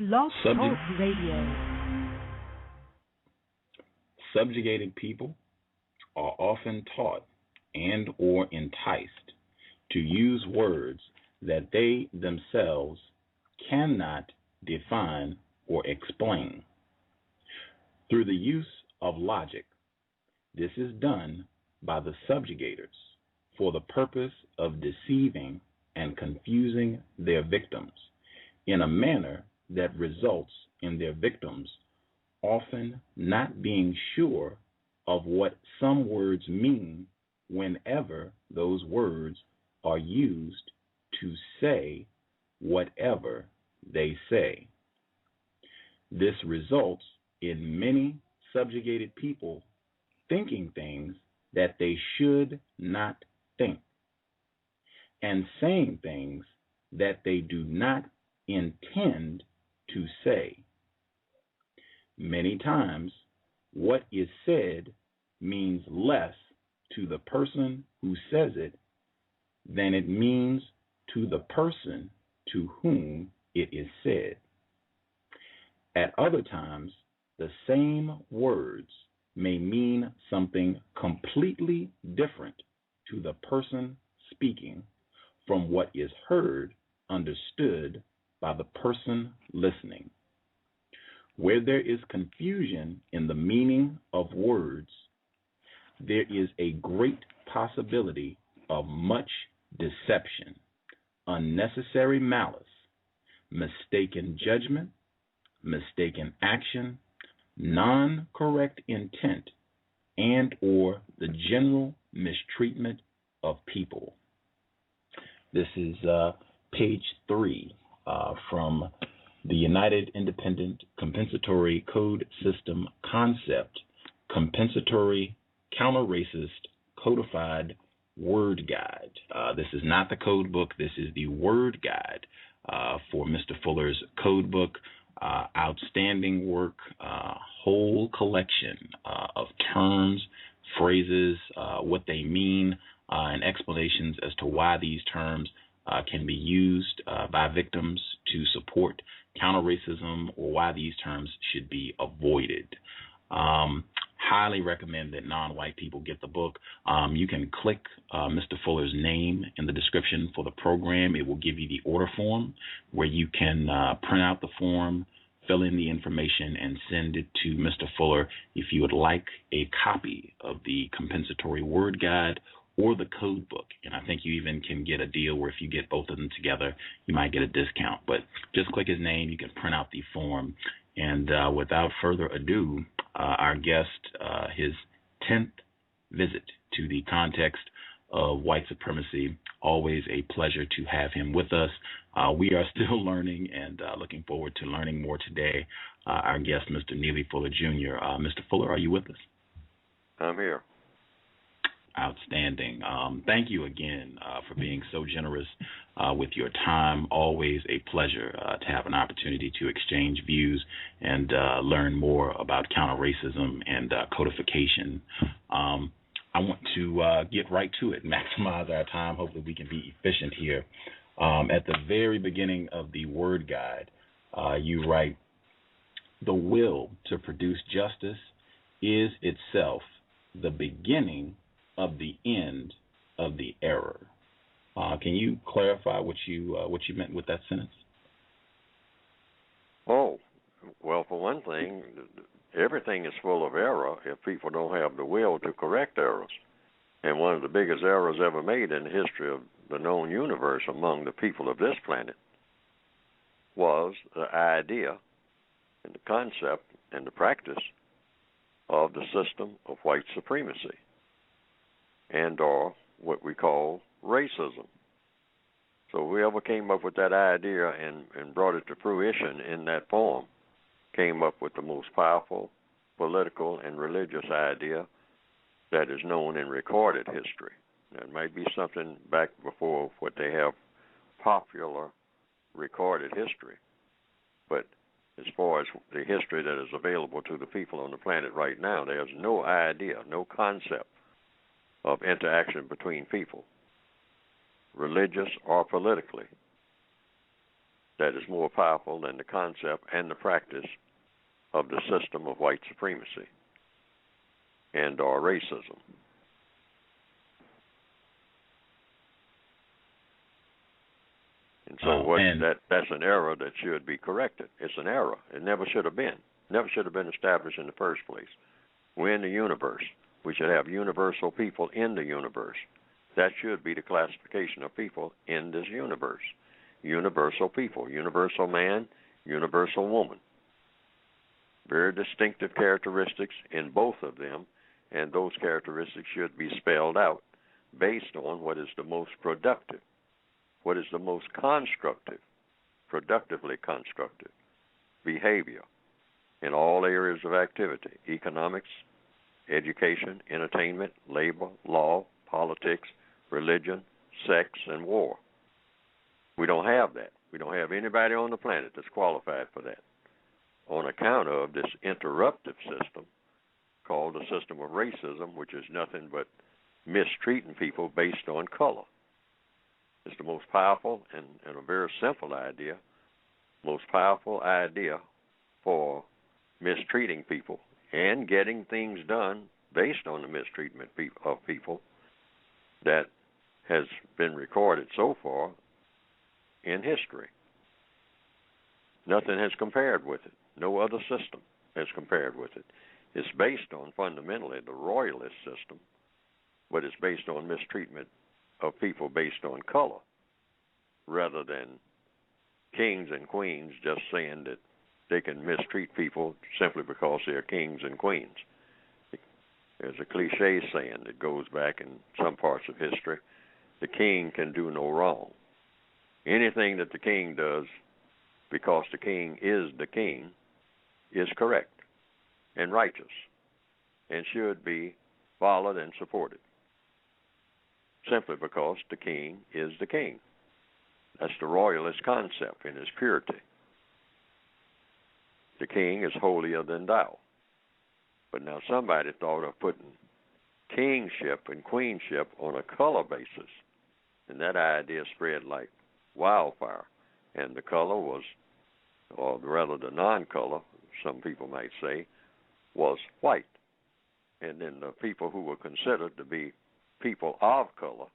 Blog Talk Radio. Subjugated people are often taught and or enticed to use words that they themselves cannot define or explain. Through the use of logic, this is done by the subjugators for the purpose of deceiving and confusing their victims in a manner that results in their victims often not being sure of what some words mean whenever those words are used to say whatever they say. This results in many subjugated people thinking things that they should not think and saying things that they do not intend to say. Many times, what is said means less to the person who says it than it means to the person to whom it is said. At other times, the same words may mean something completely different to the person speaking from what is heard, understood by the person listening. Where there is confusion in the meaning of words, there is a great possibility of much deception, unnecessary malice, mistaken judgment, mistaken action, non-correct intent, and or the general mistreatment of people. This is page 3 from the United Independent Compensatory Code System Concept, Compensatory Counter-Racist Codified Word Guide. This is not the code book. This is the word guide for Mr. Fuller's code book. Outstanding work, whole collection of terms, phrases, what they mean, and explanations as to why these terms can be used by victims to support counter-racism or why these terms should be avoided. Highly recommend that non-white people get the book. You can click Mr. Fuller's name in the description for the program. It will give you the order form where you can print out the form, fill in the information, and send it to Mr. Fuller if you would like a copy of the compensatory word guide or the code book. And I think you even can get a deal where if you get both of them together, you might get a discount. But just click his name. You can print out the form. And without further ado, our guest, his 10th visit to the context of white supremacy. Always a pleasure to have him with us. We are still learning and looking forward to learning more today. Our guest, Mr. Neely Fuller Jr. Mr. Fuller, are you with us? I'm here. Outstanding. Thank you again for being so generous with your time. Always a pleasure to have an opportunity to exchange views and learn more about counter-racism and codification. I want to get right to it, maximize our time. Hopefully we can be efficient here. At the very beginning of the word guide, you write, "The will to produce justice is itself the beginning of the end of the error." Can you clarify what you meant with that sentence? Oh, well, for one thing, everything is full of error if people don't have the will to correct errors. And one of the biggest errors ever made in the history of the known universe among the people of this planet was the idea and the concept and the practice of the system of white supremacy and or what we call racism. So whoever came up with that idea and brought it to fruition in that form came up with the most powerful political and religious idea that is known in recorded history. There might be something back before what they have popular recorded history, but as far as the history that is available to the people on the planet right now, there's no idea, no concept of interaction between people, religious or politically, that is more powerful than the concept and the practice of the system of white supremacy and or racism. And so that's an error that should be corrected. It's an error. It never should have been. Never should have been established in the first place. We're in the universe. We should have universal people in the universe. That should be the classification of people in this universe. Universal people, universal man, universal woman. Very distinctive characteristics in both of them, and those characteristics should be spelled out based on what is the most productive, what is the most constructive, productively constructive behavior in all areas of activity: economics, education, entertainment, labor, law, politics, religion, sex, and war. We don't have that. We don't have anybody on the planet that's qualified for that, on account of this interruptive system called the system of racism, which is nothing but mistreating people based on color. It's the most powerful and a very simple idea, most powerful idea for mistreating people and getting things done based on the mistreatment of people that has been recorded so far in history. Nothing has compared with it. No other system has compared with it. It's based on fundamentally the royalist system, but it's based on mistreatment of people based on color, rather than kings and queens just saying that they can mistreat people simply because they're kings and queens. There's a cliche saying that goes back in some parts of history: the king can do no wrong. Anything that the king does, because the king is the king, is correct and righteous and should be followed and supported, simply because the king is the king. That's the royalist concept in its purity. The king is holier than thou. But now somebody thought of putting kingship and queenship on a color basis, and that idea spread like wildfire. And the color was, or rather the non-color, some people might say, was white. And then the people who were considered to be people of color,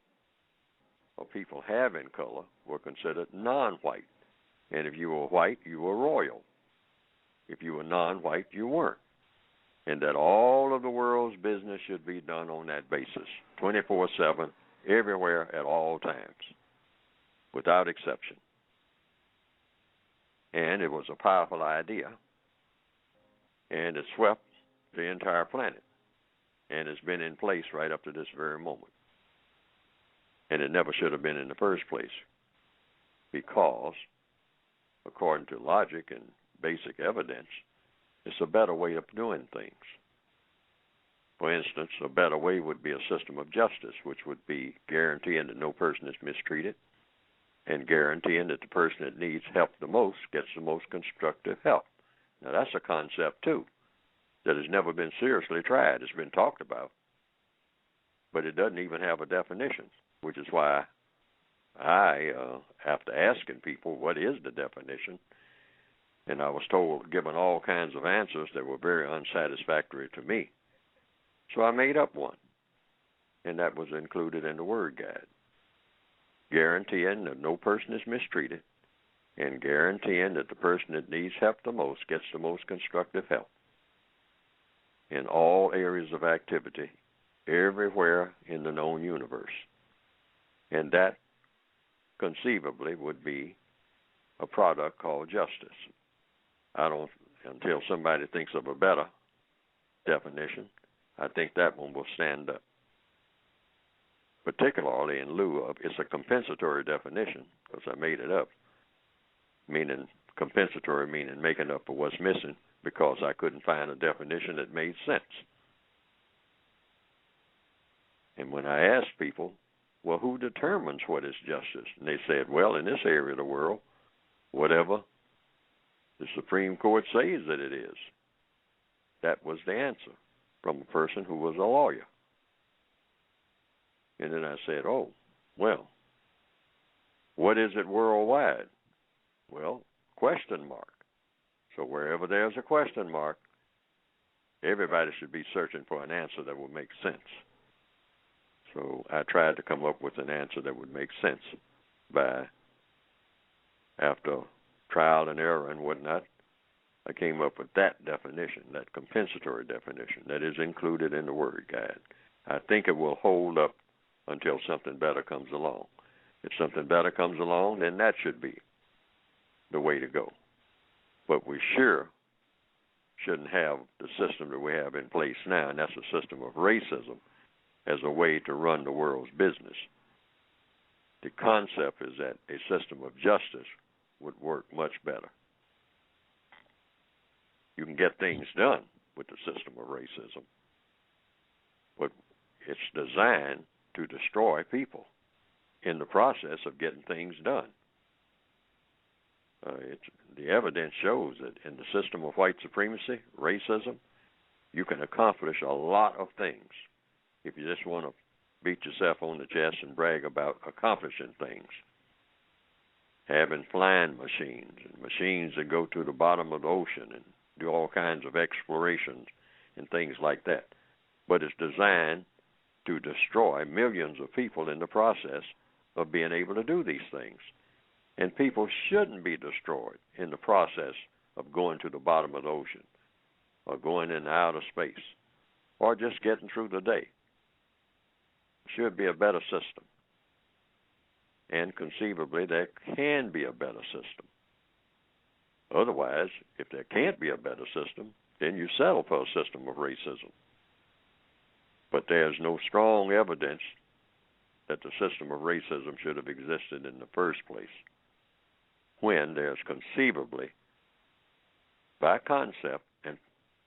or people having color, were considered non-white. And if you were white, you were royal. If you were non-white, you weren't. And that all of the world's business should be done on that basis, 24/7, everywhere, at all times, without exception. And it was a powerful idea, and it swept the entire planet, and it's been in place right up to this very moment. And it never should have been in the first place, because, according to logic and basic evidence, it's a better way of doing things. For instance, a better way would be a system of justice, which would be guaranteeing that no person is mistreated and guaranteeing that the person that needs help the most gets the most constructive help. Now, that's a concept, too, that has never been seriously tried. It's been talked about, but it doesn't even have a definition, which is why I, after asking people what is the definition, and I was given all kinds of answers that were very unsatisfactory to me. So I made up one, and that was included in the Word Guide. Guaranteeing that no person is mistreated, and guaranteeing that the person that needs help the most gets the most constructive help in all areas of activity, everywhere in the known universe. And that conceivably would be a product called justice. Until somebody thinks of a better definition, I think that one will stand up. Particularly in lieu of, it's a compensatory definition, because I made it up, meaning compensatory, meaning making up for what's missing, because I couldn't find a definition that made sense. And when I asked people, well, who determines what is justice? And they said, well, in this area of the world, whatever the Supreme Court says that it is. That was the answer from a person who was a lawyer. And then I said, oh, well, what is it worldwide? Well, question mark. So wherever there's a question mark, everybody should be searching for an answer that would make sense. So I tried to come up with an answer that would make sense after trial and error and whatnot. I came up with that definition, that compensatory definition that is included in the Word Guide. I think it will hold up until something better comes along. If something better comes along, then that should be the way to go. But we sure shouldn't have the system that we have in place now, and that's a system of racism as a way to run the world's business. The concept is that a system of justice would work much better. You can get things done with the system of racism, but it's designed to destroy people in the process of getting things done. The evidence shows that in the system of white supremacy, racism, you can accomplish a lot of things if you just want to beat yourself on the chest and brag about accomplishing things. Having flying machines and machines that go to the bottom of the ocean and do all kinds of explorations and things like that. But it's designed to destroy millions of people in the process of being able to do these things. And people shouldn't be destroyed in the process of going to the bottom of the ocean or going into outer space or just getting through the day. It should be a better system. And conceivably, there can be a better system. Otherwise, if there can't be a better system, then you settle for a system of racism. But there's no strong evidence that the system of racism should have existed in the first place, when there's conceivably, by concept and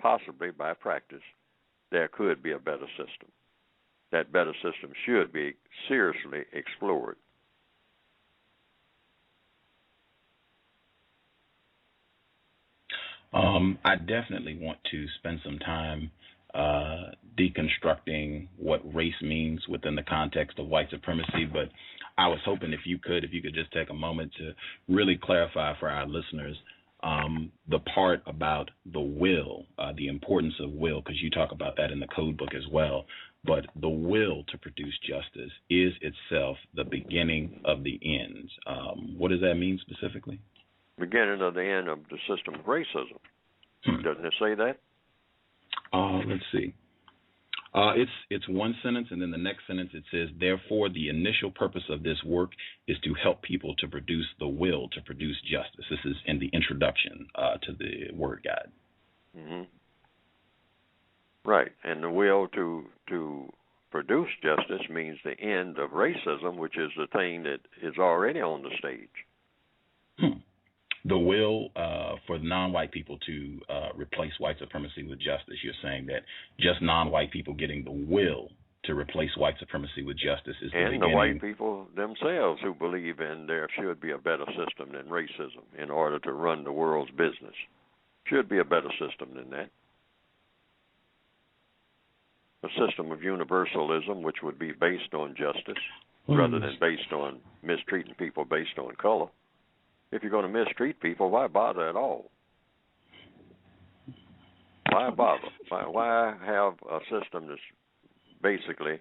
possibly by practice, there could be a better system. That better system should be seriously explored. I definitely want to spend some time deconstructing what race means within the context of white supremacy, but I was hoping if you could just take a moment to really clarify for our listeners the part about the will, the importance of will, because you talk about that in the code book as well. But the will to produce justice is itself the beginning of the end. What does that mean specifically? Beginning of the end of the system of racism. Doesn't it say that? Let's see. It's one sentence, and then the next sentence it says, therefore, the initial purpose of this work is to help people to produce the will to produce justice. This is in the introduction to the Word Guide. Mm-hmm. Right, and the will to produce justice means the end of racism, which is the thing that is already on the stage. The will for non-white people to replace white supremacy with justice. You're saying that just non-white people getting the will to replace white supremacy with justice is the beginning. And the white people themselves who believe in there should be a better system than racism in order to run the world's business. Should be a better system than that. A system of universalism, which would be based on justice rather than based on mistreating people based on color. If you're going to mistreat people, why bother at all? Why bother? Why have a system that's basically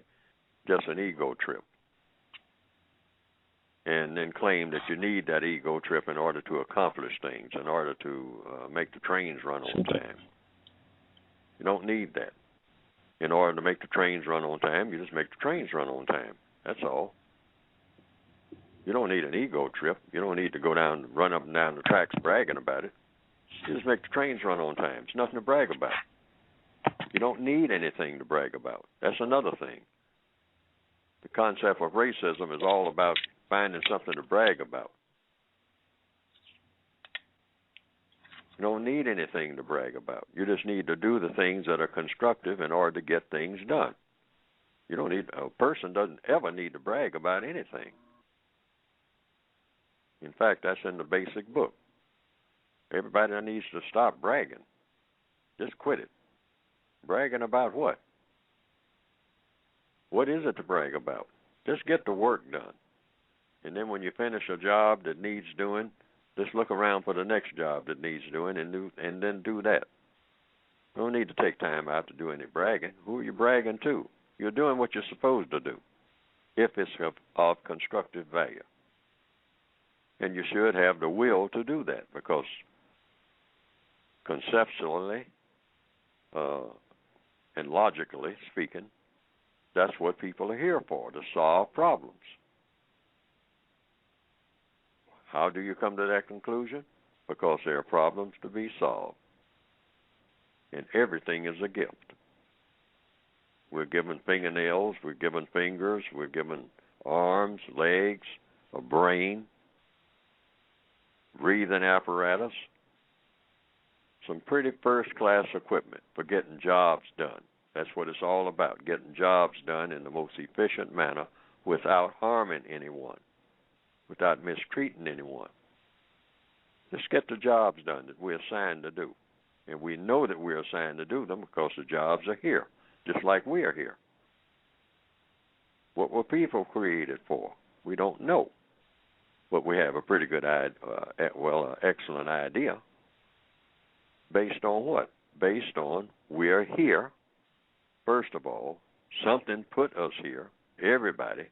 just an ego trip? And then claim that you need that ego trip in order to accomplish things, in order to make the trains run on time. You don't need that. In order to make the trains run on time, you just make the trains run on time. That's all. You don't need an ego trip. You don't need to go down, run up and down the tracks bragging about it. You just make the trains run on time. It's nothing to brag about. You don't need anything to brag about. That's another thing. The concept of racism is all about finding something to brag about. You don't need anything to brag about. You just need to do the things that are constructive in order to get things done. A person doesn't ever need to brag about anything. In fact, that's in the basic book. Everybody needs to stop bragging. Just quit it. Bragging about what? What is it to brag about? Just get the work done. And then when you finish a job that needs doing, Just look around for the next job that needs doing and then do that. You don't need to take time out to do any bragging. Who are you bragging to? You're doing what you're supposed to do if it's of constructive value. And you should have the will to do that because conceptually and logically speaking, that's what people are here for, to solve problems. How do you come to that conclusion? Because there are problems to be solved. And everything is a gift. We're given fingernails, we're given fingers, we're given arms, legs, a brain, breathing apparatus, some pretty first-class equipment for getting jobs done. That's what it's all about, getting jobs done in the most efficient manner without harming anyone, without mistreating anyone. Just get the jobs done that we're assigned to do. And we know that we're assigned to do them because the jobs are here, just like we are here. What were people created for? We don't know. But we have a pretty good excellent idea. Based on what? Based on we're here. First of all, something put us here, everybody,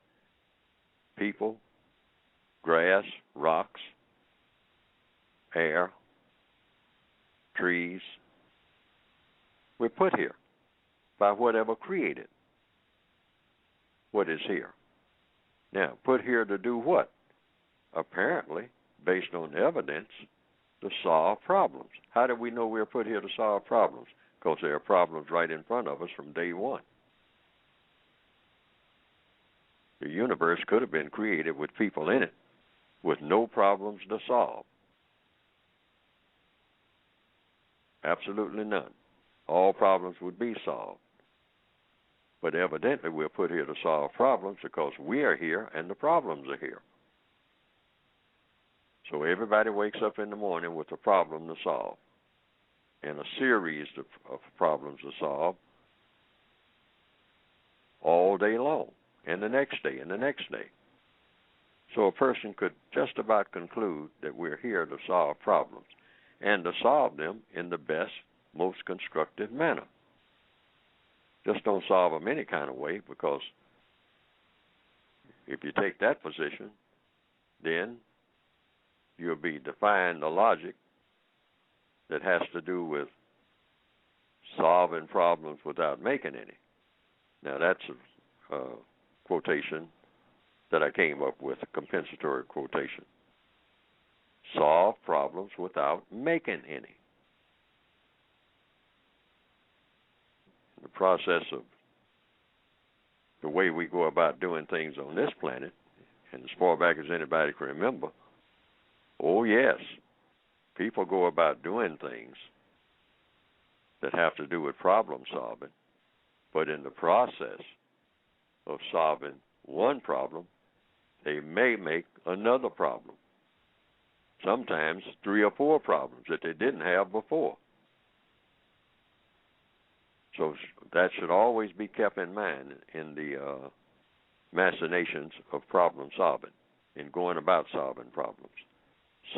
people, grass, rocks, air, trees. We're put here by whatever created what is here. Now, put here to do what? Apparently, based on evidence, to solve problems. How do we know we're put here to solve problems? Because there are problems right in front of us from day one. The universe could have been created with people in it, with no problems to solve. Absolutely none. All problems would be solved. But evidently we're put here to solve problems because we are here and the problems are here. So everybody wakes up in the morning with a problem to solve and a series of problems to solve all day long and the next day and the next day. So a person could just about conclude that we're here to solve problems and to solve them in the best, most constructive manner. Just don't solve them any kind of way, because if you take that position, then you'll be defying the logic that has to do with solving problems without making any. Now, that's a quotation that I came up with, a compensatory quotation. Solve problems without making any. The process of the way we go about doing things on this planet, and as far back as anybody can remember, oh yes, people go about doing things that have to do with problem solving, but in the process of solving one problem, they may make another problem. Sometimes 3 or 4 problems that they didn't have before. So that should always be kept in mind in the machinations of problem solving, in going about solving problems.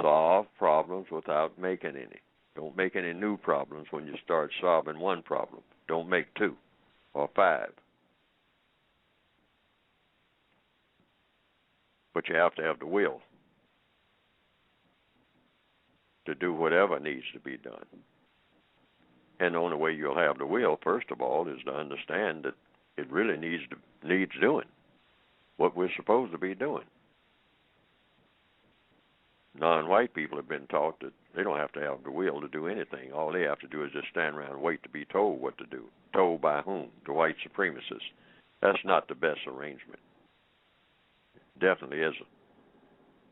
Solve problems without making any. Don't make any new problems when you start solving one problem. Don't make 2 or 5. But you have to have the will to do whatever needs to be done. And the only way you'll have the will, first of all, is to understand that it really needs doing, what we're supposed to be doing. Non-white people have been taught that they don't have to have the will to do anything. All they have to do is just stand around and wait to be told what to do. Told by whom? The white supremacists. That's not the best arrangement. Definitely isn't.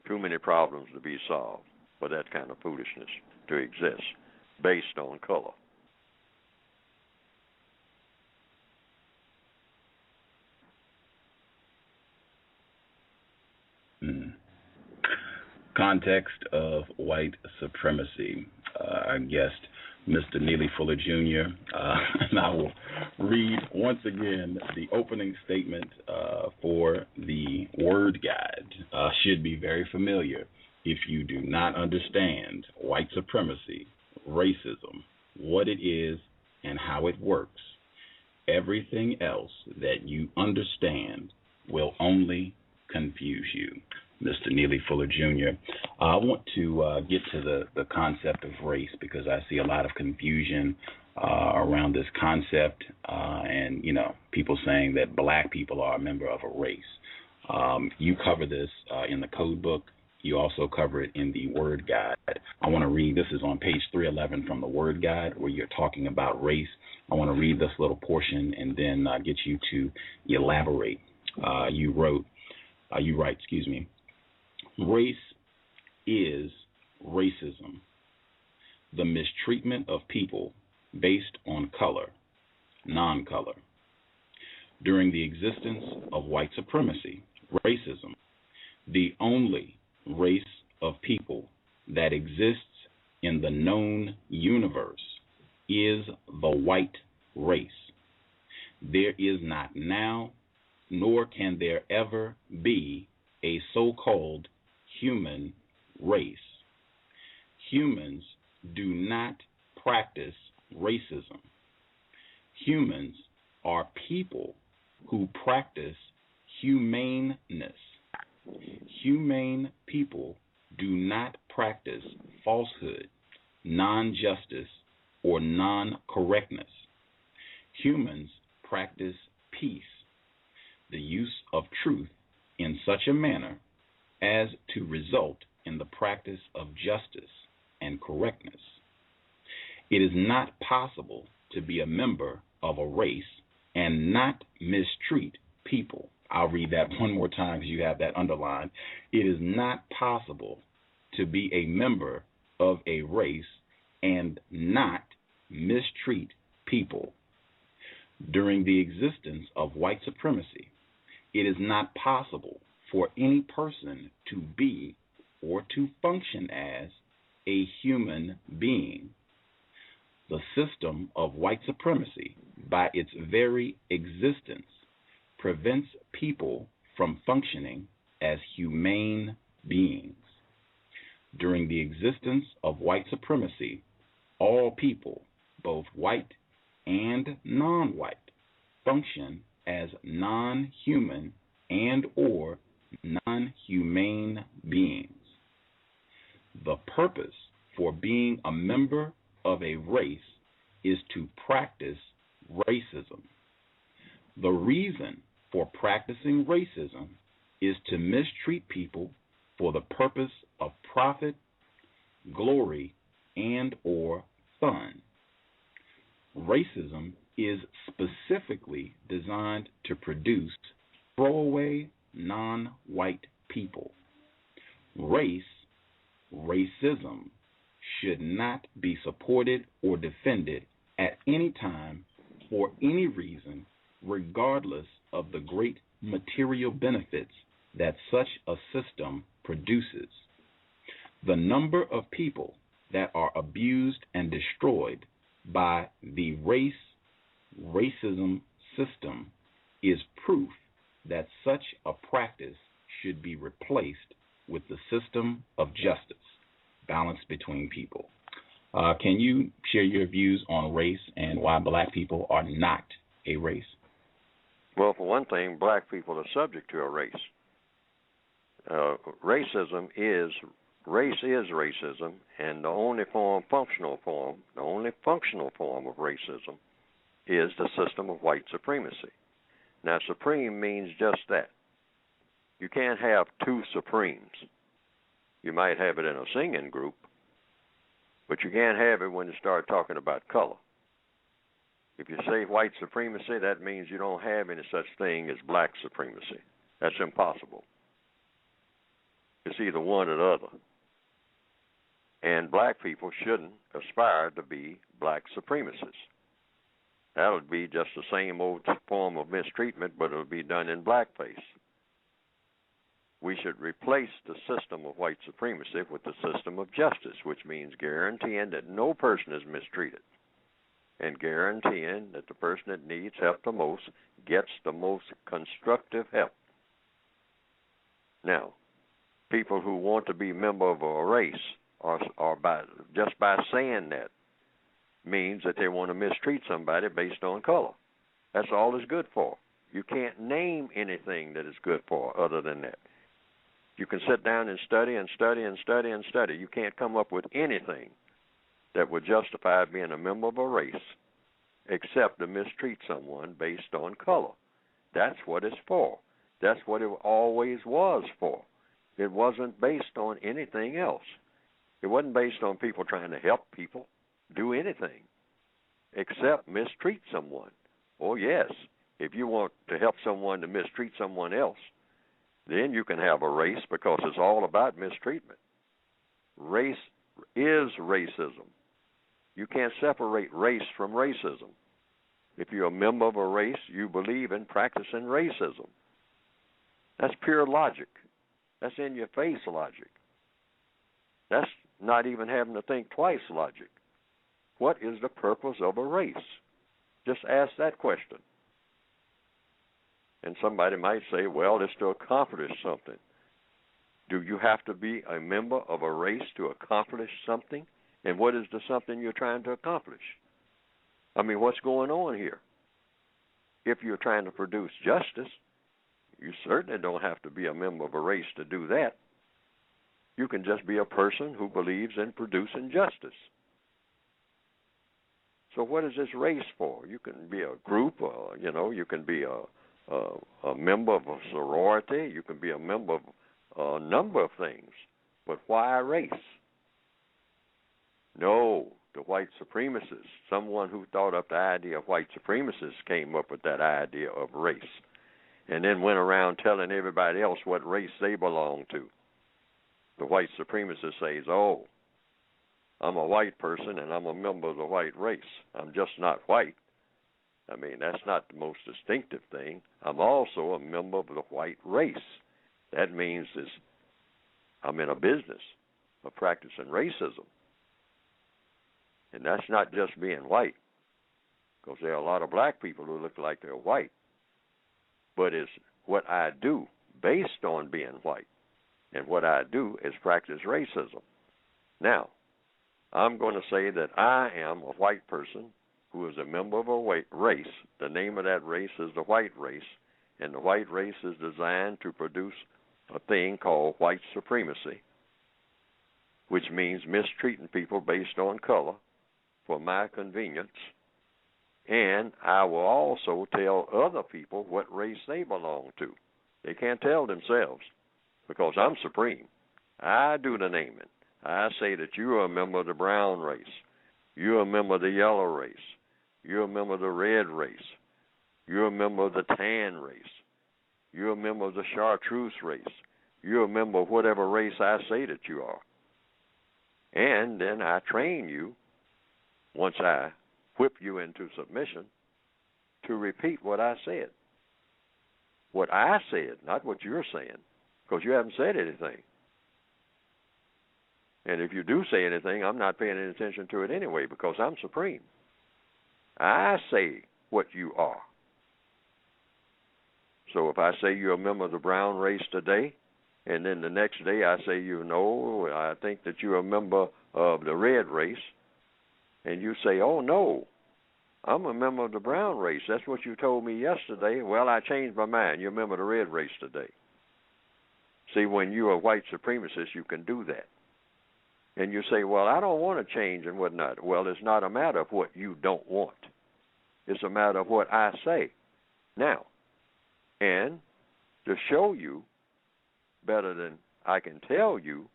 Too many problems to be solved for that kind of foolishness to exist based on color. Context of white supremacy. Our guest, Mr. Neely Fuller Jr., and I will read once again the opening statement for the word guide. Should be very familiar if you do not understand white supremacy, racism, what it is, and how it works, everything else that you understand will only confuse you. Mr. Neely Fuller Jr. I want to get to the concept of race because I see a lot of confusion around this concept and, people saying that black people are a member of a race. You cover this in the code book. You also cover it in the Word Guide. I want to read, this is on page 311 from the Word Guide where you're talking about race. I want to read this little portion and then get you to elaborate. You write, race is racism, the mistreatment of people based on color, non-color. During the existence of white supremacy, racism, the only race of people that exists in the known universe is the white race. There is not now, nor can there ever be, a so-called human race. Humans do not practice racism. Humans are people who practice humaneness. Humane people do not practice falsehood, non-justice, or non-correctness. Humans practice peace, the use of truth in such a manner as to result in the practice of justice and correctness. It is not possible to be a member of a race and not mistreat people. I'll read that one more time because you have that underlined. It is not possible to be a member of a race and not mistreat people. During the existence of white supremacy, it is not possible for any person to be or to function as a human being. The system of white supremacy, by its very existence, prevents people from functioning as humane beings. During the existence of white supremacy, all people, both white and non-white, function as non-human and or non-humane beings. The purpose for being a member of a race is to practice racism. The reason for practicing racism is to mistreat people for the purpose of profit, glory, and or fun. Racism is specifically designed to produce throwaway non-white people. Racism should not be supported or defended at any time for any reason, regardless of the great material benefits that such a system produces. The number of people that are abused and destroyed by the racism system is proof that such a practice should be replaced with the system of justice, balance between people. Can you share your views on race and why black people are not a race? Well, for one thing, black people are subject to a race. Racism is racism, and the only functional form of racism is the system of white supremacy. Now, supreme means just that. You can't have two supremes. You might have it in a singing group, but you can't have it when you start talking about color. If you say white supremacy, that means you don't have any such thing as black supremacy. That's impossible. It's either one or the other. And black people shouldn't aspire to be black supremacists. That would be just the same old form of mistreatment, but it would be done in blackface. We should replace the system of white supremacy with the system of justice, which means guaranteeing that no person is mistreated and guaranteeing that the person that needs help the most gets the most constructive help. Now, people who want to be a member of a race, or just by saying that, means that they want to mistreat somebody based on color. That's all it's good for. You can't name anything that it's good for other than that. You can sit down and study and study and study and study. You can't come up with anything that would justify being a member of a race except to mistreat someone based on color. That's what it's for. That's what it always was for. It wasn't based on anything else. It wasn't based on people trying to help people do anything except mistreat someone. Oh, yes, if you want to help someone to mistreat someone else, then you can have a race because it's all about mistreatment. Race is racism. You can't separate race from racism. If you're a member of a race, you believe in practicing racism. That's pure logic. That's in-your-face logic. That's not even having to think twice logic. What is the purpose of a race? Just ask that question. And somebody might say, well, it's to accomplish something. Do you have to be a member of a race to accomplish something? And what is the something you're trying to accomplish? I mean, what's going on here? If you're trying to produce justice, you certainly don't have to be a member of a race to do that. You can just be a person who believes in producing justice. So what is this race for? You can be a group, you can be a member of a sorority. You can be a member of a number of things. But why race? No, the white supremacists, someone who thought up the idea of white supremacists came up with that idea of race and then went around telling everybody else what race they belong to. The white supremacist says, oh, I'm a white person and I'm a member of the white race. I'm just not white. I mean, that's not the most distinctive thing. I'm also a member of the white race. That means I'm in a business of practicing racism. And that's not just being white, because there are a lot of black people who look like they're white. But it's what I do based on being white. And what I do is practice racism. Now, I'm going to say that I am a white person who is a member of a white race. The name of that race is the white race, and the white race is designed to produce a thing called white supremacy, which means mistreating people based on color for my convenience. And I will also tell other people what race they belong to. They can't tell themselves because I'm supreme. I do the naming. I say that you are a member of the brown race. You're a member of the yellow race. You're a member of the red race. You're a member of the tan race. You're a member of the chartreuse race. You're a member of whatever race I say that you are. And then I train you, once I whip you into submission, to repeat what I said. What I said, not what you're saying, because you haven't said anything. And if you do say anything, I'm not paying any attention to it anyway, because I'm supreme. I say what you are. So if I say you're a member of the brown race today, and then the next day I say, I think that you're a member of the red race, and you say, oh, no, I'm a member of the brown race. That's what you told me yesterday. Well, I changed my mind. You're a member of the red race today. See, when you're a white supremacist, you can do that. And you say, well, I don't want to change and whatnot. Well, it's not a matter of what you don't want. It's a matter of what I say. Now, and to show you better than I can tell you,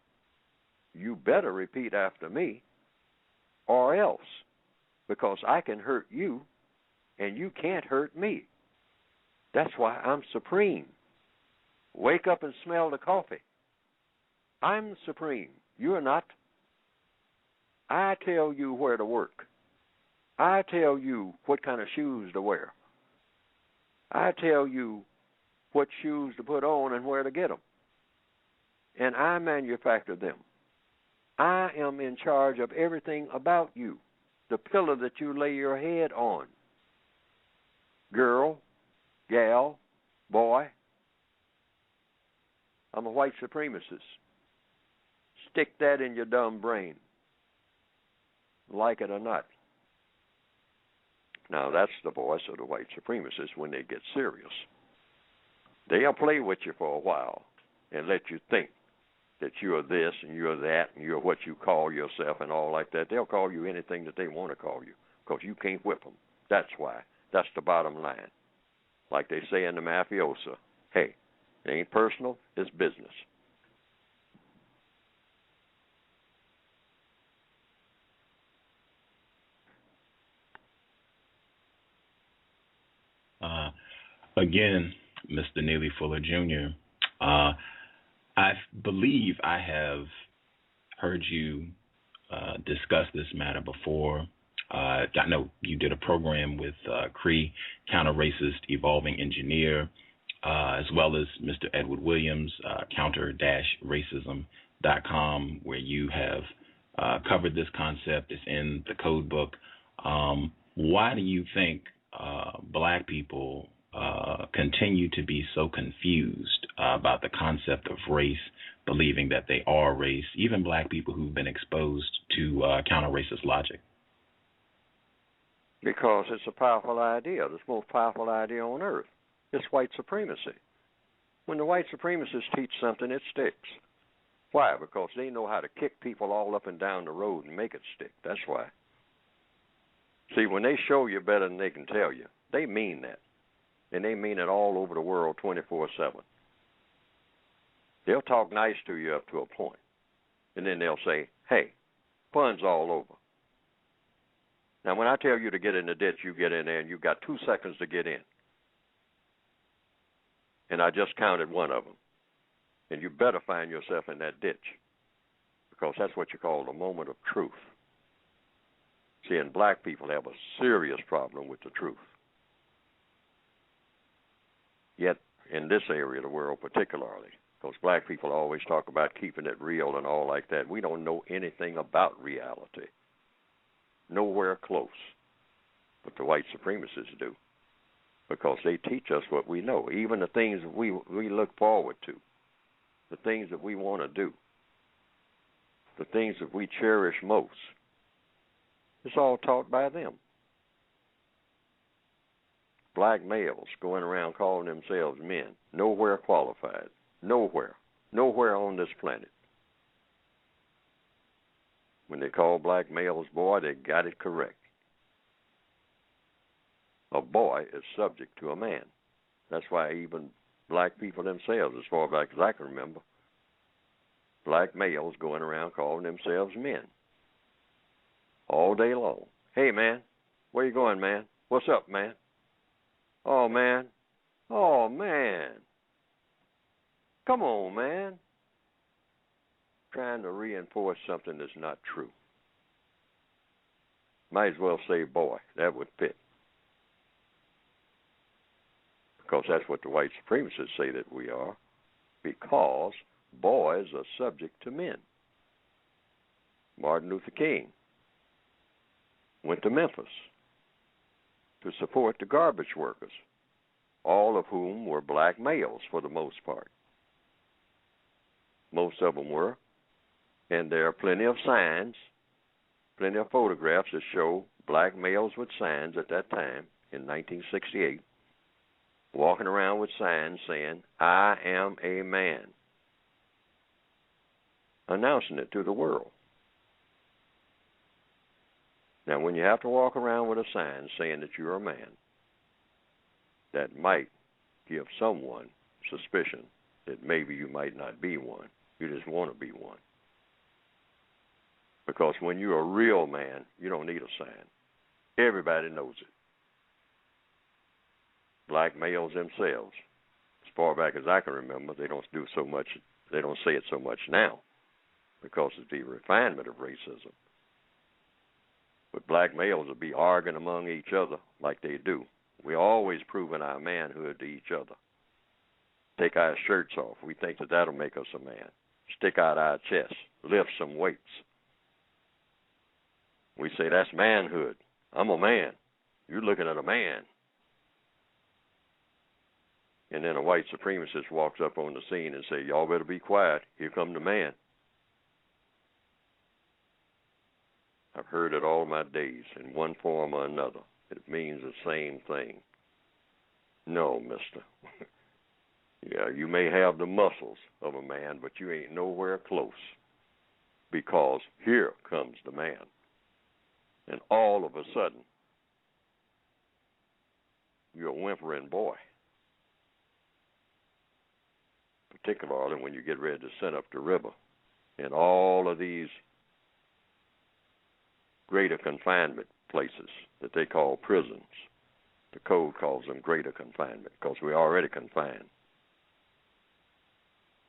you better repeat after me or else, because I can hurt you and you can't hurt me. That's why I'm supreme. Wake up and smell the coffee. I'm supreme. You're not. I tell you where to work. I tell you what kind of shoes to wear. I tell you what shoes to put on and where to get them. And I manufacture them. I am in charge of everything about you, the pillow that you lay your head on. Girl, gal, boy, I'm a white supremacist. Stick that in your dumb brain, like it or not. Now, that's the voice of the white supremacists when they get serious. They'll play with you for a while and let you think that you're this and you're that and you're what you call yourself and all like that. They'll call you anything that they want to call you because you can't whip them. That's why. That's the bottom line. Like they say in the mafiosa, hey, it ain't personal, it's business. Again, Mr. Neely Fuller Jr., I believe I have heard you discuss this matter before. I know you did a program with Cree, counter-racist evolving engineer, as well as Mr. Edward Williams, counter-racism.com, where you have covered this concept. It's in the code book. Why do you think black people continue to be so confused about the concept of race, believing that they are race, even black people who've been exposed to counter-racist logic? Because it's a powerful idea. It's the most powerful idea on earth. It's white supremacy. When the white supremacists teach something, it sticks. Why? Because they know how to kick people all up and down the road and make it stick. That's why. See, when they show you better than they can tell you, they mean that. And they mean it all over the world 24/7. They'll talk nice to you up to a point. And then they'll say, hey, fun's all over. Now, when I tell you to get in the ditch, you get in there, and you've got 2 seconds to get in. And I just counted one of them. And you better find yourself in that ditch, because that's what you call the moment of truth. See, and black people have a serious problem with the truth. Yet, in this area of the world particularly, because black people always talk about keeping it real and all like that, we don't know anything about reality. Nowhere close. But the white supremacists do, because they teach us what we know, even the things that we look forward to, the things that we want to do, the things that we cherish most. It's all taught by them. Black males going around calling themselves men, nowhere qualified, nowhere on this planet. When they call black males boy, they got it correct. A boy is subject to a man. That's why even black people themselves, as far back as I can remember, black males going around calling themselves men all day long. Hey, man, where you going, man? What's up, man? Oh, man. Oh, man. Come on, man. Trying to reinforce something that's not true. Might as well say boy. That would fit. Because that's what the white supremacists say that we are. Because boys are subject to men. Martin Luther King went to Memphis to support the garbage workers, all of whom were black males for the most part. Most of them were. And there are plenty of signs, plenty of photographs that show black males with signs at that time in 1968, walking around with signs saying, I am a man, announcing it to the world. Now, when you have to walk around with a sign saying that you're a man, that might give someone suspicion that maybe you might not be one. You just want to be one. Because when you're a real man, you don't need a sign. Everybody knows it. Black males themselves, as far back as I can remember, they don't do so much. They don't say it so much now because of the refinement of racism. But black males will be arguing among each other like they do. We're always proving our manhood to each other. Take our shirts off. We think that that'll make us a man. Stick out our chest. Lift some weights. We say, that's manhood. I'm a man. You're looking at a man. And then a white supremacist walks up on the scene and says, y'all better be quiet. Here come the man. I've heard it all my days in one form or another. It means the same thing. No, mister. Yeah, you may have the muscles of a man, but you ain't nowhere close, because here comes the man. And all of a sudden, you're a whimpering boy, particularly when you get ready to send up the river. And all of these greater confinement places that they call prisons, the code calls them greater confinement because we're already confined.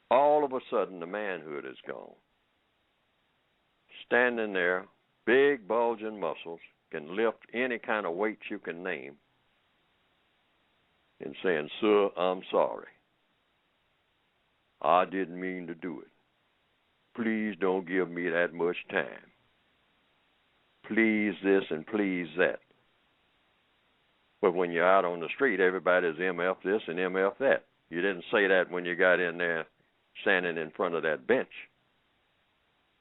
All of a sudden, the manhood is gone. Standing there, big bulging muscles, can lift any kind of weight you can name, and saying, "Sir, I'm sorry. I didn't mean to do it. Please don't give me that much time. Please this and please that." But when you're out on the street, everybody's MF this and MF that. You didn't say that when you got in there standing in front of that bench.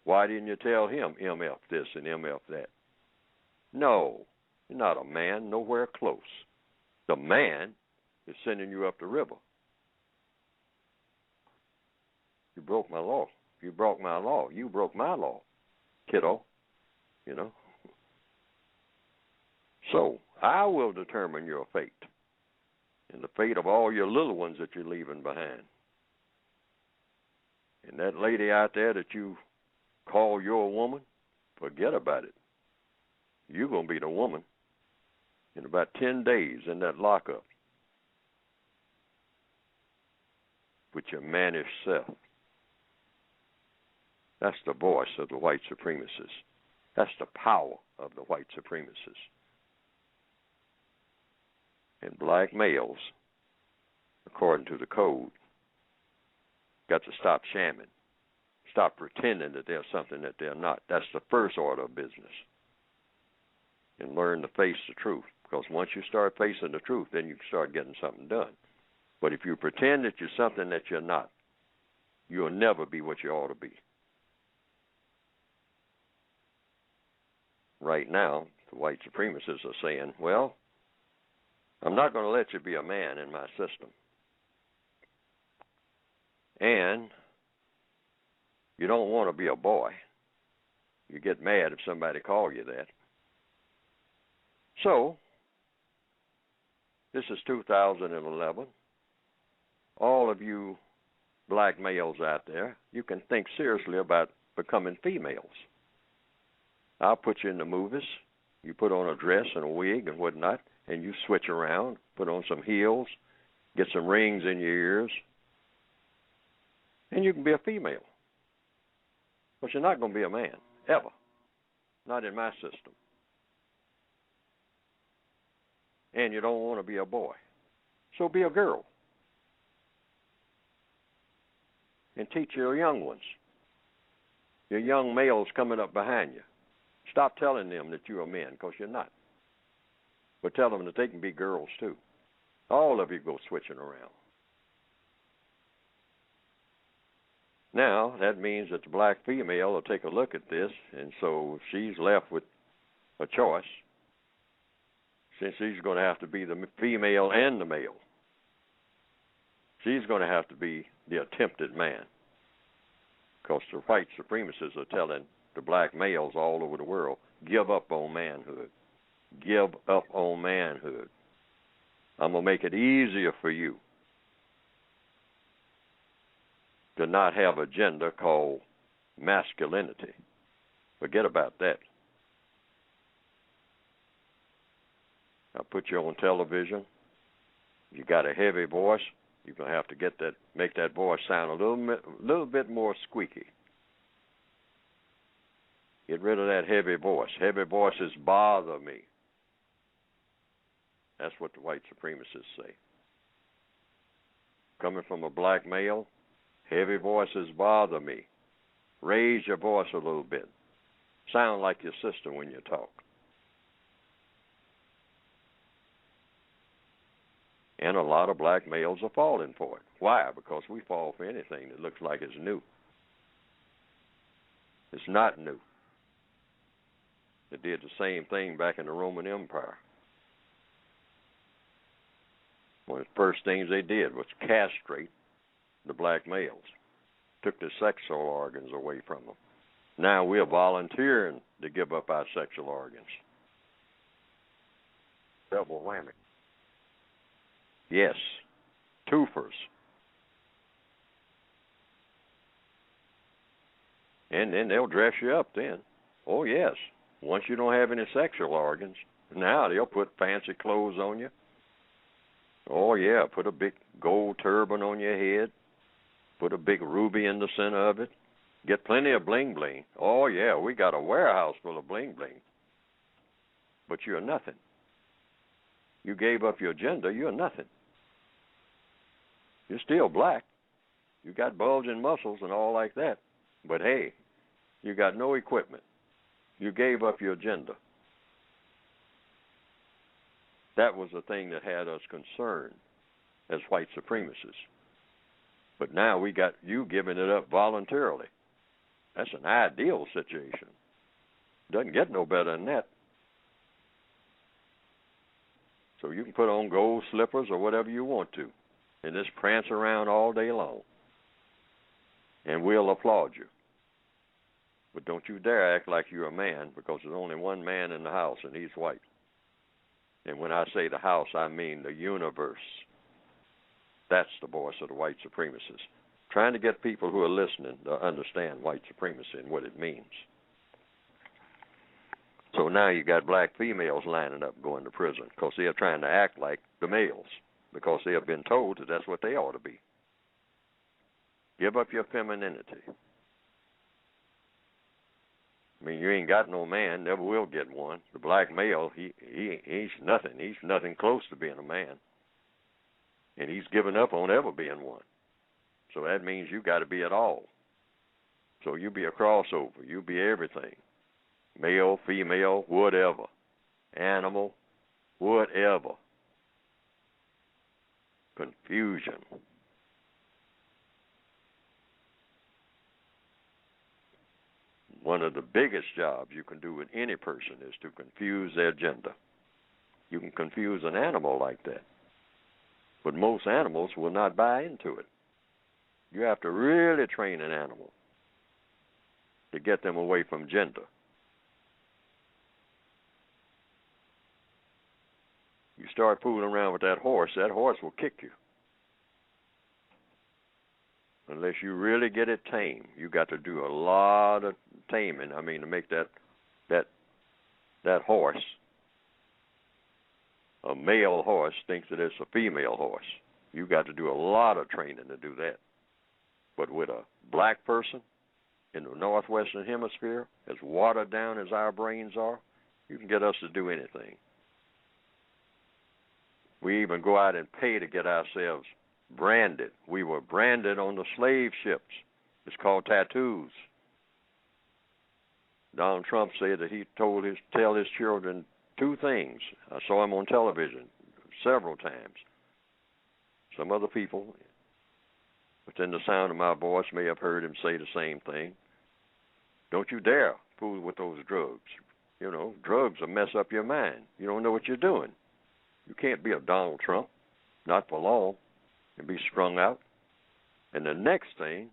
Why didn't you tell him MF this and MF that? No, you're not a man, nowhere close. The man is sending you up the river. You broke my law. You broke my law. You broke my law, kiddo. You know. So I will determine your fate and the fate of all your little ones that you're leaving behind. And that lady out there that you call your woman, forget about it. You're going to be the woman in about 10 days in that lockup with your mannish self. That's the voice of the white supremacists. That's the power of the white supremacists. And black males, according to the code, got to stop shamming, stop pretending that they're something that they're not. That's the first order of business. And learn to face the truth. Because once you start facing the truth, then you can start getting something done. But if you pretend that you're something that you're not, you'll never be what you ought to be. Right now, the white supremacists are saying, well, I'm not going to let you be a man in my system. And you don't want to be a boy. You get mad if somebody calls you that. So, this is 2011. All of you black males out there, you can think seriously about becoming females. I'll put you in the movies. You put on a dress and a wig and whatnot, and you switch around, put on some heels, get some rings in your ears, and you can be a female. But you're not going to be a man, ever. Not in my system. And you don't want to be a boy. So be a girl. And teach your young ones, your young males coming up behind you. Stop telling them that you're a man, because you're not. But tell them that they can be girls too. All of you go switching around. Now, that means that the black female will take a look at this, and so she's left with a choice, since she's going to have to be the female and the male. She's going to have to be the attempted man, because the white supremacists are telling the black males all over the world, give up on manhood. Give up on manhood. I'm going to make it easier for you to not have a gender called masculinity. Forget about that. I put you on television. You got a heavy voice. You're going to have to make that voice sound a little bit more squeaky. Get rid of that heavy voice. Heavy voices bother me. That's what the white supremacists say. Coming from a black male, heavy voices bother me. Raise your voice a little bit. Sound like your sister when you talk. And a lot of black males are falling for it. Why? Because we fall for anything that looks like it's new. It's not new. They did the same thing back in the Roman Empire. One of the first things they did was castrate the black males, took their sexual organs away from them. Now we're volunteering to give up our sexual organs. Double whammy. Yes, twofers. And then they'll dress you up then. Oh, yes. Once you don't have any sexual organs, now they'll put fancy clothes on you. Oh, yeah, put a big gold turban on your head. Put a big ruby in the center of it. Get plenty of bling-bling. Oh, yeah, we got a warehouse full of bling-bling. But you're nothing. You gave up your gender, you're nothing. You're still black. You got bulging muscles and all like that. But, hey, you got no equipment. You gave up your gender. That was the thing that had us concerned as white supremacists. But now we got you giving it up voluntarily. That's an ideal situation. Doesn't get no better than that. So you can put on gold slippers or whatever you want to and just prance around all day long. And we'll applaud you. But don't you dare act like you're a man, because there's only one man in the house, and he's white. And when I say the house, I mean the universe. That's the voice of the white supremacists. Trying to get people who are listening to understand white supremacy and what it means. So now you got black females lining up going to prison because they're trying to act like the males, because they have been told that that's what they ought to be. Give up your femininity. I mean, you ain't got no man, never will get one. The black male, he's nothing. He's nothing close to being a man. And he's given up on ever being one. So that means you got to be it all. So you be a crossover. You be everything. Male, female, whatever. Animal, whatever. Confusion. One of the biggest jobs you can do with any person is to confuse their gender. You can confuse an animal like that. But most animals will not buy into it. You have to really train an animal to get them away from gender. You start fooling around with that horse will kick you. Unless you really get it tamed. You got to do a lot of taming, to make that horse, a male horse, thinks that it's a female horse. You got to do a lot of training to do that. But with a black person in the northwestern hemisphere, as watered down as our brains are, you can get us to do anything. We even go out and pay to get ourselves branded. We were branded on the slave ships. It's called tattoos. Donald Trump said that he tell his children two things. I saw him on television several times. Some other people within the sound of my voice may have heard him say the same thing. Don't you dare fool with those drugs. You know, drugs will mess up your mind. You don't know what you're doing. You can't be a Donald Trump, not for long, and be strung out. And the next thing,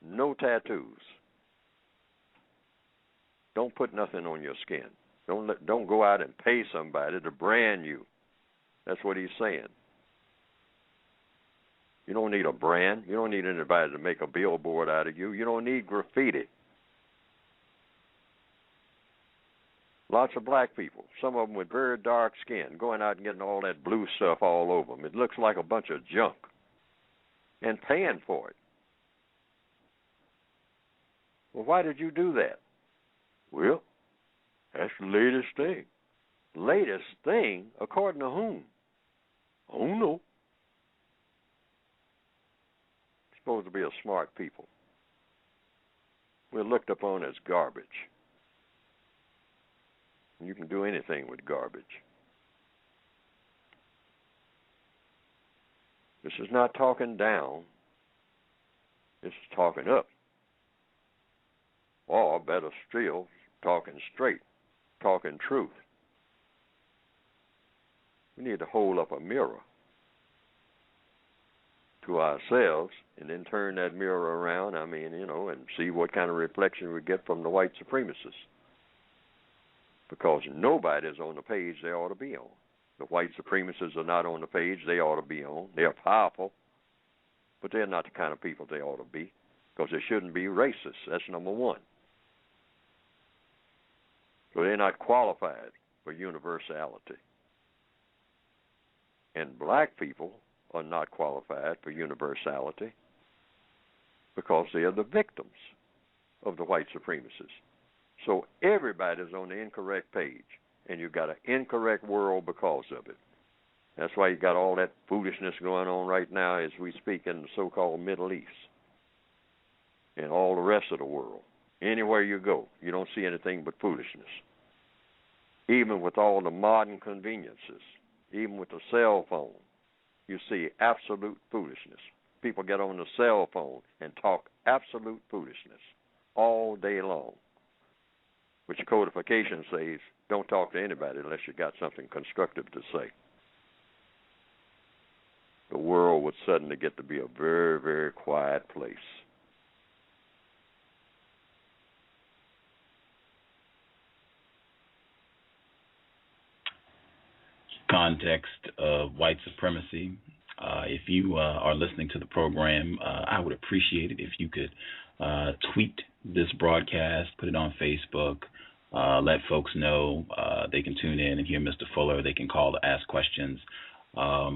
no tattoos. Don't put nothing on your skin. Don't go out and pay somebody to brand you. That's what he's saying. You don't need a brand. You don't need anybody to make a billboard out of you. You don't need graffiti. Lots of black people, some of them with very dark skin, going out and getting all that blue stuff all over them. It looks like a bunch of junk. And paying for it. Well, why did you do that? Well, that's the latest thing. Latest thing? According to whom? I don't know. Supposed to be a smart people. We're looked upon as garbage. You can do anything with garbage. This is not talking down. This is talking up. Or better still, talking straight. talking truth. We need to hold up a mirror to ourselves and then turn that mirror around, and see what kind of reflection we get from the white supremacists. Because nobody's on the page they ought to be on. The white supremacists are not on the page they ought to be on. They're powerful, but they're not the kind of people they ought to be, because they shouldn't be racist. That's number one. So they're not qualified for universality. And black people are not qualified for universality because they are the victims of the white supremacists. So everybody's on the incorrect page, and you've got an incorrect world because of it. That's why you got all that foolishness going on right now as we speak in the so-called Middle East and all the rest of the world. Anywhere you go, you don't see anything but foolishness. Even with all the modern conveniences, even with the cell phone, you see absolute foolishness. People get on the cell phone and talk absolute foolishness all day long, which Codification says don't talk to anybody unless you got something constructive to say. The world would suddenly get to be a very, very quiet place. Context of white supremacy. If you are listening to the program, I would appreciate it if you could tweet this broadcast, put it on Facebook, let folks know they can tune in and hear Mr. Fuller. They can call to ask questions.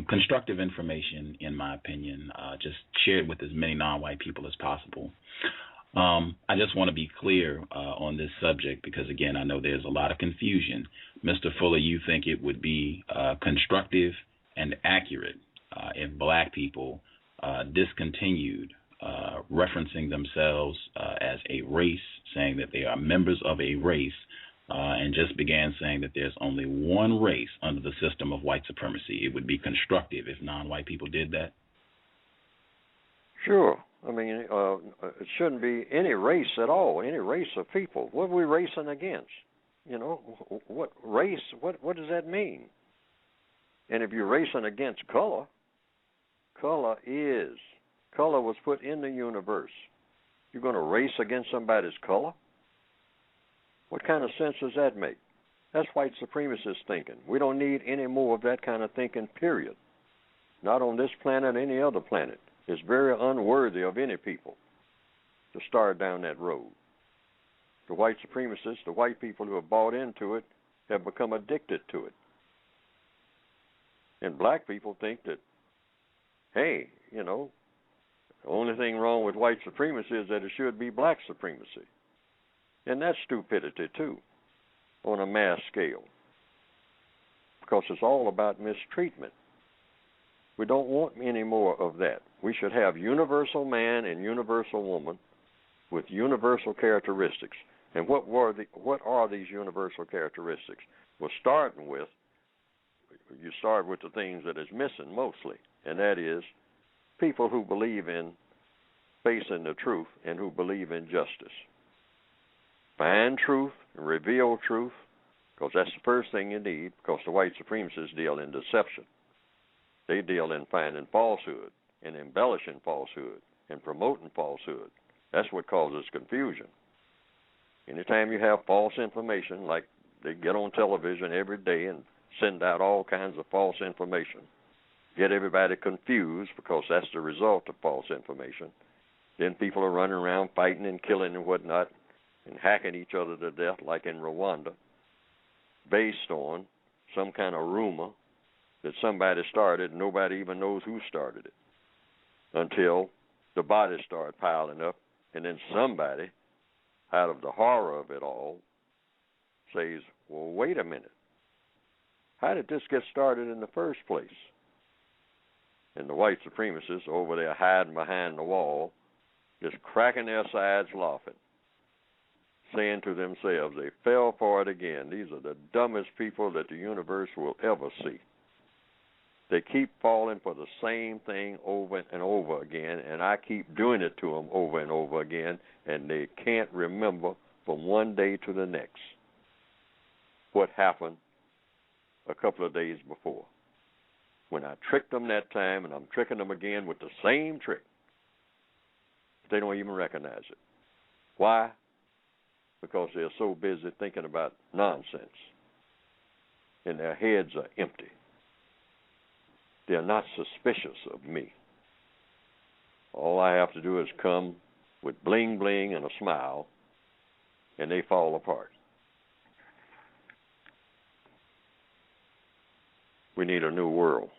Constructive information, in my opinion. Just share it with as many non-white people as possible. I just want to be clear on this subject because, again, I know there's a lot of confusion. Mr. Fuller, you think it would be constructive and accurate if black people discontinued referencing themselves as a race, saying that they are members of a race, and just began saying that there's only one race under the system of white supremacy. It would be constructive if non-white people did that? Sure. It shouldn't be any race at all, any race of people. What are we racing against? What race, what does that mean? And if you're racing against color, color was put in the universe. You're going to race against somebody's color? What kind of sense does that make? That's white supremacist thinking. We don't need any more of that kind of thinking, period. Not on this planet or any other planet. It's very unworthy of any people to start down that road. The white supremacists, the white people who have bought into it, have become addicted to it. And black people think that, hey, the only thing wrong with white supremacy is that it should be black supremacy. And that's stupidity, too, on a mass scale, because it's all about mistreatment. We don't want any more of that. We should have universal man and universal woman with universal characteristics. And what are these universal characteristics? Well, you start with the things that is missing mostly, and that is people who believe in facing the truth and who believe in justice. Find truth and reveal truth, because that's the first thing you need, because the white supremacists deal in deception. They deal in finding falsehood and embellishing falsehood and promoting falsehood. That's what causes confusion. Anytime you have false information, like they get on television every day and send out all kinds of false information, get everybody confused because that's the result of false information, then people are running around fighting and killing and whatnot and hacking each other to death like in Rwanda based on some kind of rumor that somebody started and nobody even knows who started it until the bodies start piling up, and then somebody, out of the horror of it all, says, well, wait a minute. How did this get started in the first place? And the white supremacists over there hiding behind the wall, just cracking their sides laughing, saying to themselves, they fell for it again. These are the dumbest people that the universe will ever see. They keep falling for the same thing over and over again, and I keep doing it to them over and over again, and they can't remember from one day to the next. what happened a couple of days before. When I tricked them that time, and I'm tricking them again with the same trick. They don't even recognize it. Why? Because they're so busy thinking about nonsense, and their heads are empty. They're not suspicious of me. All I have to do is come with bling bling and a smile, and they fall apart. We need a new world.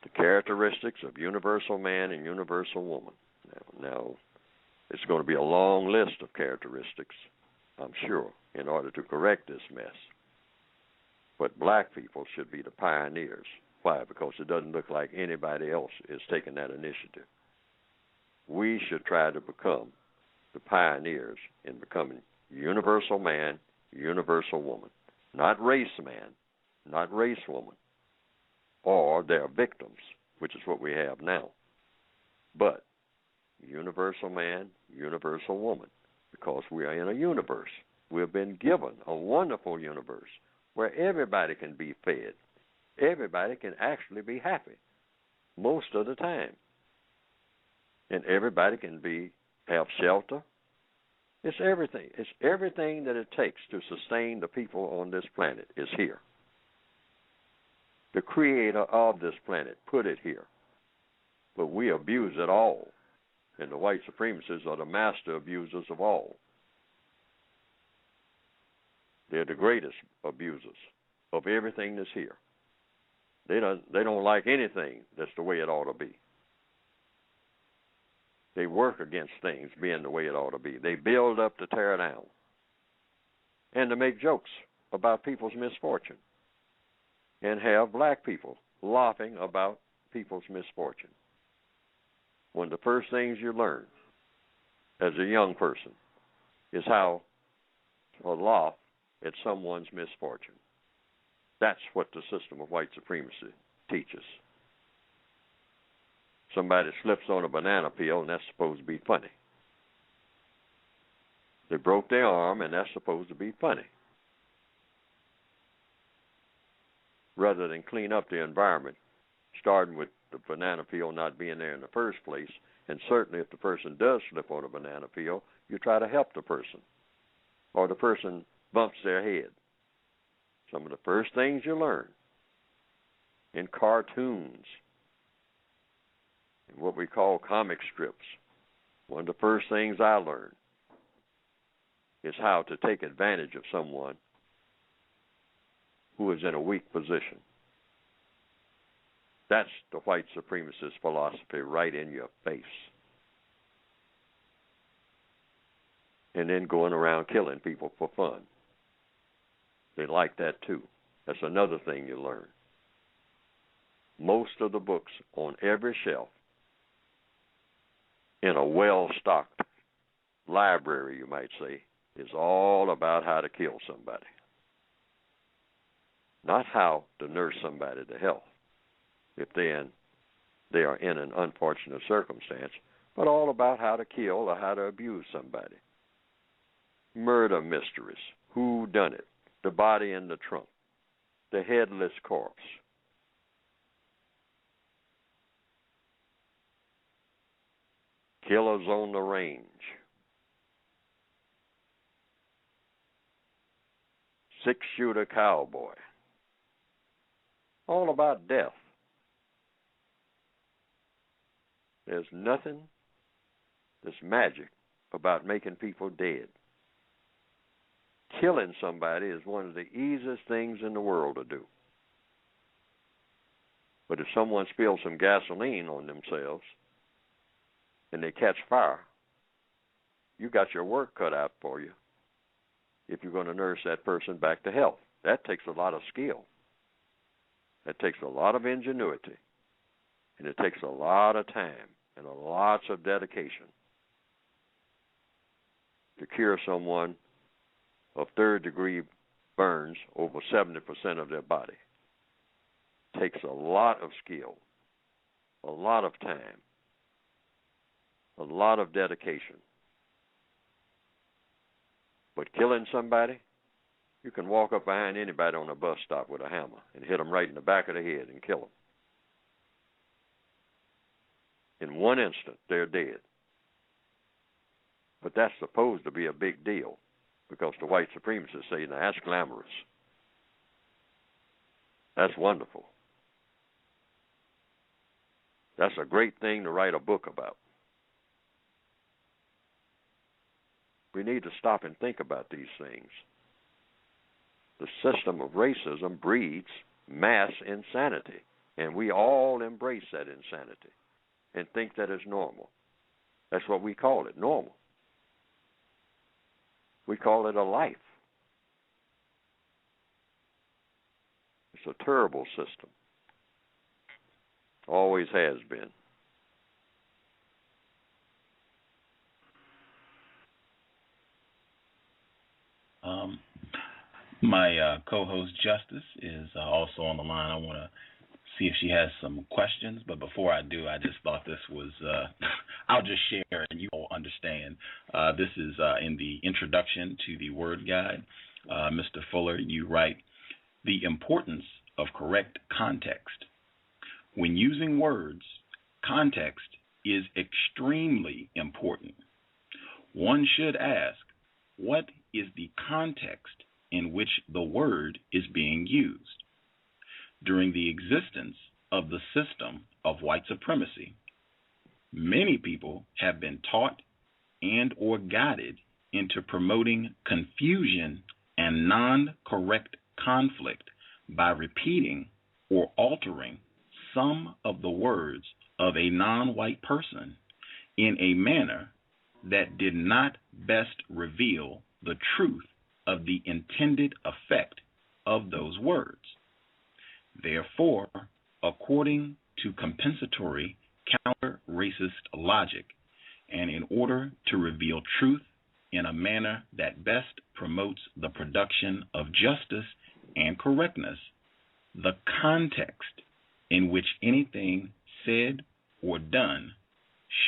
The characteristics of universal man and universal woman. Now, it's going to be a long list of characteristics, I'm sure, in order to correct this mess. But black people should be the pioneers. Why? Because it doesn't look like anybody else is taking that initiative. We should try to become the pioneers in becoming universal man, universal woman. Not race man, not race woman, or their victims, which is what we have now. But universal man, universal woman, because we are in a universe. We've been given a wonderful universe where everybody can be fed. Everybody can actually be happy most of the time. And everybody can have shelter. It's everything. It's everything that it takes to sustain the people on this planet is here. The creator of this planet put it here. But we abuse it all. And the white supremacists are the master abusers of all. They're the greatest abusers of everything that's here. They don't like anything that's the way it ought to be. They work against things being the way it ought to be. They build up to tear down. And to make jokes about people's misfortune. And have black people laughing about people's misfortune. One of the first things you learn as a young person is how to laugh at someone's misfortune. That's what the system of white supremacy teaches. Somebody slips on a banana peel, and that's supposed to be funny. They broke their arm, and that's supposed to be funny. Rather than clean up the environment, starting with the banana peel not being there in the first place, and certainly if the person does slip on a banana peel, you try to help the person, or the person bumps their head. Some of the first things you learn in cartoons, in what we call comic strips, one of the first things I learned is how to take advantage of someone who is in a weak position. That's the white supremacist philosophy right in your face. And then going around killing people for fun. They like that too. That's another thing you learn. Most of the books on every shelf in a well-stocked library, you might say, is all about how to kill somebody. Not how to nurse somebody to health, if they are in an unfortunate circumstance, but all about how to kill or how to abuse somebody. Murder mysteries, who done it, the body in the trunk, the headless corpse. Killers on the range. Six-shooter cowboy. All about death. There's nothing that's magic about making people dead. Killing somebody is one of the easiest things in the world to do. But if someone spills some gasoline on themselves and they catch fire, you got your work cut out for you if you're going to nurse that person back to health. That takes a lot of skill. That takes a lot of ingenuity. And it takes a lot of time and lots of dedication to cure someone of third-degree burns over 70% of their body. It takes a lot of skill, a lot of time, a lot of dedication. But killing somebody, You can walk up behind anybody on a bus stop with a hammer and hit them right in the back of the head and kill them. In one instant, they're dead. But that's supposed to be a big deal because the white supremacists say, now that's glamorous. That's wonderful. That's a great thing to write a book about. We need to stop and think about these things. The system of racism breeds mass insanity, and we all embrace that insanity and think that is normal. That's what we call it, normal. We call it a life. It's a terrible system. Always has been. My co-host Justice is also on the line. I want to see if she has some questions, but before I do, I just thought this was, I'll just share and you will understand. This is in the introduction to the Word Guide. Mr. Fuller, you write, the importance of correct context. When using words, context is extremely important. One should ask, what is the context in which the word is being used? During the existence of the system of white supremacy, many people have been taught and or guided into promoting confusion and non-correct conflict by repeating or altering some of the words of a non-white person in a manner that did not best reveal the truth of the intended effect of those words. Therefore, according to compensatory counter-racist logic, and in order to reveal truth in a manner that best promotes the production of justice and correctness, the context in which anything said or done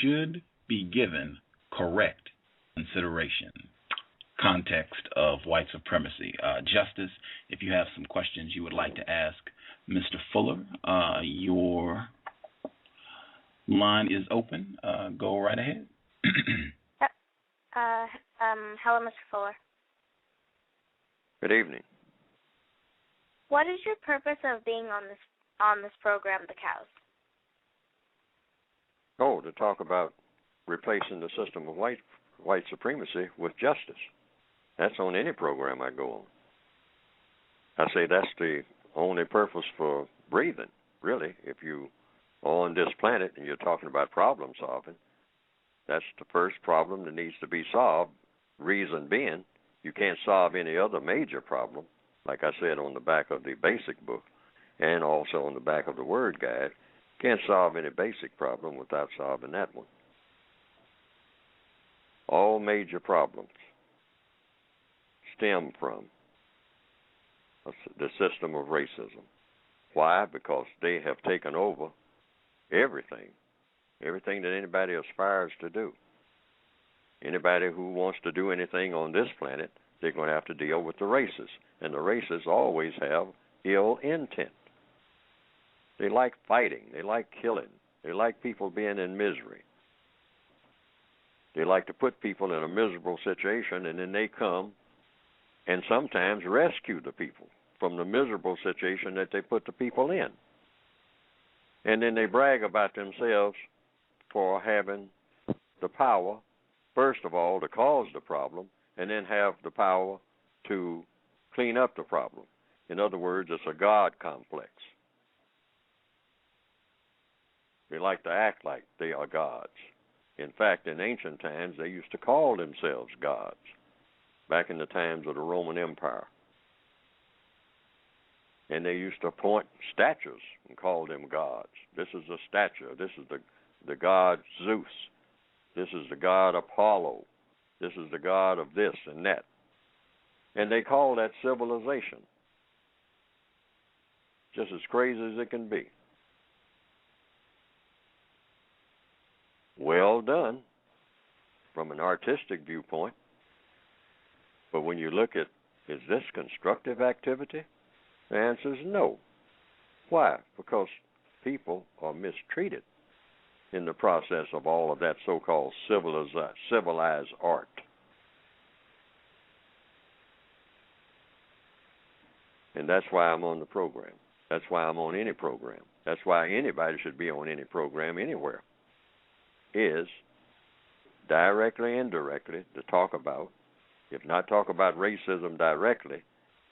should be given correct consideration. Context of white supremacy. Justice, if you have some questions you would like to ask Mr. Fuller, your line is open. Go right ahead. Hello, Mr. Fuller. Good evening. What is your purpose of being on this program, The Cows? Oh, to talk about replacing the system of white supremacy with justice. That's on any program I go on. I say that's the only purpose for breathing, really. If you are on this planet and you're talking about problem solving, that's the first problem that needs to be solved. Reason being, you can't solve any other major problem, like I said on the back of the basic book and also on the back of the Word Guide. Can't solve any basic problem without solving that one. All major problems stem from the system of racism. Why? Because they have taken over everything that anybody aspires to do. Anybody who wants to do anything on this planet, they're going to have to deal with the races. And the races always have ill intent. They like fighting. They like killing. They like people being in misery. They like to put people in a miserable situation, and then they come and sometimes rescue the people from the miserable situation that they put the people in. And then they brag about themselves for having the power, first of all, to cause the problem, and then have the power to clean up the problem. In other words, it's a God complex. They like to act like they are gods. In fact, in ancient times, they used to call themselves gods, back in the times of the Roman Empire. And they used to appoint statues and call them gods. This is a statue. This is the god Zeus. This is the god Apollo. This is the god of this and that. And they call that civilization. Just as crazy as it can be. Well done from an artistic viewpoint. But when you look at Is this constructive activity? The answer is no. Why? Because people are mistreated in the process of all of that so-called civilized art. And that's why I'm on the program. That's why I'm on any program. That's why anybody should be on any program anywhere, is directly and indirectly to talk about, if not talk about racism directly,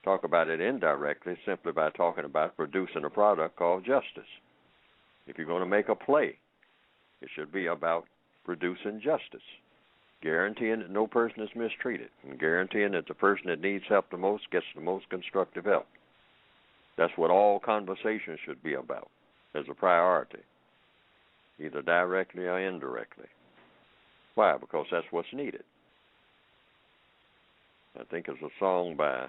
talk about it indirectly simply by talking about producing a product called justice. If you're going to make a play, it should be about producing justice, guaranteeing that no person is mistreated, and guaranteeing that the person that needs help the most gets the most constructive help. That's what all conversations should be about as a priority, either directly or indirectly. Why? Because that's what's needed. I think it's a song by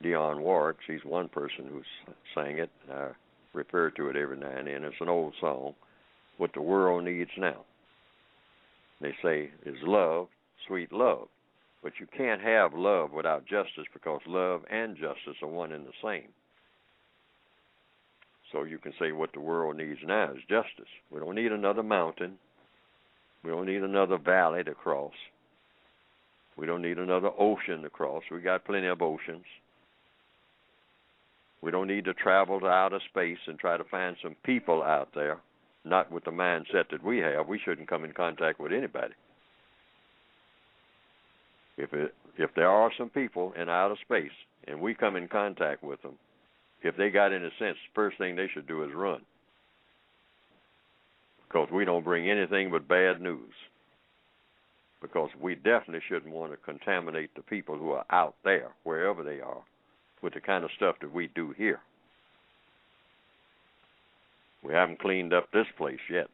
Dionne Warwick. He's one person who sang it. I refer to it every now and then. It's an old song, what the world needs now. They say is love, sweet love. But you can't have love without justice, because love and justice are one and the same. So you can say what the world needs now is justice. We don't need another mountain. We don't need another valley to cross. We don't need another ocean to cross. We got plenty of oceans. We don't need to travel to outer space and try to find some people out there, not with the mindset that we have. We shouldn't come in contact with anybody. If there are some people in outer space and we come in contact with them, if they got any sense, the first thing they should do is run. Because we don't bring anything but bad news. Because we definitely shouldn't want to contaminate the people who are out there, wherever they are, with the kind of stuff that we do here. We haven't cleaned up this place yet.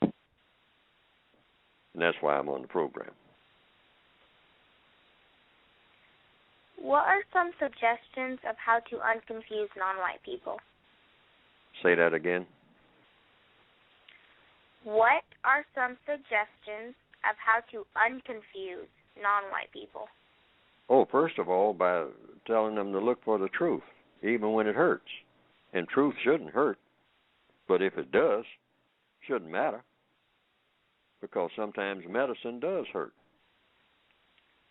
And that's why I'm on the program. What are some suggestions of how to unconfuse non-white people? Say that again. What are some suggestions of how to unconfuse non-white people? Oh, first of all, by telling them to look for the truth, even when it hurts. And truth shouldn't hurt, but if it does, it shouldn't matter, because sometimes medicine does hurt.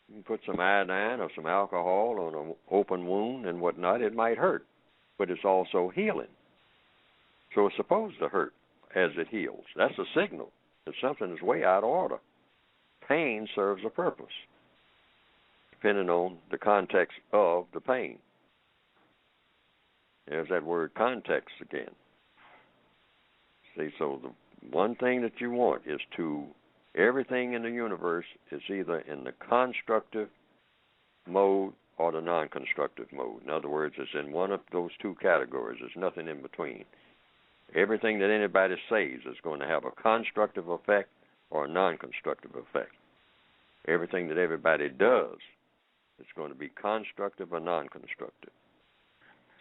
You can put some iodine or some alcohol on an open wound and whatnot, it might hurt, but it's also healing. So it's supposed to hurt as it heals. That's a signal that something is way out of order. Pain serves a purpose, depending on the context of the pain. There's that word context again. See, so the one thing that you want is to, everything in the universe is either in the constructive mode or the non-constructive mode. In other words, it's in one of those two categories. There's nothing in between. Everything that anybody says is going to have a constructive effect or a non-constructive effect. Everything that everybody does is going to be constructive or non-constructive.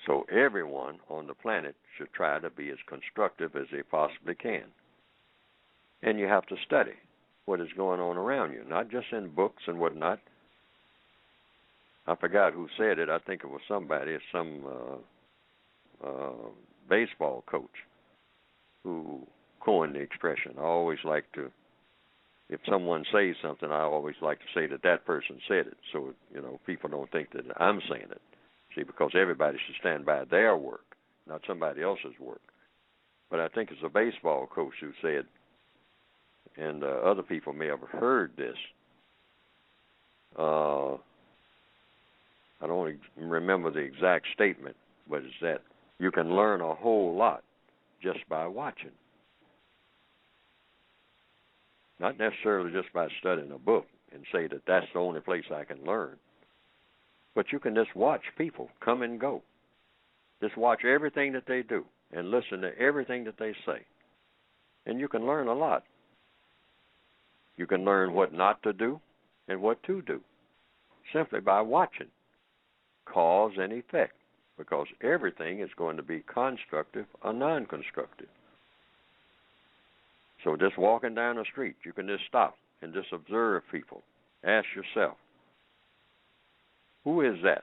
So everyone on the planet should try to be as constructive as they possibly can. And you have to study what is going on around you, not just in books and whatnot. I forgot who said it. I think it was somebody, some baseball coach who coined the expression. I always like to, if someone says something, I always like to say that that person said it, so people don't think that I'm saying it. See, because everybody should stand by their work, not somebody else's work. But I think it's a baseball coach who said, and other people may have heard this, I don't remember the exact statement, but it's that you can learn a whole lot just by watching. Not necessarily just by studying a book and say that that's the only place I can learn. But you can just watch people come and go. Just watch everything that they do and listen to everything that they say. And you can learn a lot. You can learn what not to do and what to do simply by watching. Cause and effect, because everything is going to be constructive or non-constructive. So just walking down the street, you can just stop and just observe people. Ask yourself, Who is that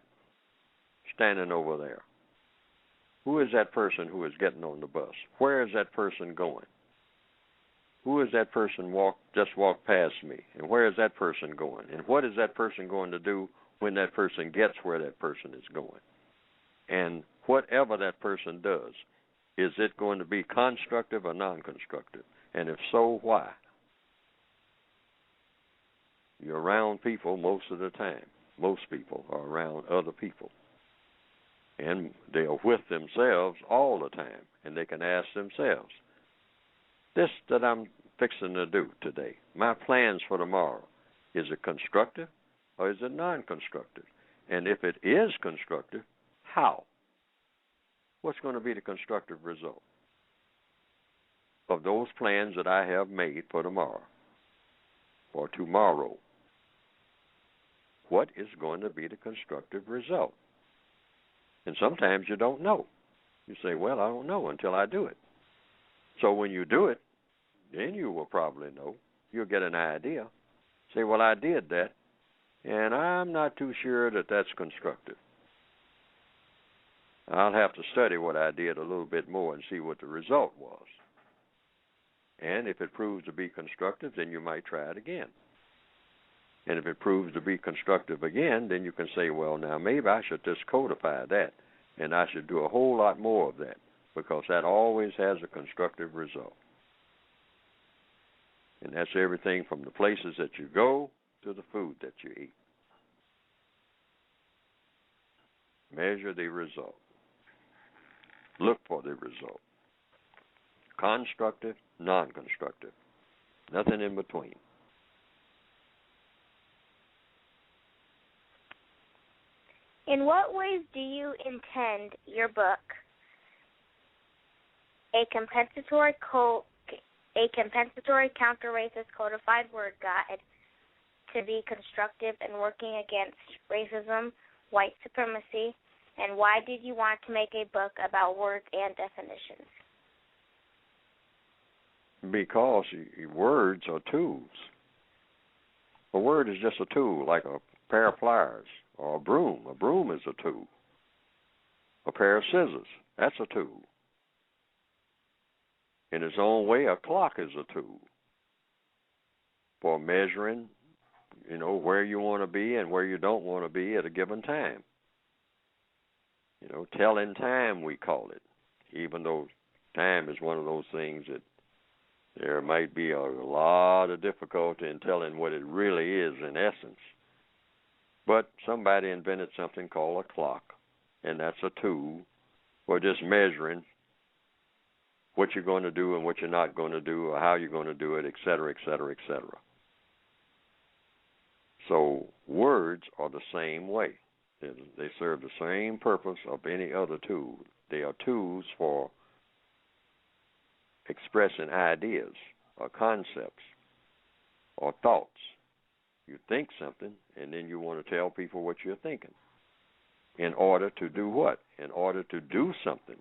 standing over there? Who is that person who is getting on the bus? Where is that person going? Who is that person just walked past me? And where is that person going? And what is that person going to do when that person gets where that person is going? And whatever that person does, is it going to be constructive or non-constructive? And if so, why? You're around people most of the time. Most people are around other people. And they are with themselves all the time. And they can ask themselves, this that I'm fixing to do today, my plans for tomorrow, is it constructive or is it non-constructive? And if it is constructive, how? What's going to be the constructive result of those plans that I have made for tomorrow? For tomorrow, what is going to be the constructive result? And sometimes you don't know. You say, well, I don't know until I do it. So when you do it, then you will probably know. You'll get an idea. Say, well, I did that, and I'm not too sure that that's constructive. I'll have to study what I did a little bit more and see what the result was. And if it proves to be constructive, then you might try it again. And if it proves to be constructive again, then you can say, well, now maybe I should just codify that, and I should do a whole lot more of that, because that always has a constructive result. And that's everything from the places that you go to the food that you eat. Measure the result. Look for the result. Constructive, non-constructive. Nothing in between. In what ways do you intend your book, a compensatory counter-racist codified word guide, to be constructive in working against racism, white supremacy, and why did you want to make a book about words and definitions? Because words are tools. A word is just a tool, like a pair of pliers or a broom. A broom is a tool. A pair of scissors, that's a tool. In its own way, a clock is a tool for measuring, where you want to be and where you don't want to be at a given time. Telling time, we call it, even though time is one of those things that there might be a lot of difficulty in telling what it really is in essence. But somebody invented something called a clock, and that's a tool for just measuring what you're going to do and what you're not going to do, or how you're going to do it, et cetera, et cetera, et cetera. So words are the same way. They serve the same purpose of any other tool. They are tools for expressing ideas or concepts or thoughts. You think something, and then you want to tell people what you're thinking. In order to do what? In order to do something.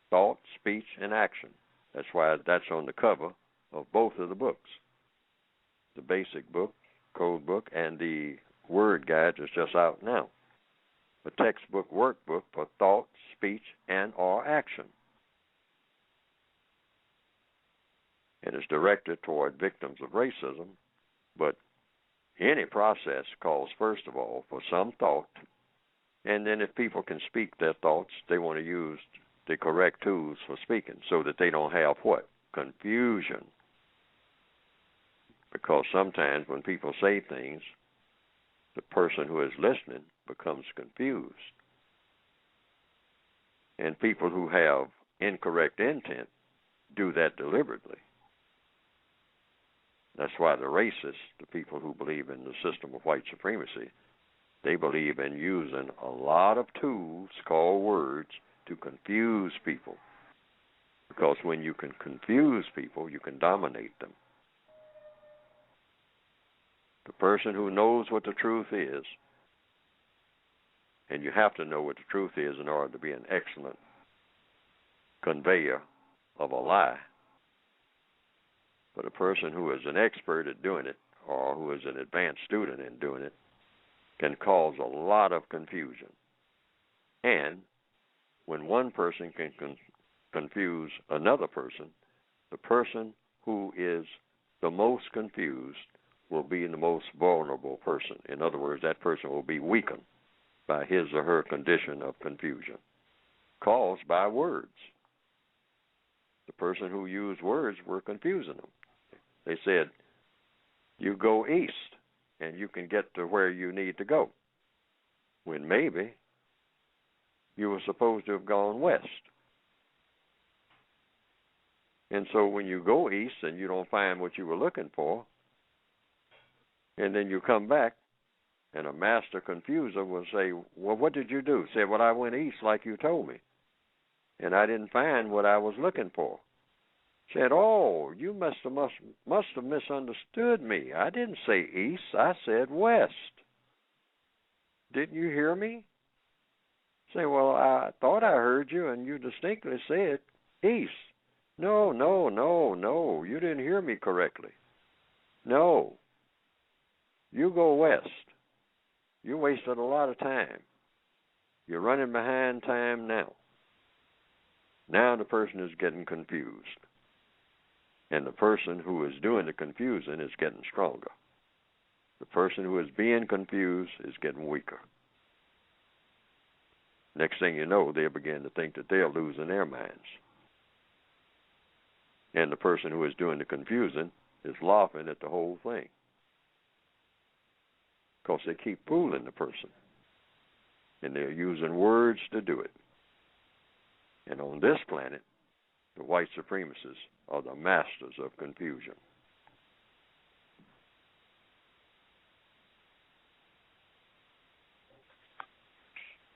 Thought, speech, and action. That's why that's on the cover of both of the books. The basic book, code book, and the word guide is just out now. A textbook workbook for thought, speech, and or action. It is directed toward victims of racism, but any process calls, first of all, for some thought, and then if people can speak their thoughts, they want to use the correct tools for speaking so that they don't have what? Confusion. Because sometimes when people say things, the person who is listening becomes confused. And people who have incorrect intent do that deliberately. That's why the racists, the people who believe in the system of white supremacy, they believe in using a lot of tools called words to confuse people. Because when you can confuse people, you can dominate them. The person who knows what the truth is, and you have to know what the truth is in order to be an excellent conveyor of a lie. But a person who is an expert at doing it, or who is an advanced student in doing it, can cause a lot of confusion. And when one person can confuse another person, the person who is the most confused will be the most vulnerable person. In other words, that person will be weakened by his or her condition of confusion, caused by words. The person who used words were confusing them. They said, you go east and you can get to where you need to go, when maybe you were supposed to have gone west. And so when you go east and you don't find what you were looking for, and then you come back, and a master confuser will say, well, what did you do? Say, well, I went east like you told me, and I didn't find what I was looking for. Said, oh, you must have misunderstood me. I didn't say east, I said west. Didn't you hear me? Say, well, I thought I heard you, and you distinctly said east. No, you didn't hear me correctly. No, you go west. You wasted a lot of time. You're running behind time now. Now the person is getting confused. And the person who is doing the confusing is getting stronger. The person who is being confused is getting weaker. Next thing you know, they'll begin to think that they're losing their minds. And the person who is doing the confusing is laughing at the whole thing, because they keep fooling the person. And they're using words to do it. And on this planet, the white supremacists are the masters of confusion.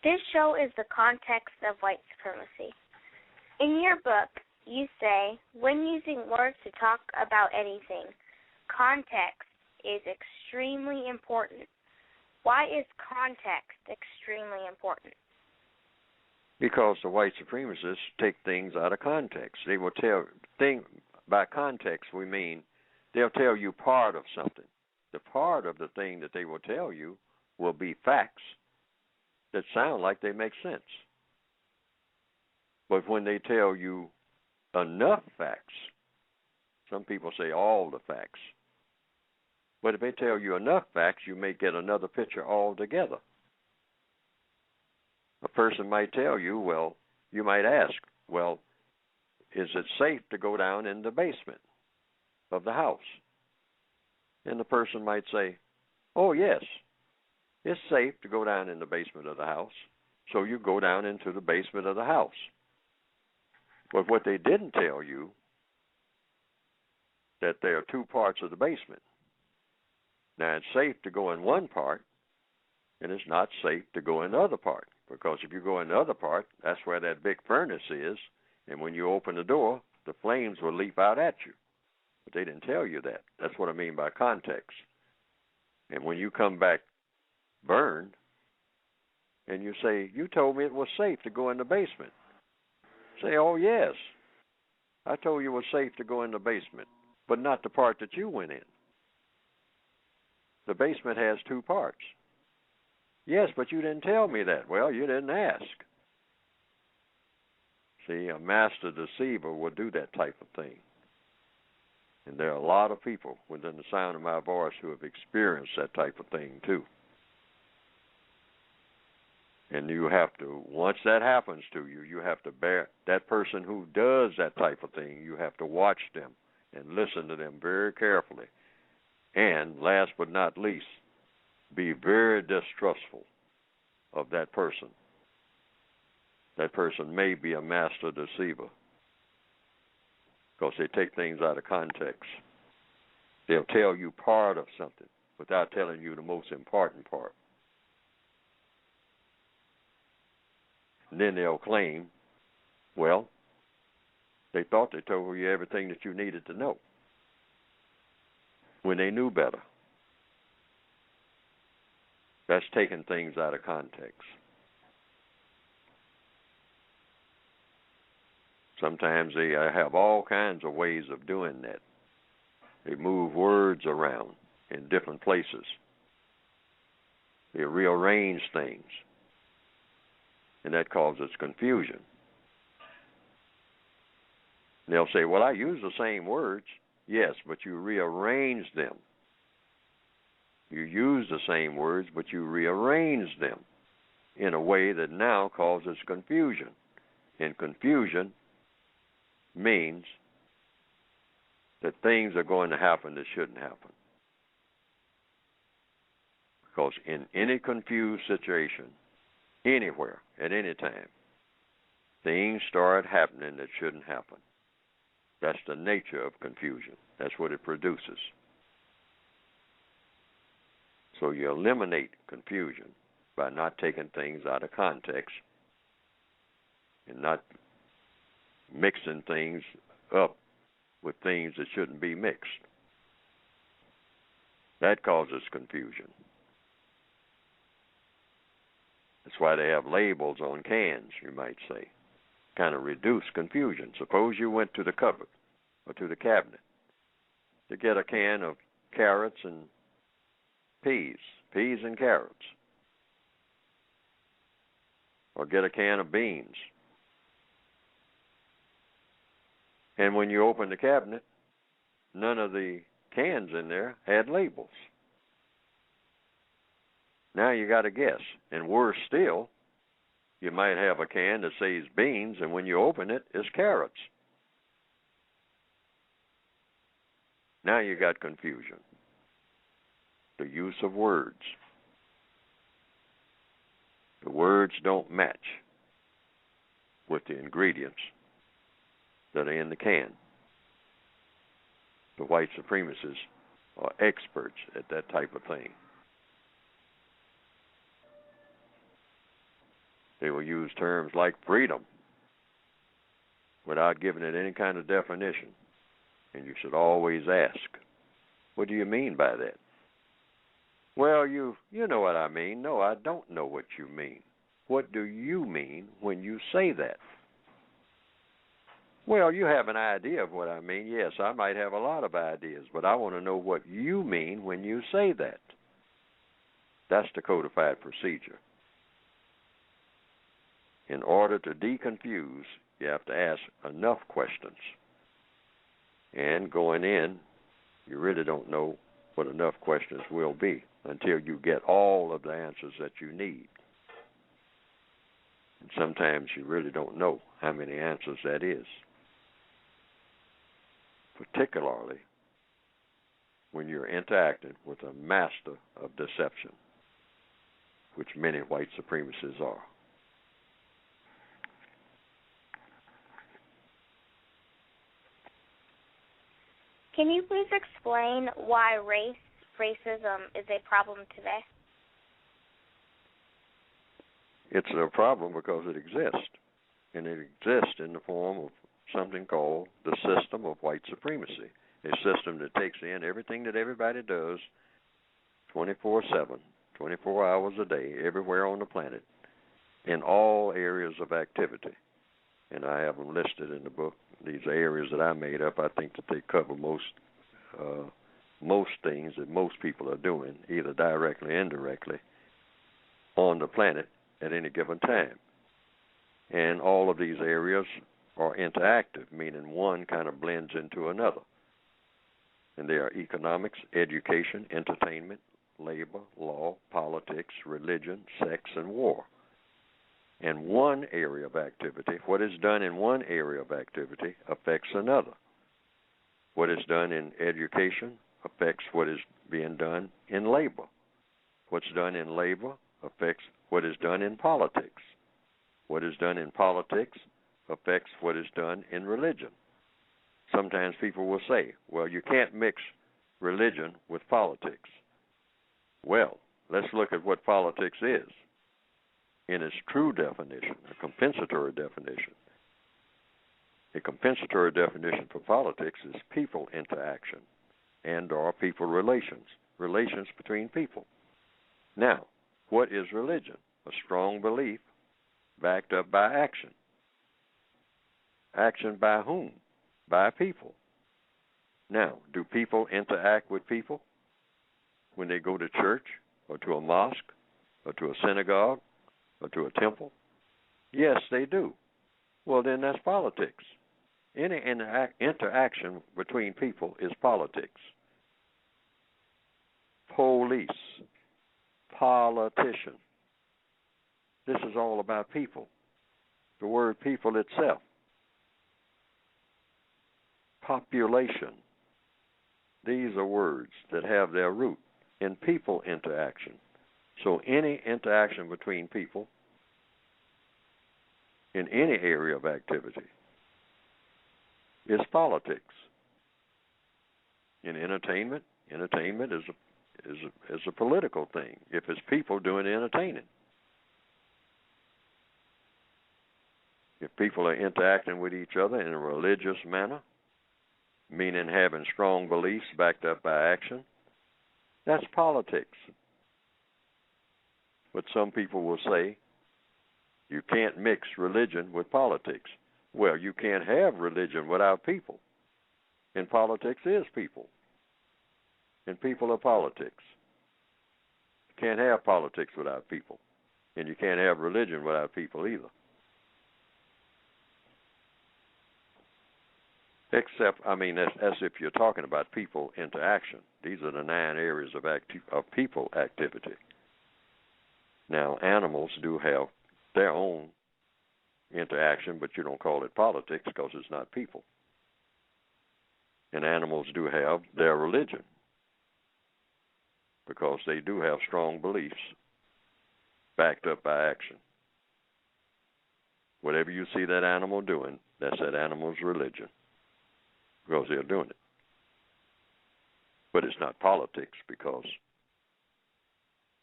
This show is the context of white supremacy. In your book, you say, when using words to talk about anything, context is extremely important. Why is context extremely important? Because the white supremacists take things out of context. They will tell, by context we mean they'll tell you part of something. The part of the thing that they will tell you will be facts that sound like they make sense. But when they tell you enough facts, some people say all the facts, but if they tell you enough facts, you may get another picture altogether. A person might tell you, well, you might ask, well, is it safe to go down in the basement of the house? And the person might say, oh, yes, it's safe to go down in the basement of the house. So you go down into the basement of the house. But what they didn't tell you, that there are two parts of the basement. Now, it's safe to go in one part, and it's not safe to go in the other part. Because if you go in the other part, that's where that big furnace is, and when you open the door, the flames will leap out at you. But they didn't tell you that. That's what I mean by context. And when you come back burned, and you say, you told me it was safe to go in the basement. Say, oh, yes, I told you it was safe to go in the basement, but not the part that you went in. The basement has two parts. Yes, but you didn't tell me that. Well, you didn't ask. See, a master deceiver will do that type of thing. And there are a lot of people within the sound of my voice who have experienced that type of thing too. And you have to, once that happens to you, you have to bear, that person who does that type of thing, you have to watch them and listen to them very carefully. And last but not least, be very distrustful of that person. That person may be a master deceiver because they take things out of context. They'll tell you part of something without telling you the most important part. And then they'll claim, well, they thought they told you everything that you needed to know when they knew better. That's taking things out of context. Sometimes they have all kinds of ways of doing that. They move words around in different places. They rearrange things, and that causes confusion. And they'll say, well, I use the same words. Yes, but you rearrange them. You use the same words, but you rearrange them in a way that now causes confusion. And confusion means that things are going to happen that shouldn't happen. Because in any confused situation, anywhere, at any time, things start happening that shouldn't happen. That's the nature of confusion. That's what it produces. So you eliminate confusion by not taking things out of context and not mixing things up with things that shouldn't be mixed. That causes confusion. That's why they have labels on cans, you might say. Kind of reduce confusion. Suppose you went to the cupboard or to the cabinet to get a can of carrots and peas and carrots, or get a can of beans. And when you open the cabinet, none of the cans in there had labels. Now you got to guess. And worse still, you might have a can that says beans, and when you open it, it's carrots. Now you got confusion. The use of words. The words don't match with the ingredients that are in the can. The white supremacists are experts at that type of thing. They will use terms like freedom without giving it any kind of definition. And you should always ask, what do you mean by that? Well, you know what I mean. No, I don't know what you mean. What do you mean when you say that? Well, you have an idea of what I mean. Yes, I might have a lot of ideas, but I want to know what you mean when you say that. That's the codified procedure. In order to deconfuse, you have to ask enough questions. And going in, you really don't know what enough questions will be until you get all of the answers that you need. And sometimes you really don't know how many answers that is, particularly when you're interacting with a master of deception, which many white supremacists are. Can you please explain why racism is a problem today? It's a problem because it exists, and it exists in the form of something called the system of white supremacy, a system that takes in everything that everybody does 24/7, 24 hours a day, everywhere on the planet, in all areas of activity. And I have them listed in the book. These are areas that I made up. I think that they cover most things that most people are doing, either directly or indirectly, on the planet at any given time. And all of these areas are interactive, meaning one kind of blends into another. And they are economics, education, entertainment, labor, law, politics, religion, sex, and war. And one area of activity, what is done in one area of activity affects another. What is done in education affects what is being done in labor. What's done in labor affects what is done in politics. What is done in politics affects what is done in religion. Sometimes people will say, well, you can't mix religion with politics. Well, let's look at what politics is in its true definition, a compensatory definition. A compensatory definition for politics is people interaction and or people relations between people. Now, what is religion? A strong belief backed up by action. Action by whom? By people. Now, do people interact with people when they go to church or to a mosque or to a synagogue or to a temple? Yes, they do. Well, then that's politics. Any interaction between people is politics. Police, politician. This is all about people. The word people itself. Population. These are words that have their root in people interaction. So any interaction between people in any area of activity is politics. In entertainment is a political thing if it's people doing the entertaining. If people are interacting with each other in a religious manner, meaning having strong beliefs backed up by action, that's politics. But some people will say, you can't mix religion with politics. Well, you can't have religion without people. And politics is people. And people are politics. You can't have politics without people. And you can't have religion without people either. Except, as if you're talking about people interaction. These are the 9 areas of people activity. Now, animals do have their own interaction, but you don't call it politics because it's not people. And animals do have their religion because they do have strong beliefs backed up by action. Whatever you see that animal doing, that's that animal's religion because they're doing it. But it's not politics because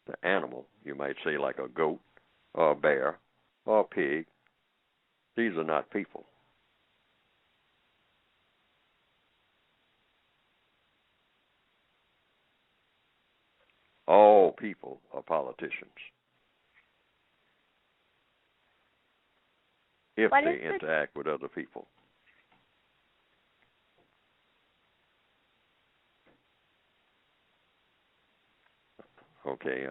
the animal, you might say like a goat or a bear or a pig, these are not people. All people are politicians if they interact with other people. Okay,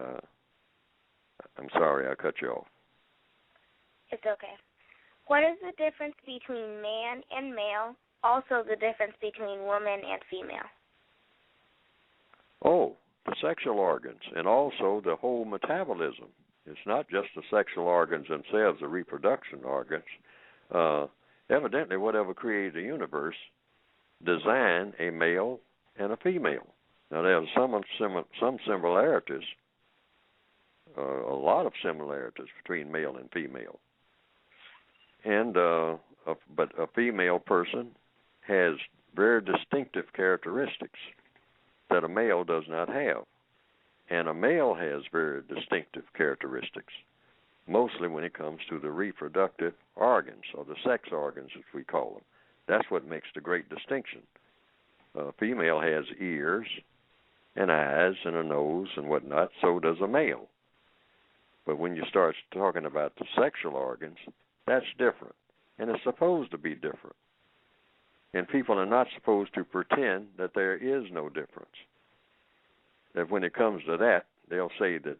I'm sorry I cut you off. It's okay. What is the difference between man and male? Also the difference between woman and female? Oh, the sexual organs and also the whole metabolism. It's not just the sexual organs themselves, the reproduction organs. Evidently, whatever created the universe designed a male and a female. Now, there are some similarities, a lot of similarities between male and female. And but a female person has very distinctive characteristics that a male does not have. And a male has very distinctive characteristics, mostly when it comes to the reproductive organs, or the sex organs, as we call them. That's what makes the great distinction. A female has ears and eyes and a nose and whatnot, so does a male. But when you start talking about the sexual organs, that's different, and it's supposed to be different. And people are not supposed to pretend that there is no difference. That when it comes to that, they'll say that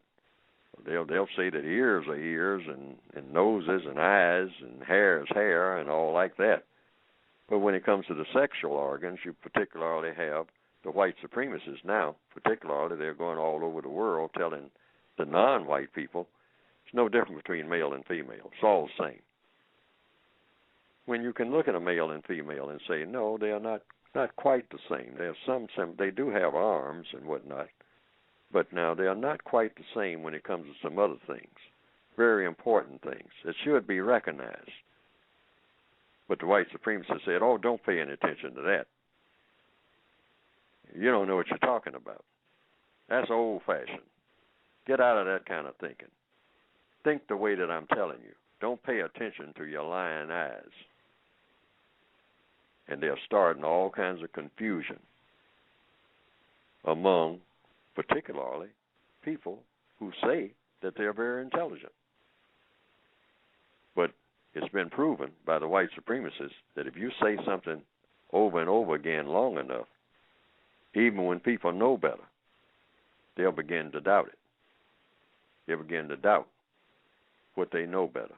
ears are ears and noses and eyes and hair is hair and all like that. But when it comes to the sexual organs, you particularly have the white supremacists now, particularly, they're going all over the world telling the non-white people there's no difference between male and female. It's all the same. When you can look at a male and female and say, no, they are not quite the same. They have they do have arms and whatnot, but now they are not quite the same when it comes to some other things, very important things that should be recognized. But the white supremacists said, oh, don't pay any attention to that. You don't know what you're talking about. That's old-fashioned. Get out of that kind of thinking. Think the way that I'm telling you. Don't pay attention to your lying eyes. And they're starting all kinds of confusion among, particularly, people who say that they're very intelligent. But it's been proven by the white supremacists that if you say something over and over again long enough, even when people know better, they'll begin to doubt it. They begin to doubt what they know better.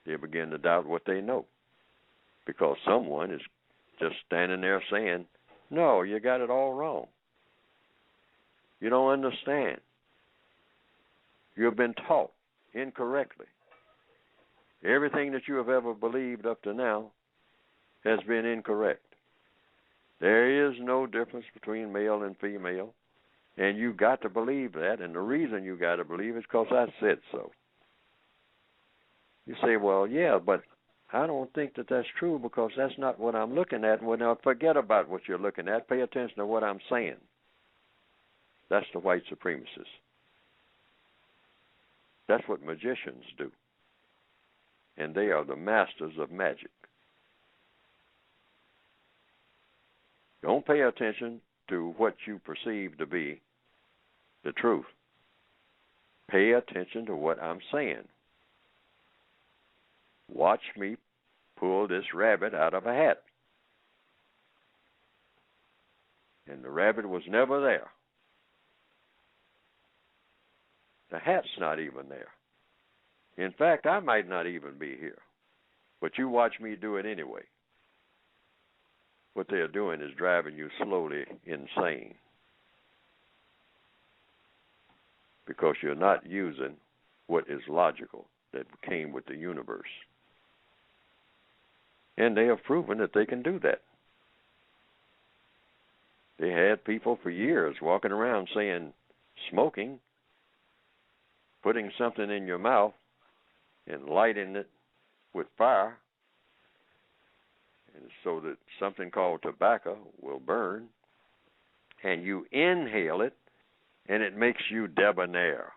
They begin to doubt what they know because someone is just standing there saying, no, you got it all wrong. You don't understand. You've been taught incorrectly. Everything that you have ever believed up to now has been incorrect. There is no difference between male and female, and you got to believe that, and the reason you got to believe is because I said so. You say, well, yeah, but I don't think that that's true because that's not what I'm looking at. Well, now forget about what you're looking at. Pay attention to what I'm saying. That's the white supremacists. That's what magicians do. And they are the masters of magic. Don't pay attention to what you perceive to be the truth. Pay attention to what I'm saying. Watch me pull this rabbit out of a hat. And the rabbit was never there. The hat's not even there. In fact, I might not even be here. But you watch me do it anyway. What they're doing is driving you slowly insane. Because you're not using what is logical that came with the universe. And they have proven that they can do that. They had people for years walking around saying smoking, putting something in your mouth and lighting it with fire, and so that something called tobacco will burn, and you inhale it, and it makes you debonair.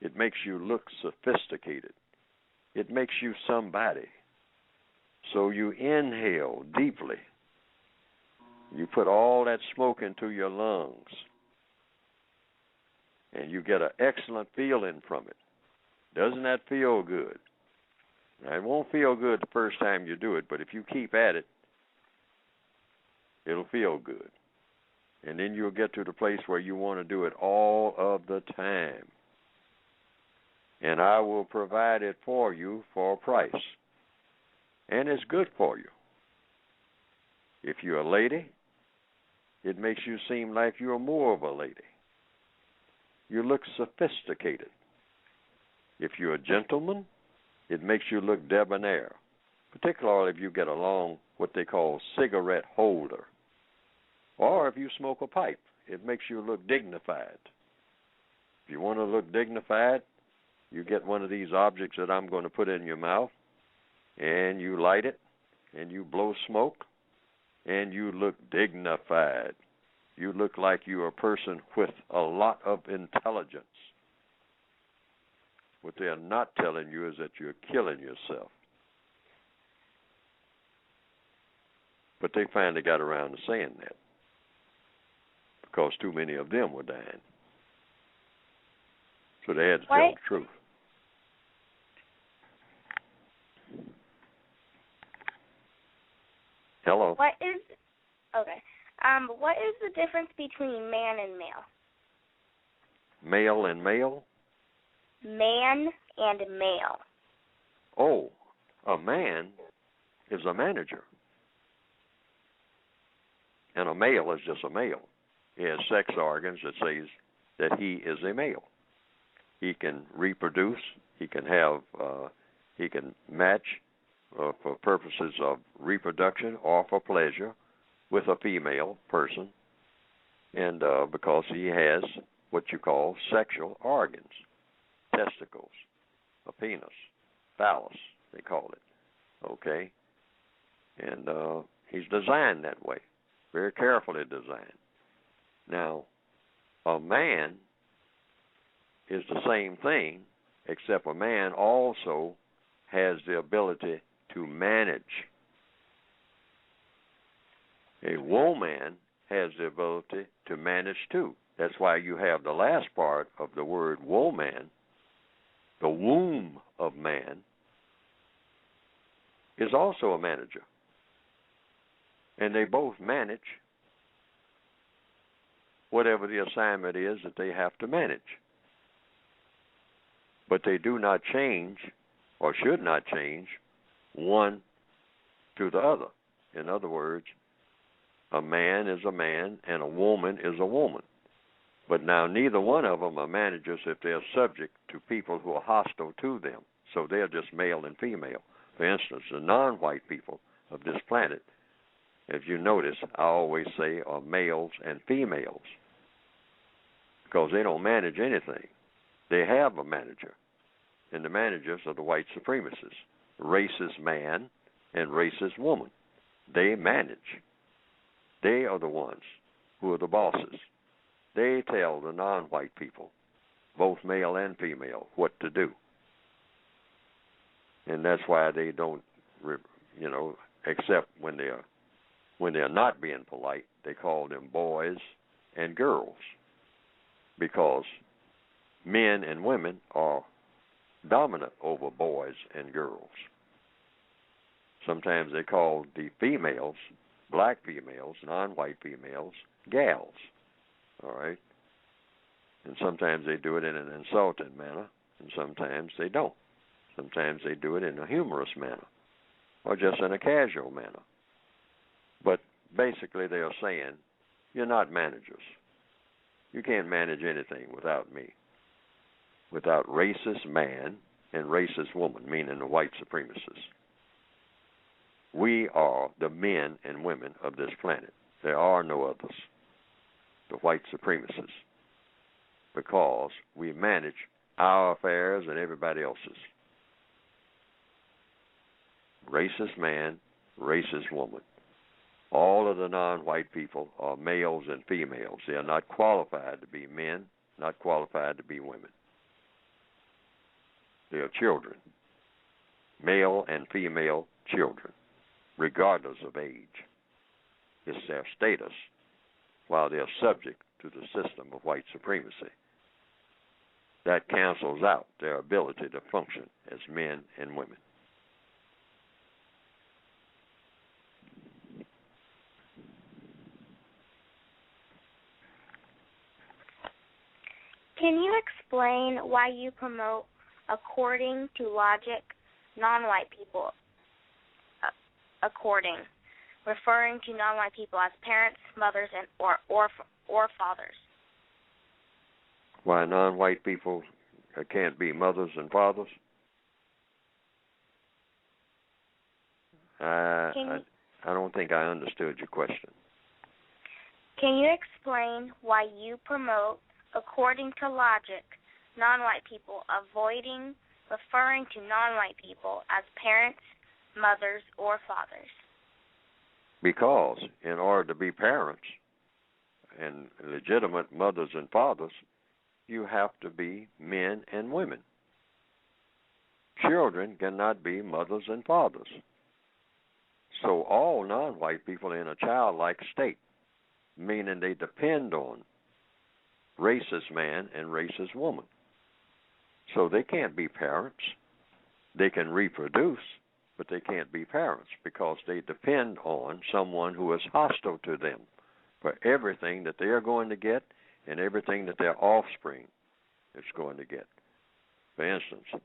It makes you look sophisticated. It makes you somebody. So you inhale deeply. You put all that smoke into your lungs, and you get an excellent feeling from it. Doesn't that feel good? Now, it won't feel good the first time you do it, but if you keep at it, it'll feel good. And then you'll get to the place where you want to do it all of the time. And I will provide it for you for a price. And it's good for you. If you're a lady, it makes you seem like you're more of a lady. You look sophisticated. If you're a gentleman, it makes you look debonair, particularly if you get a long, what they call cigarette holder. Or if you smoke a pipe, it makes you look dignified. If you want to look dignified, you get one of these objects that I'm going to put in your mouth, and you light it, and you blow smoke, and you look dignified. You look like you're a person with a lot of intelligence. What they're not telling you is that you're killing yourself. But they finally got around to saying that because too many of them were dying. So they had to tell the truth. Hello. What is the difference between man and male? Male and male? Man and male. Oh, a man is a manager. And a male is just a male. He has sex organs that says that he is a male. He can reproduce. He can have. He can match for purposes of reproduction or for pleasure with a female person, and because he has what you call sexual organs, testicles, a penis, phallus, they call it. Okay, and he's designed that way, very carefully designed. Now, a man is the same thing, except a man also has the ability to manage. A woman has the ability to manage too. That's why you have the last part of the word woman, the womb of man, is also a manager. And they both manage whatever the assignment is that they have to manage. but they do not change or should not change one to the other. In other words, a man is a man and a woman is a woman. But now neither one of them are managers if they're subject to people who are hostile to them. So they're just male and female. For instance, the non-white people of this planet, if you notice, I always say are males and females because they don't manage anything. They have a manager, and the managers are the white supremacists, racist man and racist woman. They manage. They are the ones who are the bosses. They tell the non-white people, both male and female, what to do. And that's why they don't, except when they're not being polite, they call them boys and girls, because men and women are dominant over boys and girls. Sometimes they call the females, black females, non-white females, gals. All right? And sometimes they do it in an insulting manner, and sometimes they don't. Sometimes they do it in a humorous manner, or just in a casual manner. But basically they are saying, you're not managers. You can't manage anything without me, without racist man and racist woman, meaning the white supremacists. We are the men and women of this planet. There are no others, the white supremacists, because we manage our affairs and everybody else's. Racist man, racist woman. All of the non-white people are males and females. They are not qualified to be men, not qualified to be women. They are children, male and female children, regardless of age. It's their status while they are subject to the system of white supremacy. That cancels out their ability to function as men and women. Can you explain why you promote according to logic, non-white people according, referring to non-white people as parents, mothers, and or fathers? Why non-white people can't be mothers and fathers? I don't think I understood your question. Can you explain why you promote according to logic, non-white people avoiding referring to non-white people as parents, mothers, or fathers? Because in order to be parents and legitimate mothers and fathers, you have to be men and women. Children cannot be mothers and fathers. So all non-white people are in a childlike state, meaning they depend on racist man and racist woman. So they can't be parents. They can reproduce, but they can't be parents because they depend on someone who is hostile to them for everything that they are going to get and everything that their offspring is going to get. For instance,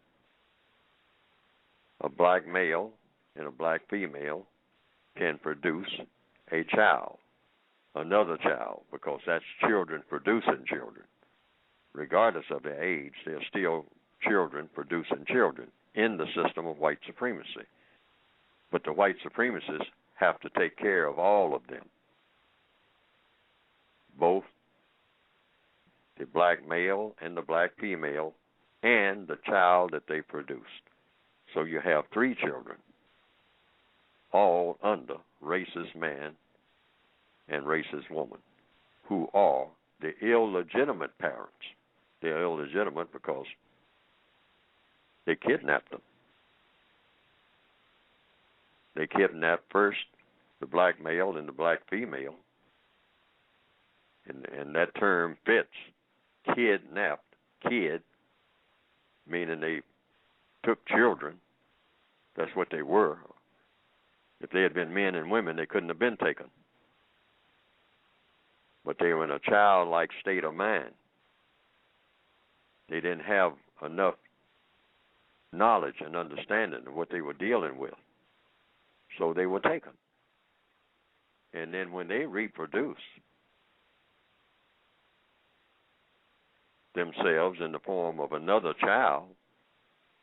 a black male and a black female can produce a child, another child, because that's children producing children. Regardless of their age, they're still children producing children in the system of white supremacy. But the white supremacists have to take care of all of them, both the black male and the black female and the child that they produced. So you have 3 children, all under racist man and racist woman, who are the illegitimate parents. They're illegitimate because they kidnapped them. They kidnapped first the black male and the black female, and that term fits. Kidnapped, kid, meaning they took children. That's what they were. If they had been men and women, they couldn't have been taken. But they were in a childlike state of mind. They didn't have enough knowledge and understanding of what they were dealing with. So they were taken. And then when they reproduce themselves in the form of another child,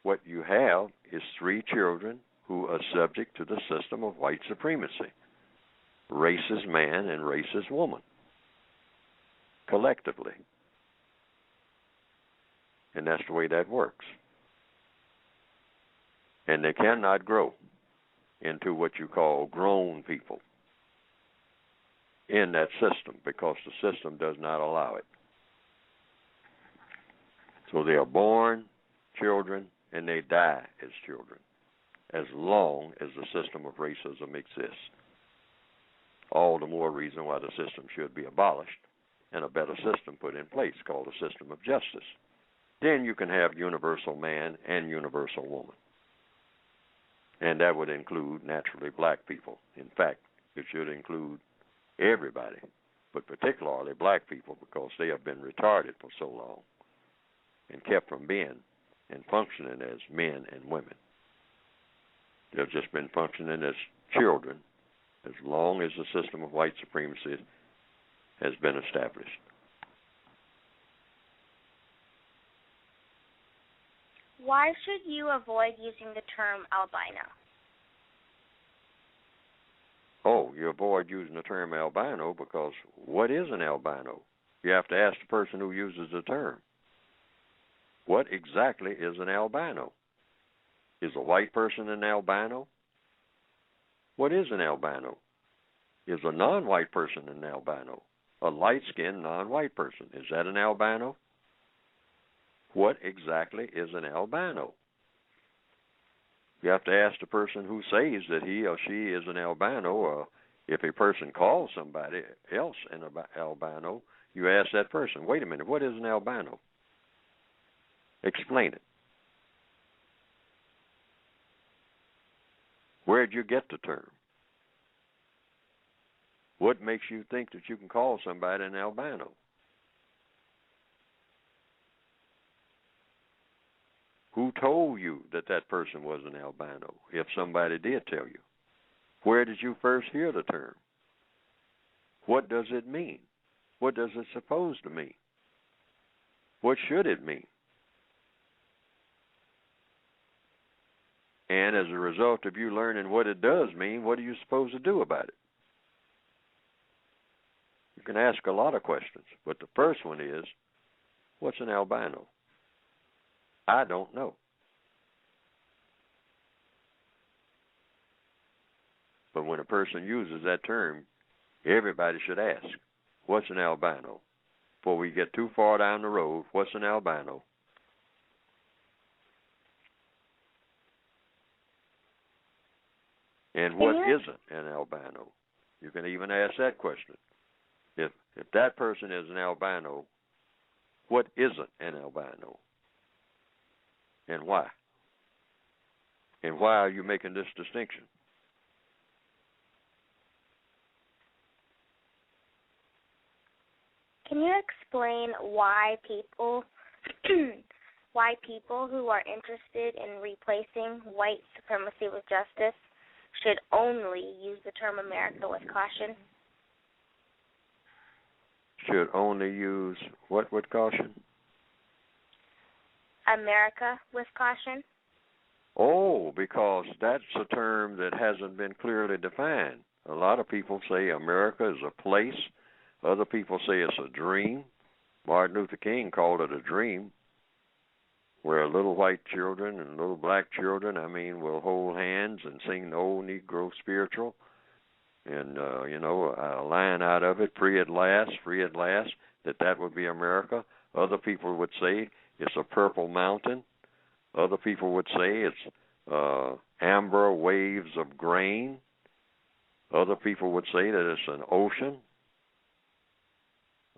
what you have is 3 children who are subject to the system of white supremacy. Race is man and race is woman, collectively. And that's the way that works. And they cannot grow into what you call grown people in that system because the system does not allow it. So they are born children and they die as children as long as the system of racism exists. All the more reason why the system should be abolished and a better system put in place called a system of justice. Then you can have universal man and universal woman. And that would include, naturally, black people. In fact, it should include everybody, but particularly black people because they have been retarded for so long and kept from being and functioning as men and women. They've just been functioning as children as long as the system of white supremacy has been established. Why should you avoid using the term albino? Oh, you avoid using the term albino because what is an albino? You have to ask the person who uses the term. What exactly is an albino? Is a white person an albino? What is an albino? Is a non-white person an albino? A light-skinned non-white person, is that an albino? What exactly is an albino? You have to ask the person who says that he or she is an albino, or if a person calls somebody else an albino, you ask that person, wait a minute, what is an albino? Explain it. Where'd you get the term? What makes you think that you can call somebody an albino? Who told you that that person was an albino, if somebody did tell you? Where did you first hear the term? What does it mean? What does it supposed to mean? What should it mean? And as a result of you learning what it does mean, what are you supposed to do about it? You can ask a lot of questions, but the first one is, what's an albino? I don't know. But when a person uses that term, everybody should ask, what's an albino? Before we get too far down the road, what's an albino? And what isn't an albino? You can even ask that question. If that person is an albino, what isn't an albino? And why? And why are you making this distinction? Can you explain why people who are interested in replacing white supremacy with justice should only use the term America with caution? Should only use what with caution? America with caution? Oh, because that's a term that hasn't been clearly defined. A lot of people say America is a place. Other people say it's a dream. Martin Luther King called it a dream, where little white children and little black children, will hold hands and sing the old Negro spiritual. And, a line out of it, free at last, that would be America. Other people would say it's a purple mountain. Other people would say it's amber waves of grain. Other people would say that it's an ocean.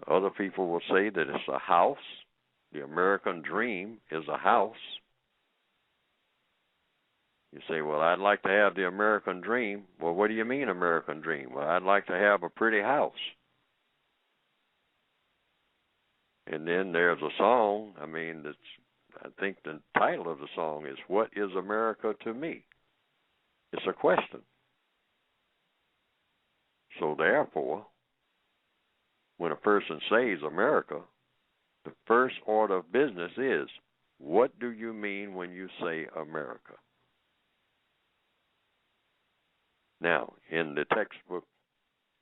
Other people will say that it's a house. The American dream is a house. You say, well, I'd like to have the American dream. Well, what do you mean American dream? Well, I'd like to have a pretty house. And then there's a song, that's I think the title of the song is "What is America to Me?" It's a question. So therefore, when a person says America, the first order of business is, what do you mean when you say America? Now, in the textbook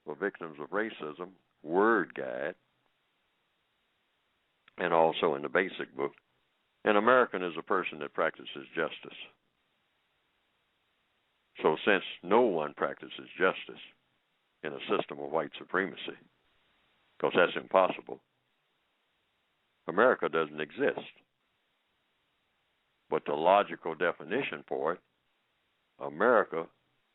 for Victims of Racism, Word Guide, and also in the basic book, an American is a person that practices justice. So since no one practices justice in a system of white supremacy, because that's impossible, America doesn't exist. But the logical definition for it, America,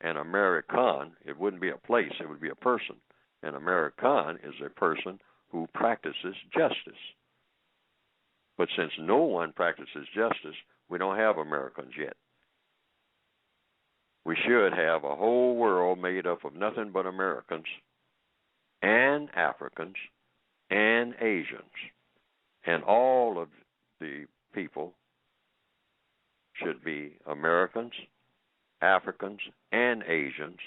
an American, it wouldn't be a place, it would be a person. An American is a person who practices justice. But since no one practices justice, we don't have Americans yet. We should have a whole world made up of nothing but Americans and Africans and Asians. And all of the people should be Americans, Africans, and Asians,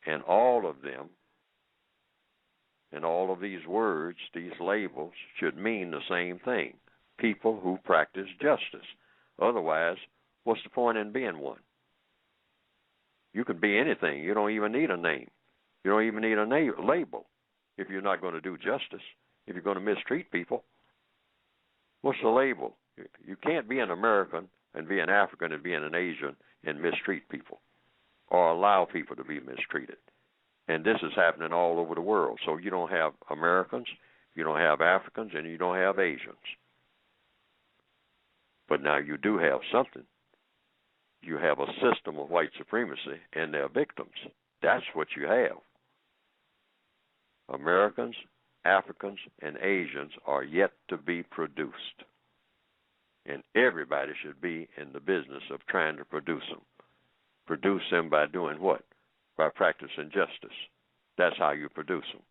and all of them, and all of these words, these labels, should mean the same thing. People who practice justice. Otherwise, what's the point in being one? You could be anything. You don't even need a name. You don't even need a label if you're not going to do justice, if you're going to mistreat people. What's the label? You can't be an American and be an African and be an Asian and mistreat people or allow people to be mistreated. And this is happening all over the world. So you don't have Americans, you don't have Africans, and you don't have Asians. But now you do have something. You have a system of white supremacy and their victims. That's what you have. Americans, Africans, and Asians are yet to be produced. And everybody should be in the business of trying to produce them. Produce them by doing what? By practicing justice. That's how you produce them.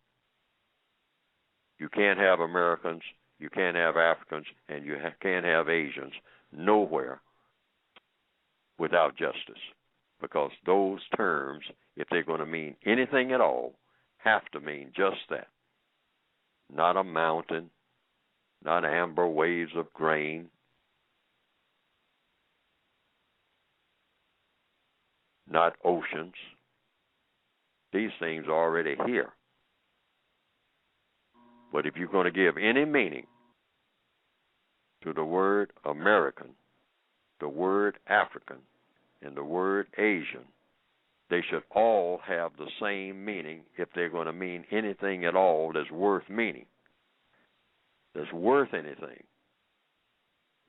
You can't have Americans, you can't have Africans, and you can't have Asians nowhere without justice. Because those terms, if they're going to mean anything at all, have to mean just that. Not a mountain, not amber waves of grain, not oceans. These things are already here. But if you're going to give any meaning to the word American, the word African, and the word Asian, they should all have the same meaning if they're going to mean anything at all that's worth meaning, that's worth anything.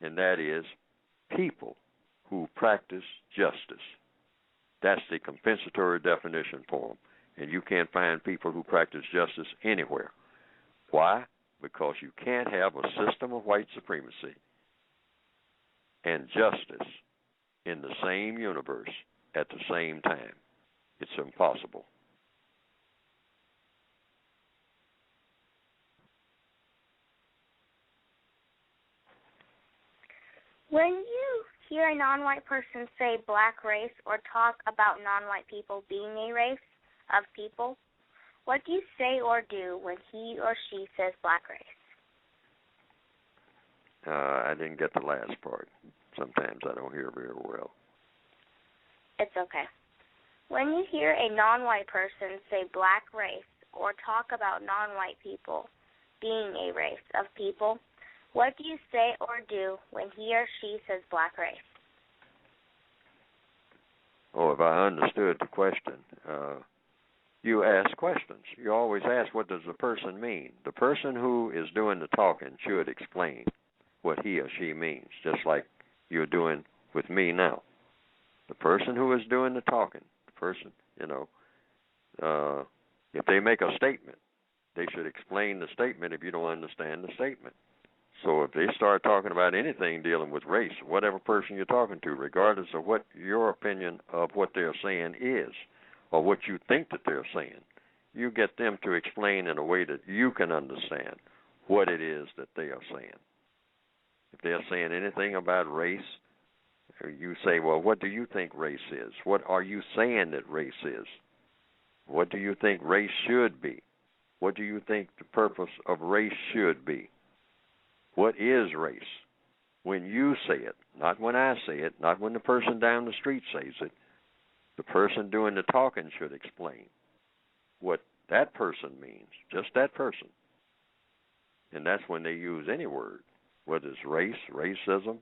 And that is people who practice justice. That's the compensatory definition for them. And you can't find people who practice justice anywhere. Why? Because you can't have a system of white supremacy and justice in the same universe at the same time. It's impossible. When you hear a non-white person say black race or talk about non-white people being a race of people, what do you say or do when he or she says black race? I didn't get the last part. Sometimes I don't hear very well. It's okay. When you hear a non-white person say black race or talk about non-white people being a race of people, what do you say or do when he or she says black race? Oh, if I understood the question, you ask questions. You always ask, what does the person mean? The person who is doing the talking should explain what he or she means, just like you're doing with me now. The person who is doing the talking, the person, if they make a statement, they should explain the statement if you don't understand the statement. So if they start talking about anything dealing with race, whatever person you're talking to, regardless of what your opinion of what they're saying is, or what you think that they're saying, you get them to explain in a way that you can understand what it is that they are saying. If they're saying anything about race, you say, well, what do you think race is? What are you saying that race is? What do you think race should be? What do you think the purpose of race should be? What is race? When you say it, not when I say it, not when the person down the street says it. The person doing the talking should explain what that person means, just that person. And that's when they use any word, whether it's race, racism,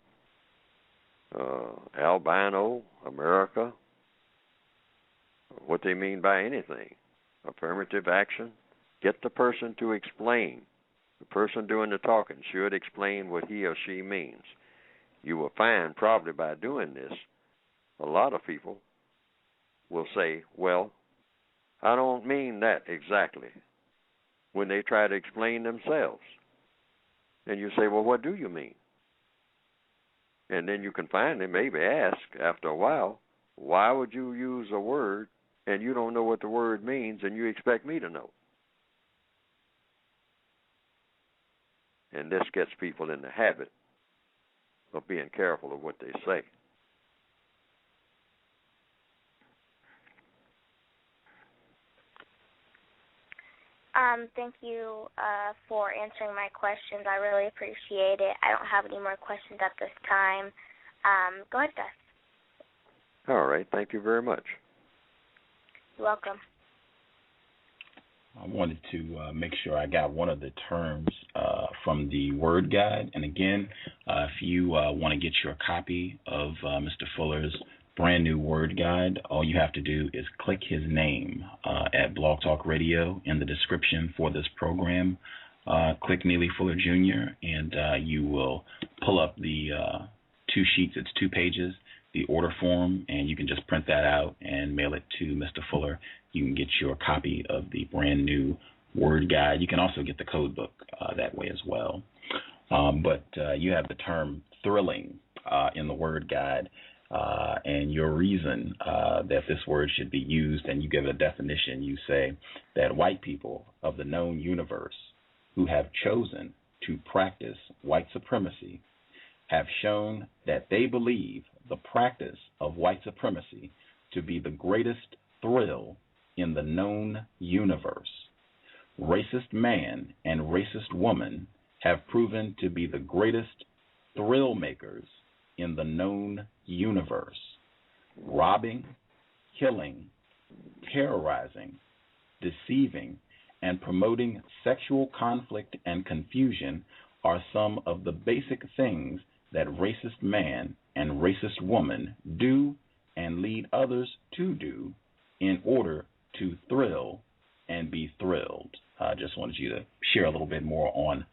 albino, America, what they mean by anything, affirmative action. Get the person to explain. The person doing the talking should explain what he or she means. You will find probably by doing this, a lot of people will say, well, I don't mean that exactly, when they try to explain themselves. And you say, well, what do you mean? And then you can finally maybe ask after a while, why would you use a word and you don't know what the word means and you expect me to know? And this gets people in the habit of being careful of what they say. Thank you for answering my questions. I really appreciate it. I don't have any more questions at this time. Go ahead, Gus. All right. Thank you very much. You're welcome. I wanted to make sure I got one of the terms from the Word Guide. And again, if you want to get your copy of Mr. Fuller's brand new Word Guide, all you have to do is click his name at Blog Talk Radio in the description for this program. Click Neely Fuller Jr. and you will pull up the 2 sheets. It's 2 pages, the order form, and you can just print that out and mail it to Mr. Fuller. You can get your copy of the brand new Word Guide. You can also get the code book that way as well. But you have the term thrilling in the Word Guide. And your reason that this word should be used, and you give a definition. You say that white people of the known universe who have chosen to practice white supremacy have shown that they believe the practice of white supremacy to be the greatest thrill in the known universe. Racist man and racist woman have proven to be the greatest thrill makers in the known universe. Robbing, killing, terrorizing, deceiving, and promoting sexual conflict and confusion are some of the basic things that racist man and racist woman do and lead others to do in order to thrill and be thrilled. I just wanted you to share a little bit more on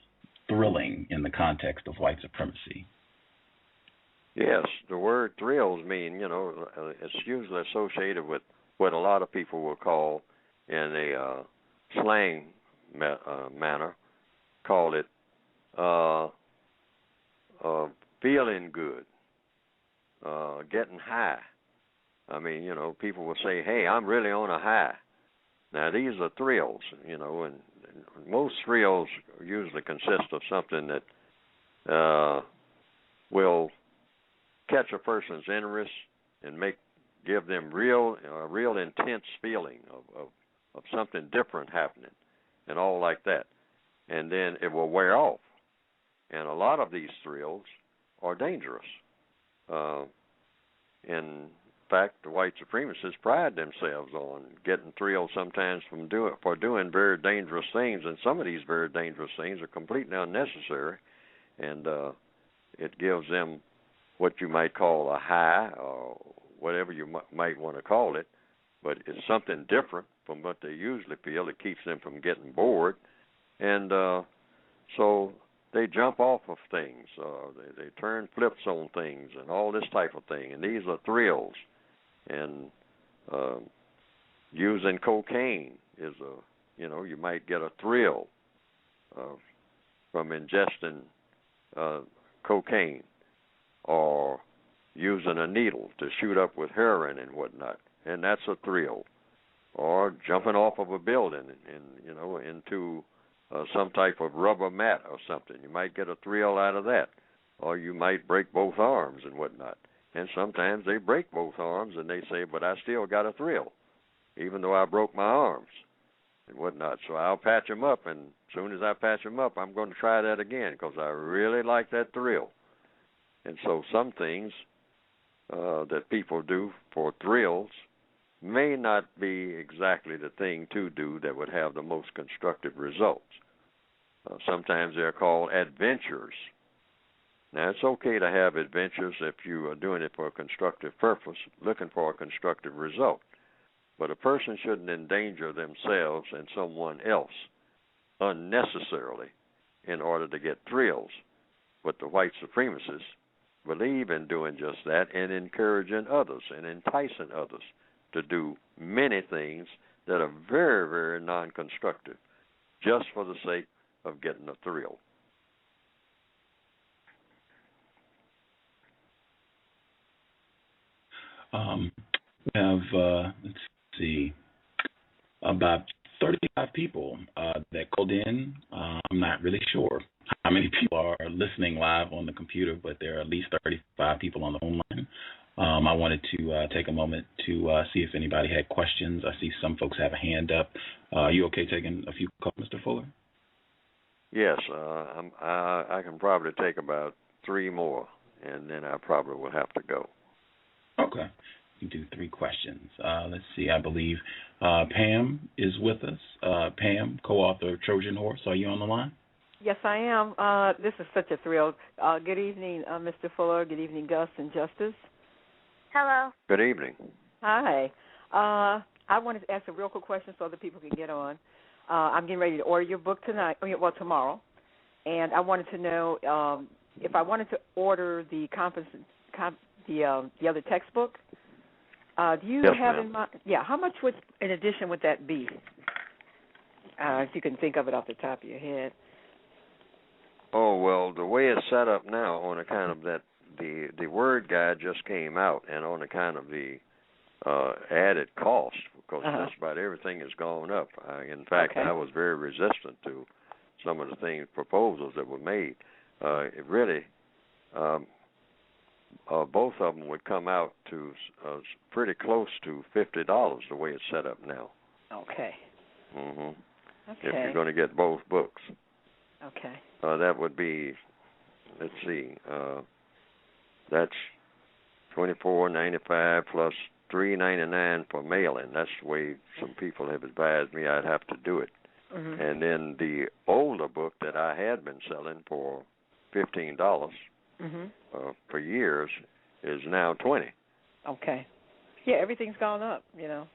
thrilling in the context of white supremacy. Yes, the word thrills mean, it's usually associated with what a lot of people will call in a slang manner, call it feeling good, getting high. I mean, people will say, hey, I'm really on a high. Now, these are thrills, and most thrills usually consist of something that will catch a person's interest and give them real intense feeling of something different happening and all like that. And then it will wear off. And a lot of these thrills are dangerous. In fact, the white supremacists pride themselves on getting thrills sometimes for doing very dangerous things, and some of these very dangerous things are completely unnecessary, and it gives them what you might call a high, or whatever you might want to call it, but it's something different from what they usually feel. It keeps them from getting bored, and so they jump off of things. They turn flips on things and all this type of thing, and these are thrills. And using cocaine is you might get a thrill from ingesting cocaine, or using a needle to shoot up with heroin and whatnot, and that's a thrill. Or jumping off of a building and into some type of rubber mat or something. You might get a thrill out of that. or you might break both arms and whatnot. And sometimes they break both arms and they say, but I still got a thrill, even though I broke my arms and whatnot. So I'll patch them up, and as soon as I patch them up, I'm going to try that again because I really like that thrill. And so some things that people do for thrills may not be exactly the thing to do that would have the most constructive results. Sometimes they're called adventures. Now, it's okay to have adventures if you are doing it for a constructive purpose, looking for a constructive result. But a person shouldn't endanger themselves and someone else unnecessarily in order to get thrills. But the white supremacists believe in doing just that and encouraging others and enticing others to do many things that are very, very non-constructive just for the sake of getting a thrill. We have, let's see, about 35 people that called in. I'm not really sure how many people are listening live on the computer, but there are at least 35 people on the phone line. I wanted to take a moment to see if anybody had questions. I see some folks have a hand up. Are you okay taking a few calls, Mr. Fuller? Yes, I can probably take about 3 more, and then I probably will have to go. Okay. You do 3 questions. Let's see. I believe Pam is with us. Pam, co-author of Trojan Horse. Are you on the line? Yes, I am. This is such a thrill. Good evening, Mr. Fuller. Good evening, Gus and Justice. Hello. Good evening. Hi. I wanted to ask a real quick question so other people can get on. I'm getting ready to order your book tomorrow, and I wanted to know if I wanted to order the other textbook. Do you have in mind? Yeah. How much in addition would that be? If you can think of it off the top of your head. Oh, well, the way it's set up now, on account of that, the word guide just came out, and on account of the added cost, because just about everything has gone up. In fact, I was very resistant to some of the proposals that were made. It really, both of them would come out to pretty close to $50 the way it's set up now. Okay. Mm-hmm. Okay. If you're going to get both books. Okay. That would be, let's see, that's $24.95 plus $3.99 for mailing. That's the way some people have advised me I'd have to do it. Mm-hmm. And then the older book that I had been selling for $15 for years is now $20. Okay. Yeah, everything's gone up,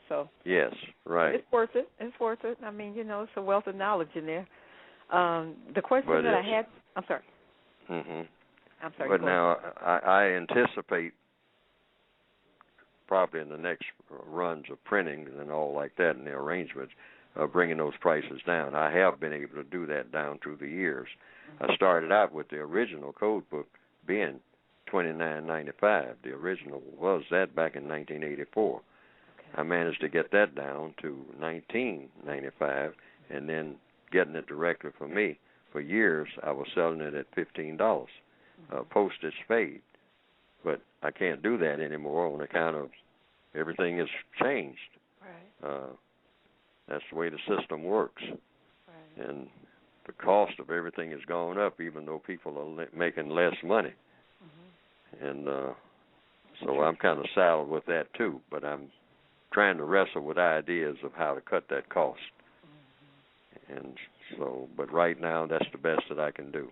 so. Yes, right. It's worth it. It's worth it. I mean, it's a wealth of knowledge in there. The question that I had, I'm sorry. Mm-hmm. I'm sorry. But now I anticipate probably in the next runs of printing and all like that and the arrangements of bringing those prices down. I have been able to do that down through the years. Mm-hmm. I started out with the original code book being $29.95. The original was that back in 1984. Okay. I managed to get that down to $19.95, and then getting it directly for me. For years, I was selling it at $15, postage paid. But I can't do that anymore on account of everything has changed. Right. That's the way the system works. Right. And the cost of everything has gone up, even though people are making less money. Mm-hmm. And so I'm kind of saddled with that, too. But I'm trying to wrestle with ideas of how to cut that cost. Mm-hmm. And so, but right now, that's the best that I can do.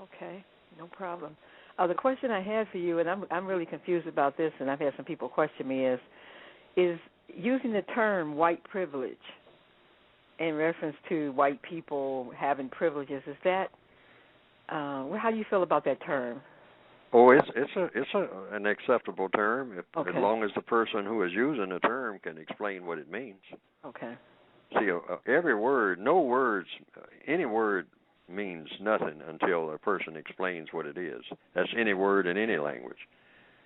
Okay, no problem. The question I had for you, and I'm really confused about this, and I've had some people question me, is using the term white privilege in reference to white people having privileges. Is that how do you feel about that term? Oh, it's an acceptable term as long as the person who is using the term can explain what it means. Okay. See, every word, any word means nothing until a person explains what it is. That's any word in any language.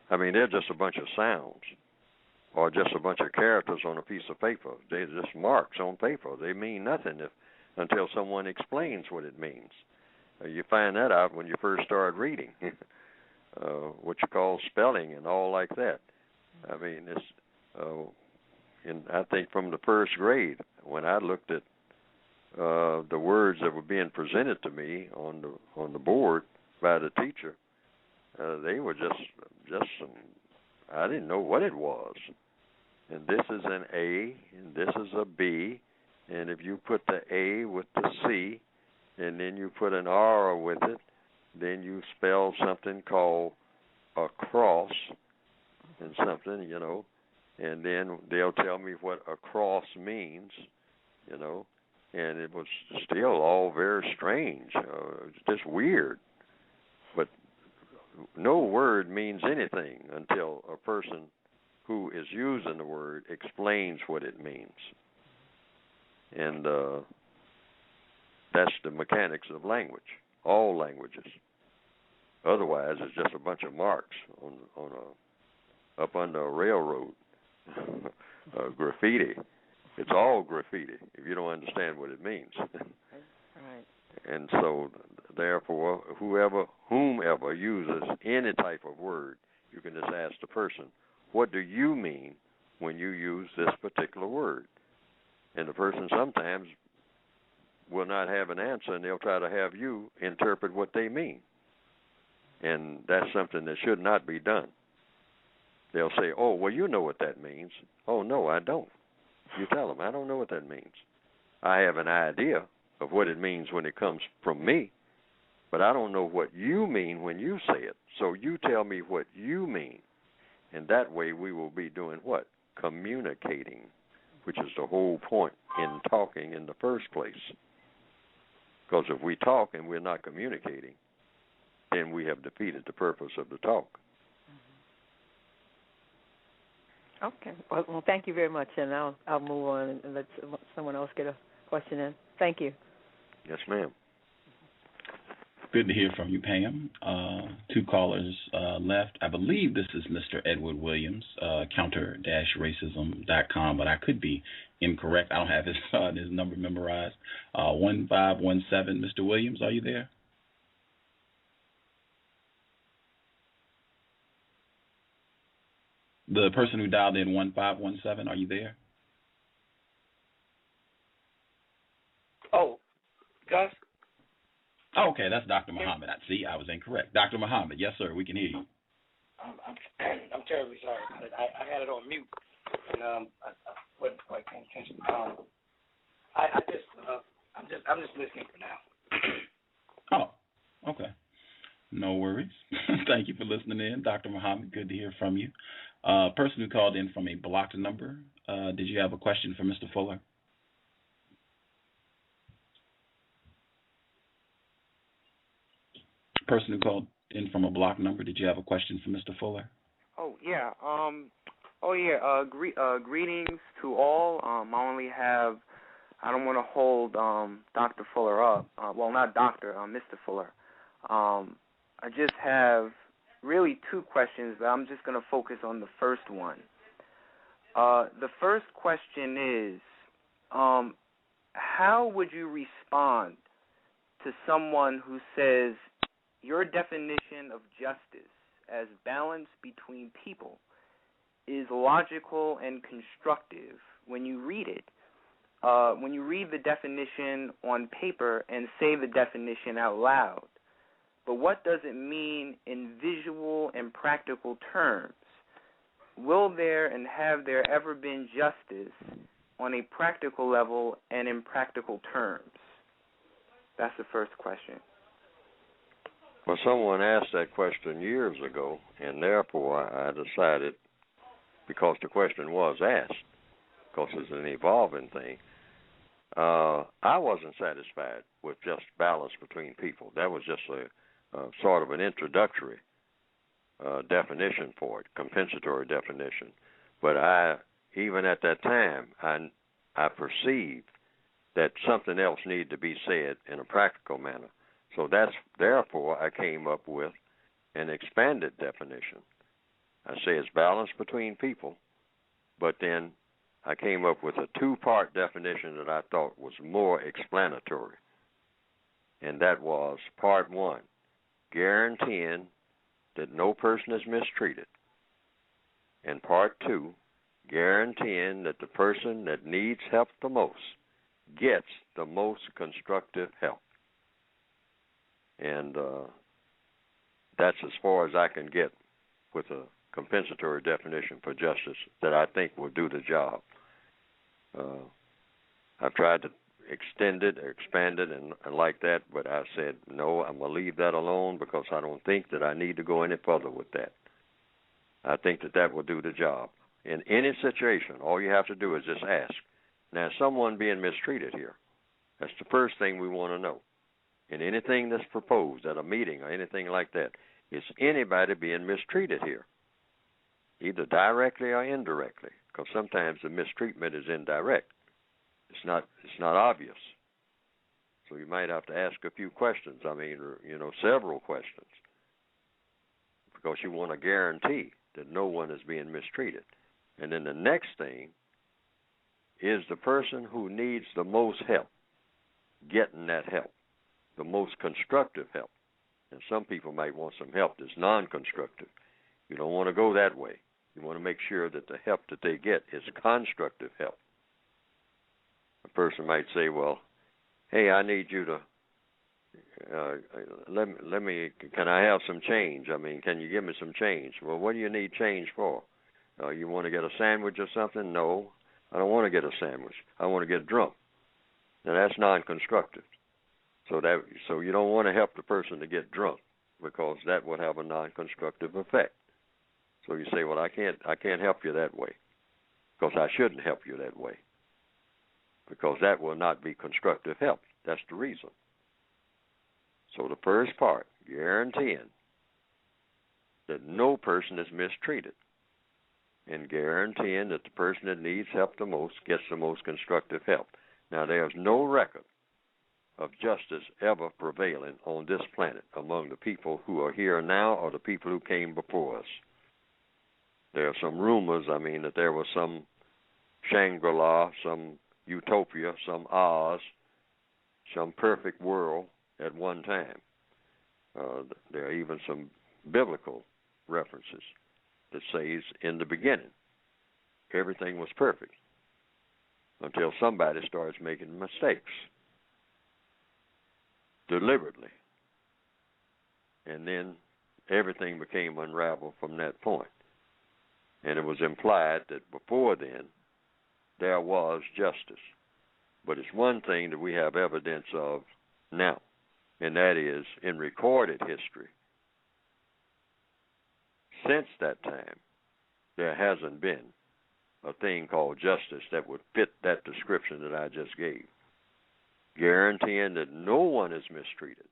I mean, they're just a bunch of sounds or just a bunch of characters on a piece of paper. They're just marks on paper. They mean nothing until someone explains what it means. You find that out when you first start reading, what you call spelling and all like that. I mean, I think from the first grade, when I looked at the words that were being presented to me on the board by the teacher, they were just some, I didn't know what it was. And this is an A, and this is a B, and if you put the A with the C, and then you put an R with it, then you spell something called a cross and something, and then they'll tell me what a cross means, and it was still all very strange, just weird. But no word means anything until a person who is using the word explains what it means. And that's the mechanics of language, all languages. Otherwise, it's just a bunch of marks up under a railroad, graffiti. It's all graffiti if you don't understand what it means. Right. And so, therefore, whomever uses any type of word, you can just ask the person, what do you mean when you use this particular word? And the person sometimes will not have an answer, and they'll try to have you interpret what they mean. And that's something that should not be done. They'll say, oh, well, you know what that means. Oh, no, I don't. You tell them, I don't know what that means. I have an idea of what it means when it comes from me, but I don't know what you mean when you say it. So you tell me what you mean. And that way we will be doing what? Communicating, which is the whole point in talking in the first place. Because if we talk and we're not communicating, then we have defeated the purpose of the talk. Okay. Well, thank you very much, and I'll move on and let someone else get a question in. Thank you. Yes, ma'am. Good to hear from you, Pam. Two callers left. I believe this is Mr. Edward Williams, counter-racism.com, but I could be incorrect. I don't have his number memorized. 1517, Mr. Williams, are you there? The person who dialed in 1517, are you there? Oh, Gus? Oh, okay, that's Dr. Muhammad. I was incorrect. Dr. Muhammad, yes, sir, we can hear you. I'm terribly sorry about it. I had it on mute, and I wasn't quite paying attention. I'm just listening for now. Oh, okay. No worries. Thank you for listening in, Dr. Muhammad. Good to hear from you. Person who called in from a blocked number, did you have a question for Mr. Fuller? Person who called in from a blocked number, did you have a question for Mr. Fuller? Oh, yeah. Greetings to all. I don't want to hold Dr. Fuller up. Well, not Dr., Mr. Fuller. I just have really two questions, but I'm just going to focus on the first one. The first question is, how would you respond to someone who says your definition of justice as balance between people is logical and constructive when you read it? When you read the definition on paper and say the definition out loud. But what does it mean in visual and practical terms? Will there and have there ever been justice on a practical level and in practical terms? That's the first question. Well, someone asked that question years ago, and therefore I decided, because the question was asked, because it's an evolving thing, I wasn't satisfied with just balance between people. That was just a sort of an introductory definition for it, compensatory definition. But even at that time, I perceived that something else needed to be said in a practical manner. So therefore I came up with an expanded definition. I say it's balance between people, but then I came up with a two-part definition that I thought was more explanatory. and that was part 1, guaranteeing that no person is mistreated, and part 2, guaranteeing that the person that needs help the most gets the most constructive help. And that's as far as I can get with a compensatory definition for justice that I think will do the job. I've tried to extend it, expand it, and like that, but I said, no, I'm going to leave that alone because I don't think that I need to go any further with that. I think that that will do the job. In any situation, all you have to do is just ask. Now, is someone being mistreated here? That's the first thing we want to know. In anything that's proposed at a meeting or anything like that, is anybody being mistreated here? Either directly or indirectly, because sometimes the mistreatment is indirect. It's not obvious. So you might have to ask a few questions. I mean, several questions, because you want to guarantee that no one is being mistreated. And then the next thing is the person who needs the most help getting that help, the most constructive help. And some people might want some help that's non-constructive. You don't want to go that way. You want to make sure that the help that they get is constructive help. A person might say, well, hey, I need you to, can I have some change? I mean, can you give me some change? Well, what do you need change for? You want to get a sandwich or something? No, I don't want to get a sandwich. I want to get drunk. Now, that's non-constructive. So you don't want to help the person to get drunk, because that would have a non-constructive effect. So you say, well, I can't help you that way, because I shouldn't help you that way, because that will not be constructive help. That's the reason. So the first part, guaranteeing that no person is mistreated, and guaranteeing that the person that needs help the most gets the most constructive help. Now, there's no record of justice ever prevailing on this planet among the people who are here now or the people who came before us. There are some rumors, that there was some Shangri-La, some utopia, some Oz, some perfect world at one time. There are even some biblical references that says in the beginning everything was perfect until somebody starts making mistakes deliberately, and then everything became unraveled from that point. And it was implied that before then there was justice. But it's one thing that we have evidence of now, and that is in recorded history. Since that time, there hasn't been a thing called justice that would fit that description that I just gave, guaranteeing that no one is mistreated.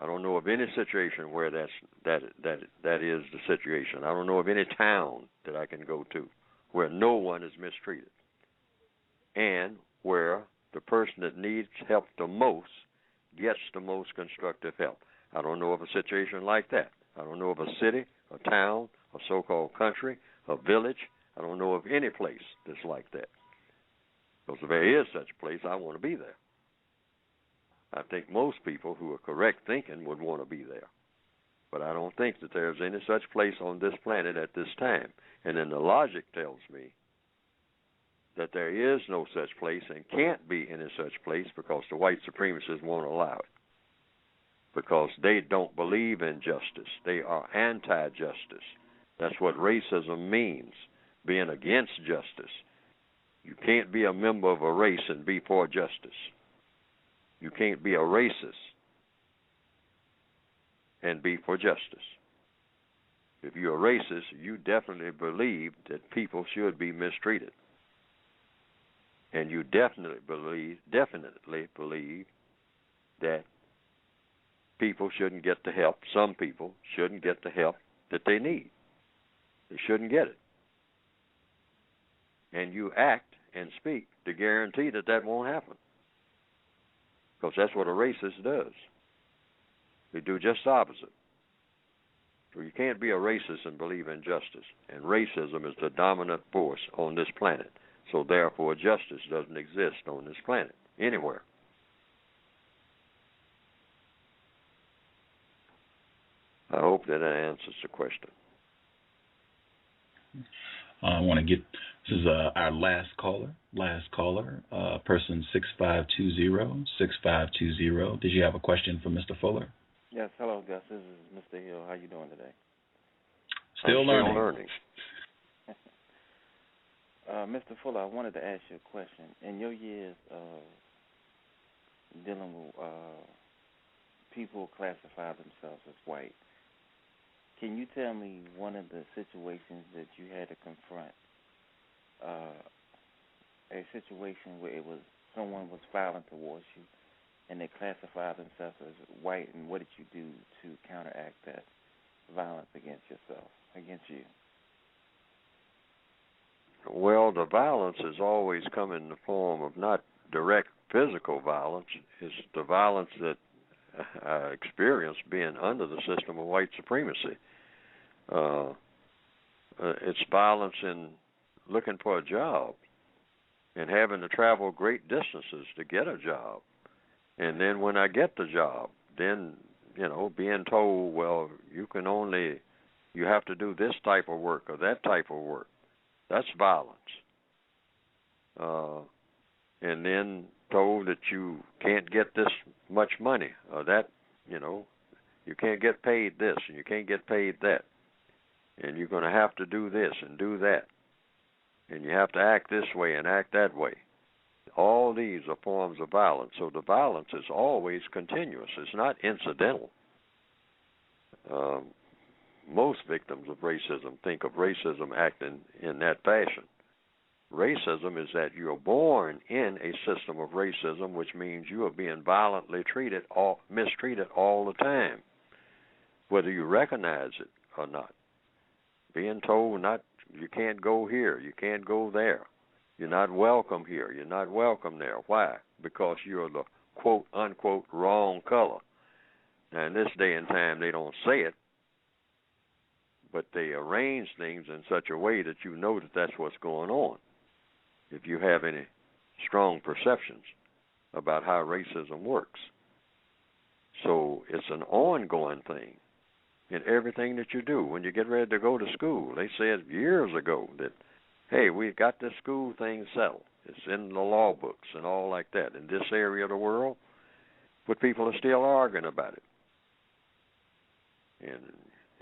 I don't know of any situation where that is the situation. I don't know of any town that I can go to where no one is mistreated, and where the person that needs help the most gets the most constructive help. I don't know of a situation like that. I don't know of a city, a town, a so-called country, a village. I don't know of any place that's like that. Because if there is such a place, I want to be there. I think most people who are correct thinking would want to be there. But I don't think that there's any such place on this planet at this time. And then the logic tells me that there is no such place and can't be any such place because the white supremacists won't allow it. Because they don't believe in justice. They are anti-justice. That's what racism means, being against justice. You can't be a member of a race and be for justice. You can't be a racist and be for justice. If you're a racist, you definitely believe that people should be mistreated. And you definitely believe that people shouldn't get the help. Some people shouldn't get the help that they need. They shouldn't get it. And you act and speak to guarantee that that won't happen. Because that's what a racist does. They do just the opposite. So you can't be a racist and believe in justice. And racism is the dominant force on this planet. So therefore, justice doesn't exist on this planet, anywhere. hope that answers the question. I want to get, this is our last caller, person 6520. Did you have a question for Mr. Fuller? Yes, hello, Gus. This is Mr. Hill. How you doing today? Still learning. Mr. Fuller, I wanted to ask you a question. In your years of dealing with people who classify themselves as white, can you tell me one of the situations that you had to confront, a situation where someone was violent towards you and they classified themselves as white, and what did you do to counteract that violence against you? Well, the violence has always come in the form of not direct physical violence. It's the violence that I experienced being under the system of white supremacy. It's violence in looking for a job and having to travel great distances to get a job. And then when I get the job, then, being told, well, you have to do this type of work or that type of work. That's violence. And then told that you can't get this much money or that, you can't get paid this and you can't get paid that. And you're going to have to do this and do that. And you have to act this way and act that way. All these are forms of violence. So the violence is always continuous. It's not incidental. Most victims of racism think of racism acting in that fashion. Racism is that you're born in a system of racism, which means you are being violently mistreated all the time, whether you recognize it or not. Being told you can't go here, you can't go there. You're not welcome here, you're not welcome there. Why? Because you're the quote unquote wrong color. Now in this day and time they don't say it, but they arrange things in such a way that you know that that's what's going on. If you have any strong perceptions about how racism works. So it's an ongoing thing in everything that you do. When you get ready to go to school, they said years ago that, hey, we've got this school thing settled. It's in the law books and all like that. In this area of the world, but people are still arguing about it.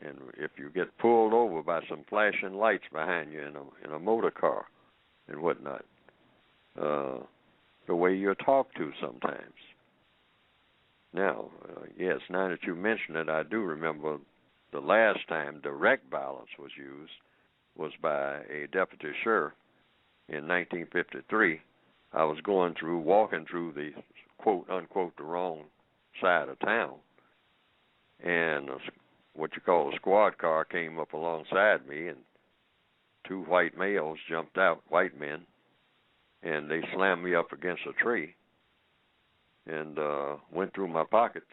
And if you get pulled over by some flashing lights behind you in a motor car and whatnot, the way you're talked to sometimes. Now, yes, now that you mention it, I do remember the last time direct violence was used was by a deputy sheriff in 1953. I was walking through the quote-unquote the wrong side of town, and what you call a squad car came up alongside me, and two white males jumped out, white men, and they slammed me up against a tree and went through my pockets,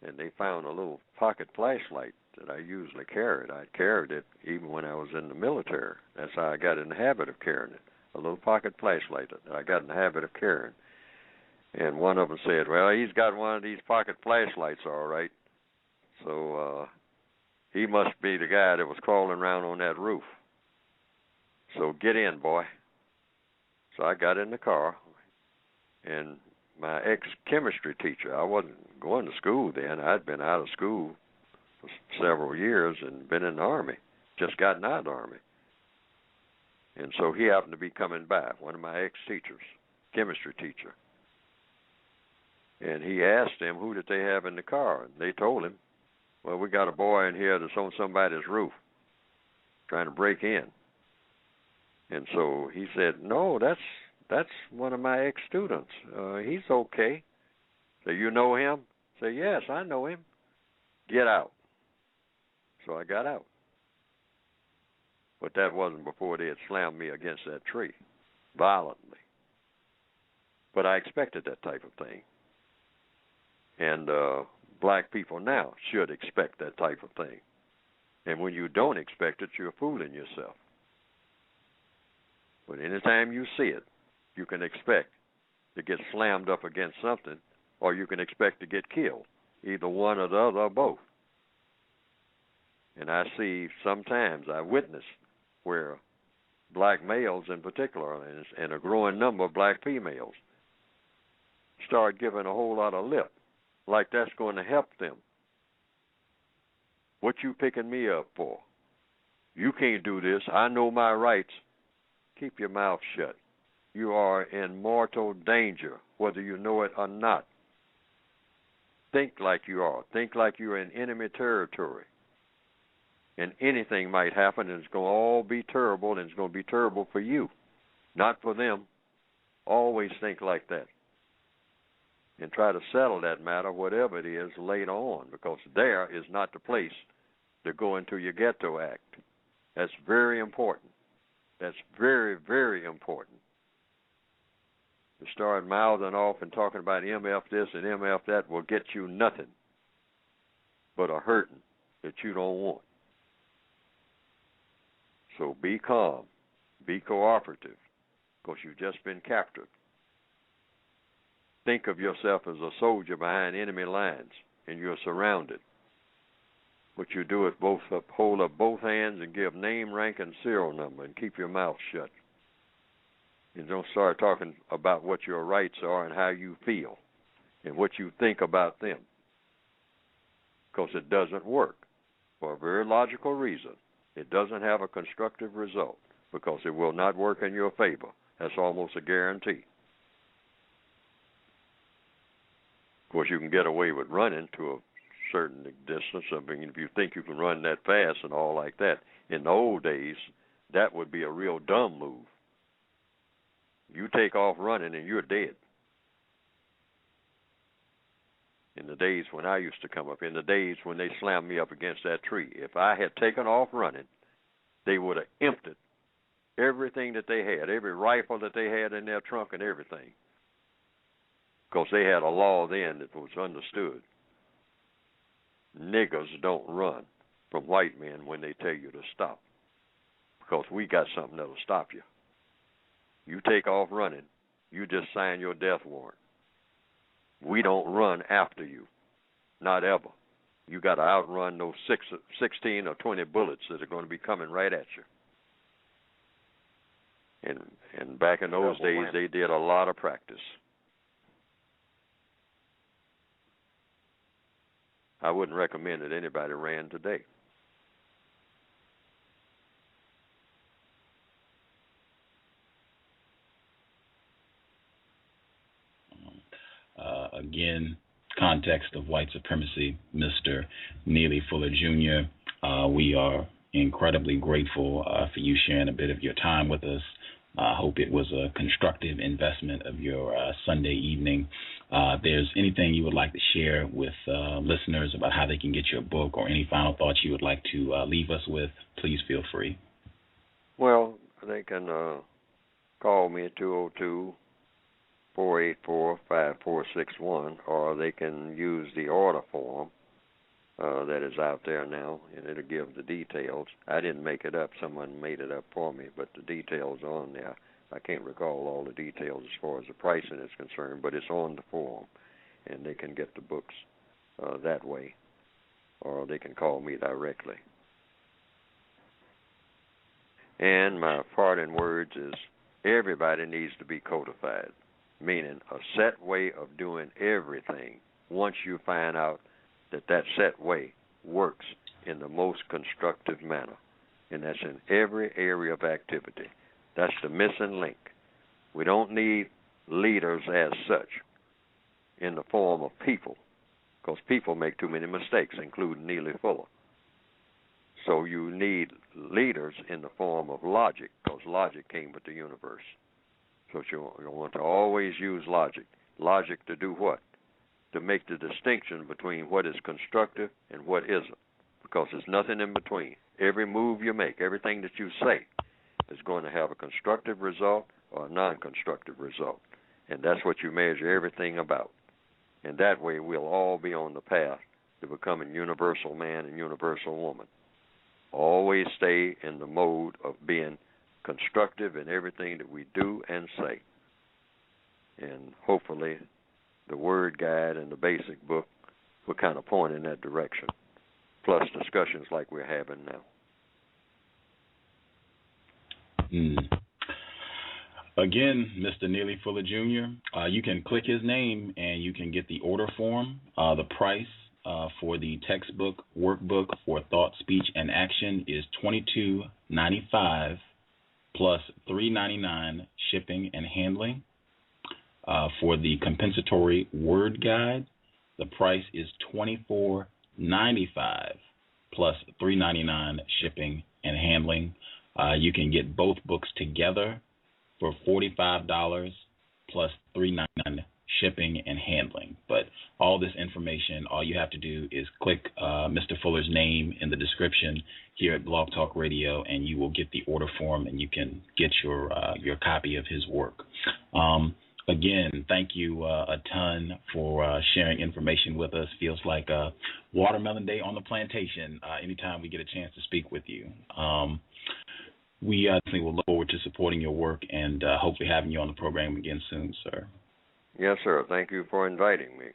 and they found a little pocket flashlight that I usually carried. I carried it even when I was in the military. That's how I got in the habit of carrying it, a little pocket flashlight that I got in the habit of carrying. And one of them said, well, he's got one of these pocket flashlights, all right. So he must be the guy that was crawling around on that roof. So get in, boy. So I got in the car, and my ex-chemistry teacher, I wasn't going to school then. I'd been out of school for several years and been in the Army, just gotten out of the Army. And so he happened to be coming by, one of my ex-teachers, chemistry teacher. And he asked them, who did they have in the car? And they told him, well, we got a boy in here that's on somebody's roof trying to break in. And so he said, no, that's one of my ex-students. He's okay. So you know him? Say, yes, I know him. Get out. So I got out. But that wasn't before they had slammed me against that tree violently. But I expected that type of thing. And black people now should expect that type of thing. And when you don't expect it, you're fooling yourself. But anytime you see it, you can expect to get slammed up against something, or you can expect to get killed, either one or the other or both. And I see sometimes, I witness where black males in particular, and a growing number of black females, start giving a whole lot of lip, like that's going to help them. What you picking me up for? You can't do this. I know my rights. Keep your mouth shut. You are in mortal danger, whether you know it or not. Think like you are. Think like you're in enemy territory. And anything might happen, and it's going to all be terrible, and it's going to be terrible for you, not for them. Always think like that. And try to settle that matter, whatever it is, later on, because there is not the place to go into your ghetto act. That's very important. That's very, very important. To start mouthing off and talking about MF this and MF that will get you nothing but a hurting that you don't want. So be calm. Be cooperative, because you've just been captured. Think of yourself as a soldier behind enemy lines, and you're surrounded. But you do it both up, hold up both hands and give name, rank, and serial number, and keep your mouth shut. And don't start talking about what your rights are and how you feel and what you think about them, because it doesn't work for a very logical reason. It doesn't have a constructive result, because it will not work in your favor. That's almost a guarantee. Of course, you can get away with running to a certain distance. I mean, if you think you can run that fast and all like that. In the old days, that would be a real dumb move. You take off running and you're dead. In the days when I used to come up, in the days when they slammed me up against that tree, if I had taken off running, they would have emptied everything that they had, every rifle that they had in their trunk and everything, because they had a law then that was understood. Niggers don't run from white men when they tell you to stop, because we got something that'll stop you. You take off running, you just sign your death warrant. We don't run after you, not ever. You got to outrun those 16 or 20 bullets that are going to be coming right at you. And back in those days, they did a lot of practice. I wouldn't recommend that anybody ran today. Again, context of white supremacy, Mr. Neely Fuller Jr. We are incredibly grateful for you sharing a bit of your time with us. I hope it was a constructive investment of your Sunday evening. If there's anything you would like to share with listeners about how they can get your book, or any final thoughts you would like to leave us with, please feel free. Well, they can call me at 202-484-5461, or they can use the order form that is out there now, and it'll give the details. I didn't make it up. Someone made it up for me, but the details are on there. I can't recall all the details as far as the pricing is concerned, but it's on the form, and they can get the books that way, or they can call me directly. And my parting words is, everybody needs to be codified, meaning a set way of doing everything once you find out that set way works in the most constructive manner. And that's in every area of activity. That's the missing link. We don't need leaders as such in the form of people, because people make too many mistakes, including Neely Fuller. So you need leaders in the form of logic, because logic came with the universe. So you want to always use logic. Logic to do what? To make the distinction between what is constructive and what isn't, because there's nothing in between. Every move you make, everything that you say, is going to have a constructive result or a non-constructive result. And that's what you measure everything about. And that way we'll all be on the path to becoming universal man and universal woman. Always stay in the mode of being constructive in everything that we do and say. And hopefully the Word Guide and the basic book will kind of point in that direction. plus discussions like we're having now. Again, Mr. Neely Fuller Jr., you can click his name and you can get the order form. The price for the textbook workbook for thought, speech, and action is $22.95 plus $3.99 shipping and handling. For the compensatory word guide, the price is $24.95 plus $3.99 shipping and handling. You can get both books together for $45 plus $3.99 shipping and handling. But all this information, all you have to do is click Mr. Fuller's name in the description here at Blog Talk Radio, and you will get the order form, and you can get your copy of his work. Again, thank you a ton for sharing information with us. Feels like a Watermelon Day on the plantation anytime we get a chance to speak with you. We definitely will look forward to supporting your work and hopefully having you on the program again soon, sir. Yes, sir. Thank you for inviting me.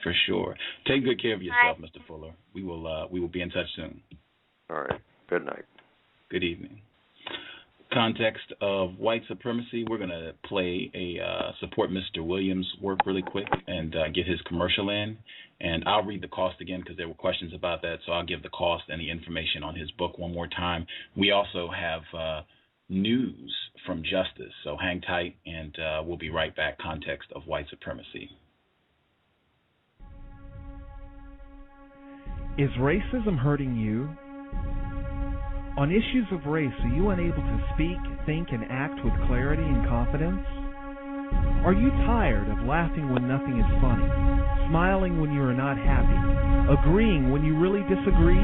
For sure. Take good care of yourself, Mr. Fuller. We will be in touch soon. All right. Good night. Good evening. Context of white supremacy, we're going to play support Mr. Williams' work really quick and get his commercial in. And I'll read the cost again because there were questions about that, so I'll give the cost and the information on his book one more time. We also have news from Justice, so hang tight, and we'll be right back. Context of white supremacy. Is racism hurting you? On issues of race, are you unable to speak, think, and act with clarity and confidence? Are you tired of laughing when nothing is funny, smiling when you are not happy, agreeing when you really disagree?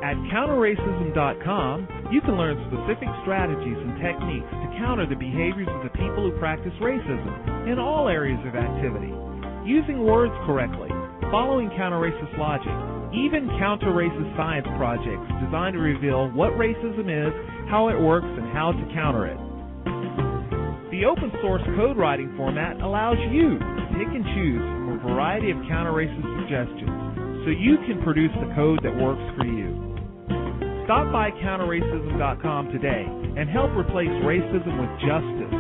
At counterracism.com, you can learn specific strategies and techniques to counter the behaviors of the people who practice racism in all areas of activity, using words correctly, following counter-racist logic, even counter-racist science projects designed to reveal what racism is, how it works, and how to counter it. The open-source code writing format allows you to pick and choose from a variety of counter-racist suggestions so you can produce the code that works for you. Stop by counterracism.com today and help replace racism with justice.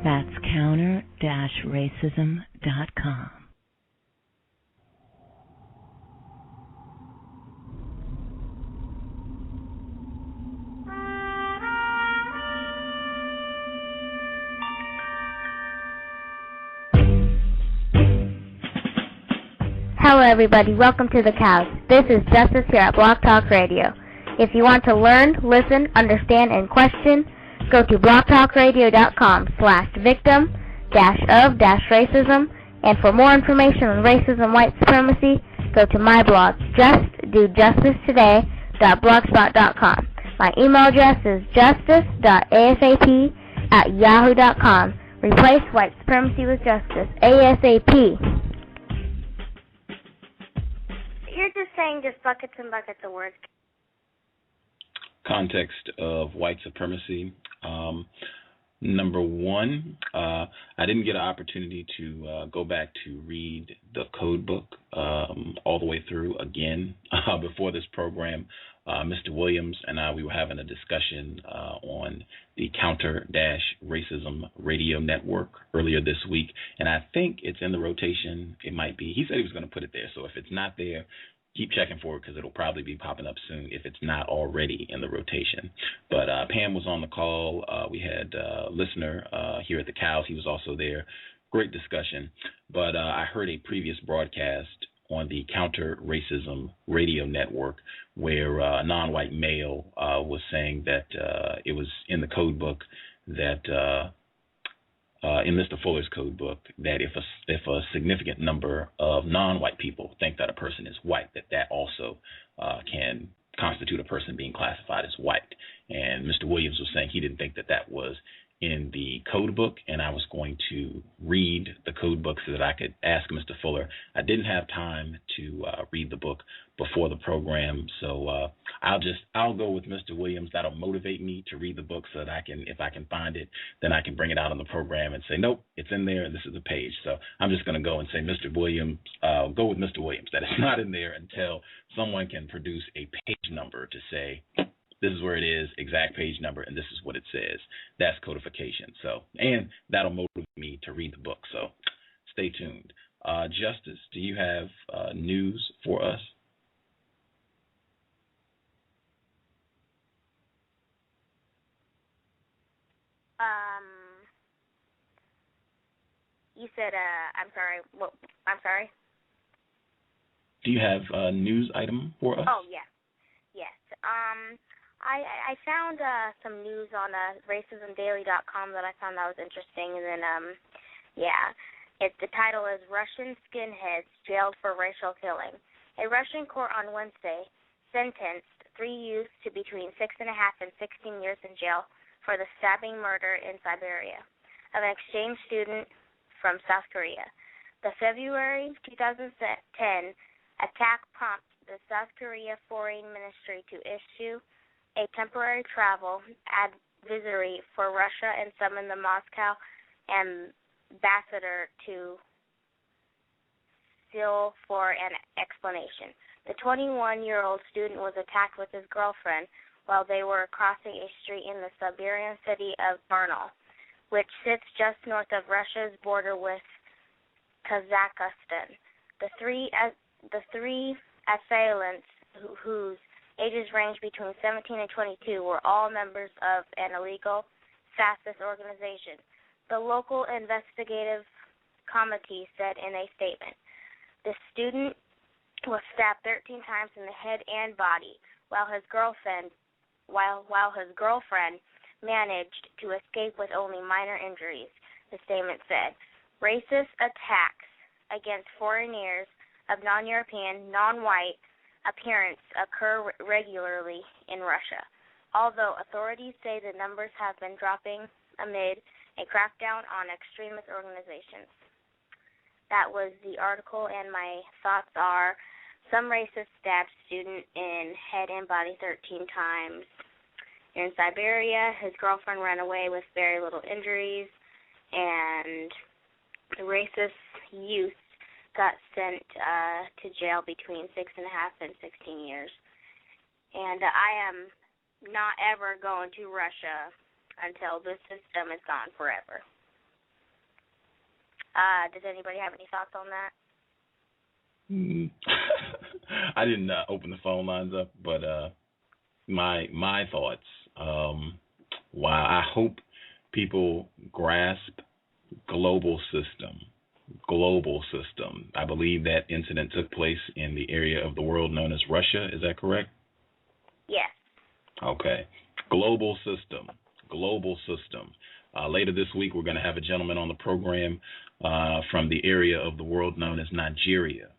That's counter-racism.com. Hello everybody, welcome to The Cows. This is Justice here at Blog Talk Radio. If you want to learn, listen, understand, and question, go to blogtalkradio.com/victim-of-racism, and for more information on racism and white supremacy, go to my blog, justdojusticetoday.blogspot.com. My email address is justice.asap@yahoo.com. Replace white supremacy with justice, ASAP. You're just saying just buckets and buckets of words. Context of white supremacy. Number one, I didn't get an opportunity to go back to read the code book all the way through again before this program. Mr. Williams and I, we were having a discussion on the Counter-Racism Radio Network earlier this week, and I think it's in the rotation. It might be. He said he was going to put it there, so if it's not there, keep checking for it because it'll probably be popping up soon if it's not already in the rotation. But Pam was on the call. We had a listener here at the Cows. He was also there. Great discussion. But I heard a previous broadcast on the Counter-Racism Radio Network where a non-white male was saying that it was in the code book that in Mr. Fuller's code book that if a significant number of non-white people think that a person is white, that also can constitute a person being classified as white. And Mr. Williams was saying he didn't think that was in the code book, and I was going to read the code book so that I could ask Mr. Fuller. I didn't have time to read the book before the program, so I'll go with Mr. Williams. That'll motivate me to read the book so that I can, if I can find it, then I can bring it out on the program and say, nope, it's in there, and this is the page. So I'm just going to go and say, Mr. Williams, go with Mr. Williams, that it's not in there until someone can produce a page number to say, this is where it is, exact page number, and this is what it says. That's codification. So, and that'll motivate me to read the book. So stay tuned. Justice, do you have news for us? You said, I'm sorry. What? I'm sorry. Do you have a news item for us? Oh, yes. Yes. I found some news on racismdaily.com that I found that was interesting, and then the title is Russian Skinheads Jailed for Racial Killing. A Russian court on Wednesday sentenced 3 youths to between 6.5 and 16 years in jail for the stabbing murder in Siberia of an exchange student from South Korea. The February 2010 attack prompted the South Korea Foreign Ministry to issue a temporary travel advisory for Russia and summon the Moscow ambassador to seal for an explanation. The 21-year-old student was attacked with his girlfriend while they were crossing a street in the Siberian city of Parental, which sits just north of Russia's border with Kazakhstan. The three assailants, whose ages range between 17 and 22, were all members of an illegal fascist organization. The local investigative committee said in a statement, the student was stabbed 13 times in the head and body, while his girlfriend managed to escape with only minor injuries, the statement said. Racist attacks against foreigners of non-European, non-white appearance occur regularly in Russia, although authorities say the numbers have been dropping amid a crackdown on extremist organizations. That was the article, and my thoughts are, some racist stabbed student in head and body 13 times. In Siberia, his girlfriend ran away with very little injuries, and the racist youth got sent to jail between 6.5 and 16 years. And I am not ever going to Russia until this system is gone forever. Does anybody have any thoughts on that? I didn't open the phone lines up, but my thoughts. Wow, I hope people grasp global system. I believe that incident took place in the area of the world known as Russia. Is that correct? Yes. Okay. Global system. Later this week, we're going to have a gentleman on the program from the area of the world known as Nigeria.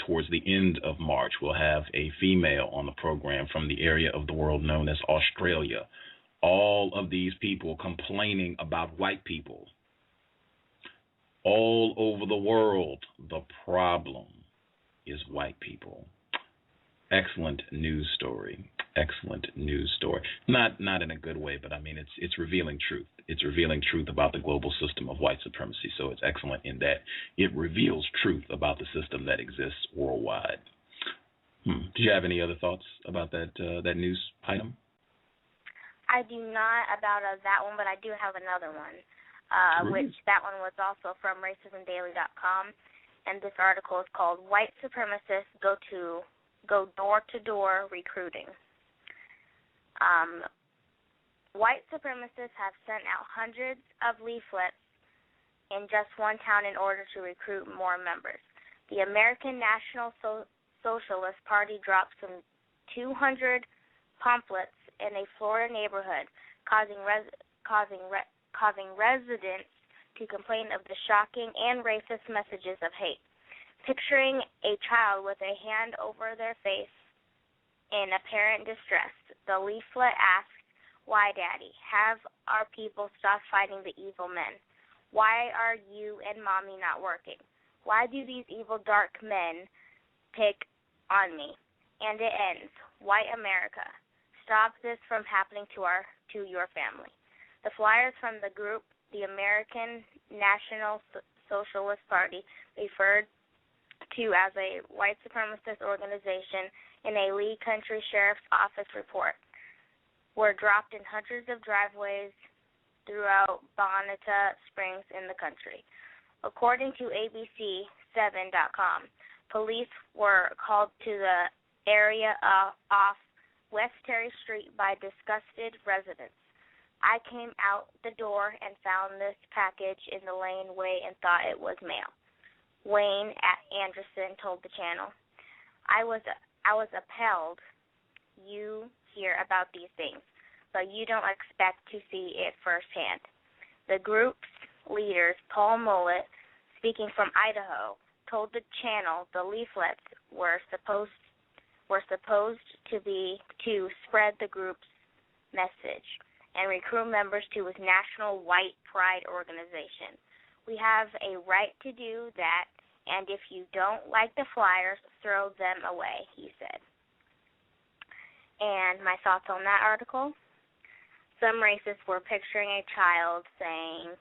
Towards the end of March, we'll have a female on the program from the area of the world known as Australia. All of these people complaining about white people. All over the world, the problem is white people. Excellent news story. Not in a good way, but I mean it's revealing truth. It's revealing truth about the global system of white supremacy. So it's excellent in that it reveals truth about the system that exists worldwide. Do you have any other thoughts about that news item? I do not about that one, but I do have another one. Which that one was also from racismdaily.com, and this article is called "White Supremacists Go Door-to-Door Recruiting." White supremacists have sent out hundreds of leaflets in just one town in order to recruit more members. The American National Socialist Party dropped some 200 pamphlets in a Florida neighborhood, causing residents to complain of the shocking and racist messages of hate. Picturing a child with a hand over their face in apparent distress, the leaflet asked, Why, Daddy? Have our people stop fighting the evil men? Why are you and Mommy not working? Why do these evil dark men pick on me? And it ends. White America, stop this from happening to your family. The flyers from the group, the American National Socialist Party, referred to as a white supremacist organization in a Lee County Sheriff's Office report, were dropped in hundreds of driveways throughout Bonita Springs in the country. According to ABC7.com, police were called to the area off West Terry Street by disgusted residents. I came out the door and found this package in the laneway and thought it was mail. Wayne Anderson told the channel. I was appalled. You hear about these things, but you don't expect to see it firsthand. The group's leaders, Paul Mullet, speaking from Idaho, told the channel the leaflets were supposed to be to spread the group's message and recruit members to his National White Pride organization. We have a right to do that, and if you don't like the flyers, throw them away, he said. And my thoughts on that article? Some racists were picturing a child saying,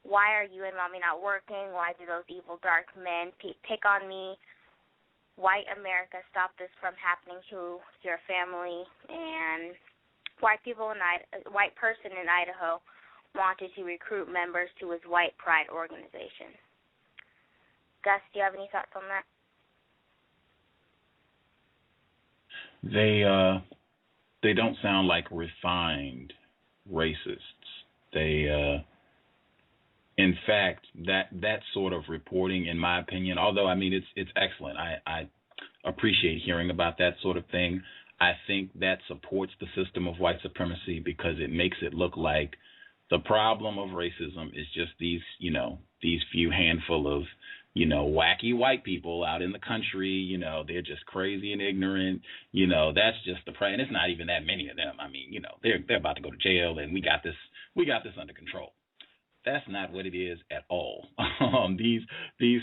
why are you and Mommy not working? Why do those evil dark men pick on me? White America, stop this from happening to your family. And white person in Idaho wanted to recruit members to his White Pride organization. Gus, do you have any thoughts on that? They don't sound like refined racists. In fact, that sort of reporting, in my opinion, although I mean it's excellent. I appreciate hearing about that sort of thing. I think that supports the system of white supremacy because it makes it look like the problem of racism is just these few handful of wacky white people out in the country. They're just crazy and ignorant. That's just the and it's not even that many of them. I mean, they're about to go to jail, and we got this under control. That's not what it is at all. These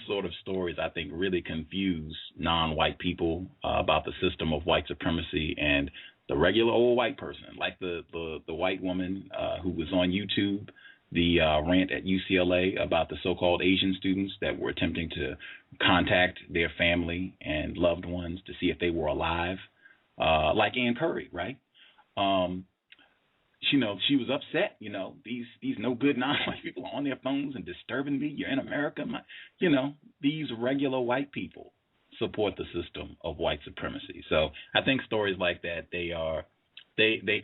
sort of stories, I think, really confuse non-white people about the system of white supremacy and the regular old white person, like the white woman who was on YouTube, the rant at UCLA about the so-called Asian students that were attempting to contact their family and loved ones to see if they were alive, like Ann Curry, right? She was upset. These no good non-white people are on their phones and disturbing me. You're in America. These regular white people support the system of white supremacy. So I think stories like that, they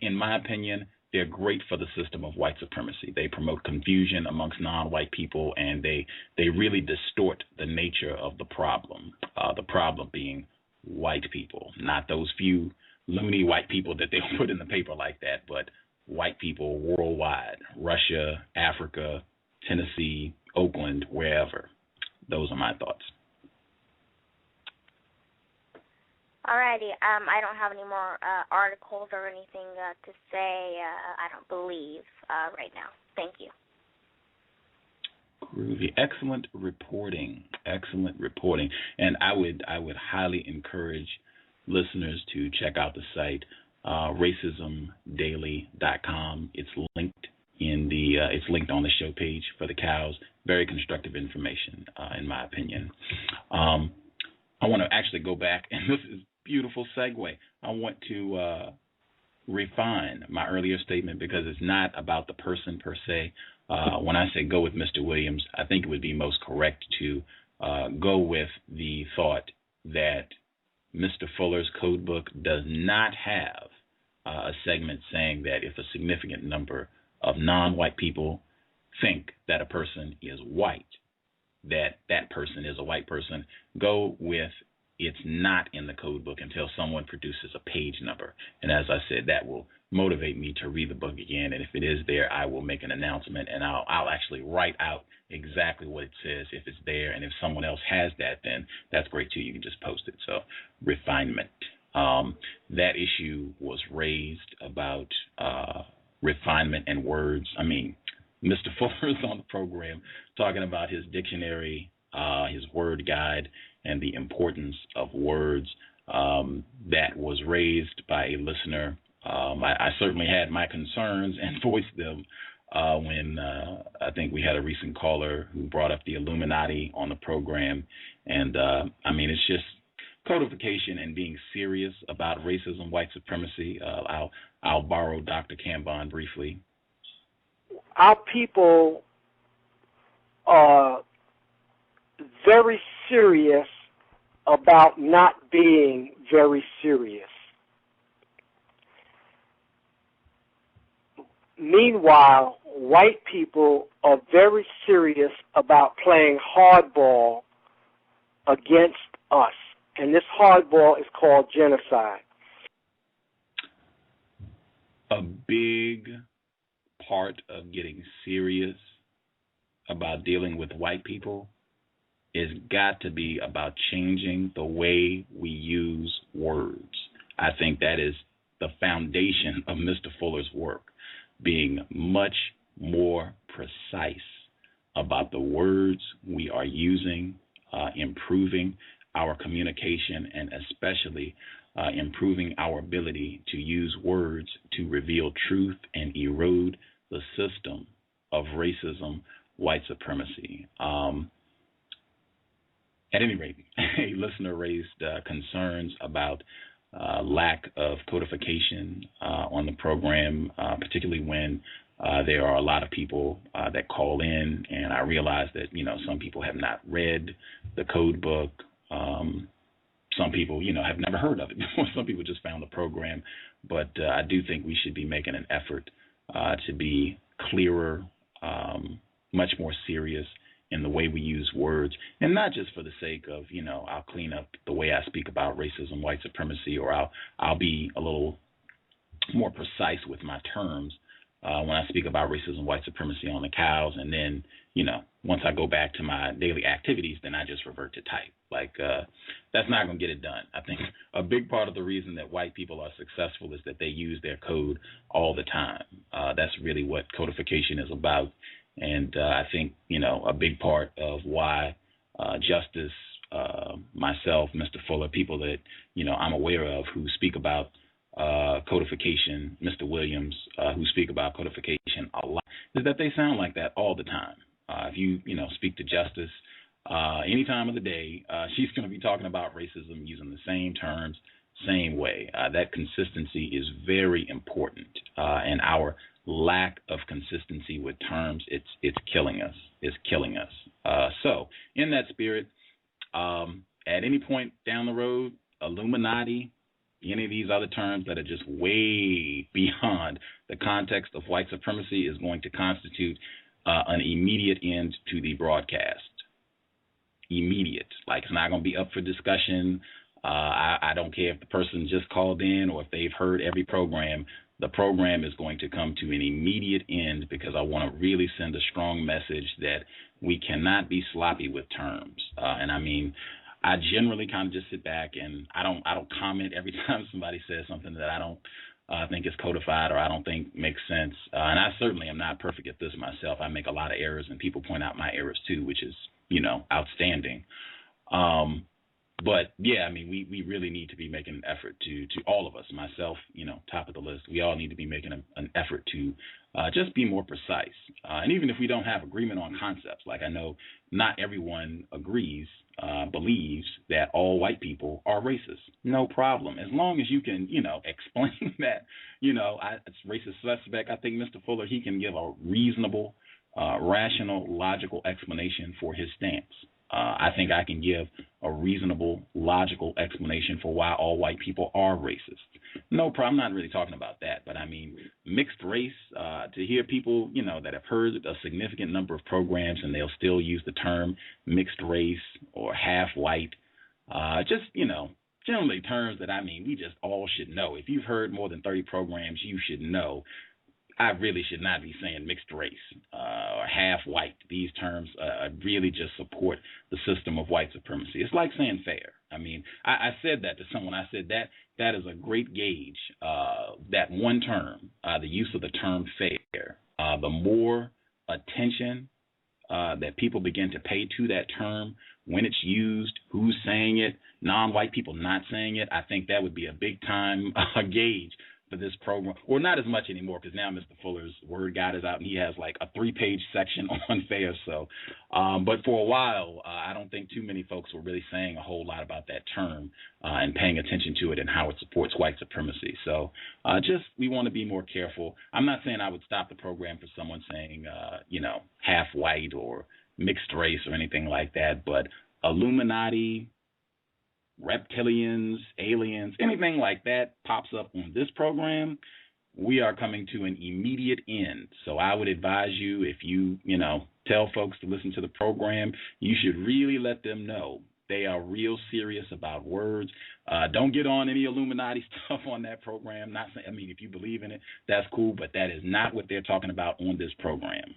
in my opinion, they're great for the system of white supremacy. They promote confusion amongst non-white people, and they really distort the nature of the problem being white people, not those few loony white people that they put in the paper like that, but white people worldwide, Russia, Africa, Tennessee, Oakland, wherever. Those are my thoughts. Alrighty, I don't have any more articles or anything to say, I don't believe, right now. Thank you. Groovy. Excellent reporting. And I would highly encourage listeners to check out the site, racismdaily.com. It's linked it's linked on the show page for the cows. Very constructive information, in my opinion. I want to actually go back, and this is a beautiful segue. I want to refine my earlier statement because it's not about the person per se. When I say go with Mr. Williams, I think it would be most correct to go with the thought that Mr. Fuller's code book does not have a segment saying that if a significant number of non-white people think that a person is white, that person is a white person. Go with it's not in the code book until someone produces a page number. And as I said, that will motivate me to read the book again. And if it is there, I will make an announcement, and I'll actually write out exactly what it says if it's there. And if someone else has that, then that's great too. You can just post it. So refinement. That issue was raised about refinement and words. I mean, Mr. Fuller is on the program talking about his dictionary, his word guide, and the importance of words. That was raised by a listener. I certainly had my concerns and voiced them when I think we had a recent caller who brought up the Illuminati on the program. And, I mean, it's just codification and being serious about racism, white supremacy. I'll borrow Dr. Cambon briefly. Our people are very serious about not being very serious. Meanwhile, white people are very serious about playing hardball against us. And this hardball is called genocide. A big part of getting serious about dealing with white people is got to be about changing the way we use words. I think that is the foundation of Mr. Fuller's work, being much more precise about the words we are using, improving our communication, and especially improving our ability to use words to reveal truth and erode the system of racism, white supremacy. At any rate, a listener raised concerns about lack of codification on the program, particularly when there are a lot of people that call in, and I realize that, some people have not read the code book. Some people, have never heard of it before. Some people just found the program. But I do think we should be making an effort to be clearer, much more serious in the way we use words, and not just for the sake of, I'll clean up the way I speak about racism, white supremacy, or I'll be a little more precise with my terms when I speak about racism, white supremacy on the cows, and then, once I go back to my daily activities, then I just revert to type. That's not going to get it done. I think a big part of the reason that white people are successful is that they use their code all the time. That's really what codification is about. And I think, a big part of why Justice, myself, Mr. Fuller, people that, I'm aware of who speak about codification, Mr. Williams, who speak about codification a lot, is that they sound like that all the time. If you, speak to Justice any time of the day, she's going to be talking about racism using the same terms, same way. That consistency is very important, and our lack of consistency with terms, it's killing us. It's killing us. So, in that spirit, at any point down the road, Illuminati, any of these other terms that are just way beyond the context of white supremacy is going to constitute an immediate end to the broadcast. Immediate. It's not going to be up for discussion. I don't care if the person just called in or if they've heard every program. The program is going to come to an immediate end because I want to really send a strong message that we cannot be sloppy with terms. And I mean, I generally kind of just sit back and I don't comment every time somebody says something that I don't think is codified or I don't think makes sense. And I certainly am not perfect at this myself. I make a lot of errors and people point out my errors too, which is, outstanding. But yeah, I mean, we really need to be making an effort to all of us, myself, top of the list. We all need to be making an effort to just be more precise. And even if we don't have agreement on concepts, like I know not everyone agrees, believes that all white people are racist. No problem. As long as you can, explain that, it's racist suspect. I think Mr. Fuller, he can give a reasonable, rational, logical explanation for his stance. I think I can give a reasonable, logical explanation for why all white people are racist. No problem. I'm not really talking about that, but I mean mixed race. To hear people, that have heard a significant number of programs and they'll still use the term mixed race or half white. Just generally terms that we just all should know. If you've heard more than 30 programs, you should know. I really should not be saying mixed race or half white. These terms really just support the system of white supremacy. It's like saying fair. I said that to someone. I said that is a great gauge, that one term, the use of the term fair. The more attention that people begin to pay to that term, when it's used, who's saying it, non-white people not saying it, I think that would be a big time gauge for this program. Or not as much anymore, because now Mr. Fuller's Word Guide is out and he has like a 3-page section on fair. So, but for a while, I don't think too many folks were really saying a whole lot about that term and paying attention to it and how it supports white supremacy. So just we want to be more careful. I'm not saying I would stop the program for someone saying, half white or mixed race or anything like that, but Illuminati, reptilians, aliens, anything like that pops up on this program, we are coming to an immediate end. So I would advise you, if you, tell folks to listen to the program, you should really let them know they are real serious about words. Don't get on any Illuminati stuff on that program. If you believe in it, that's cool, but that is not what they're talking about on this program.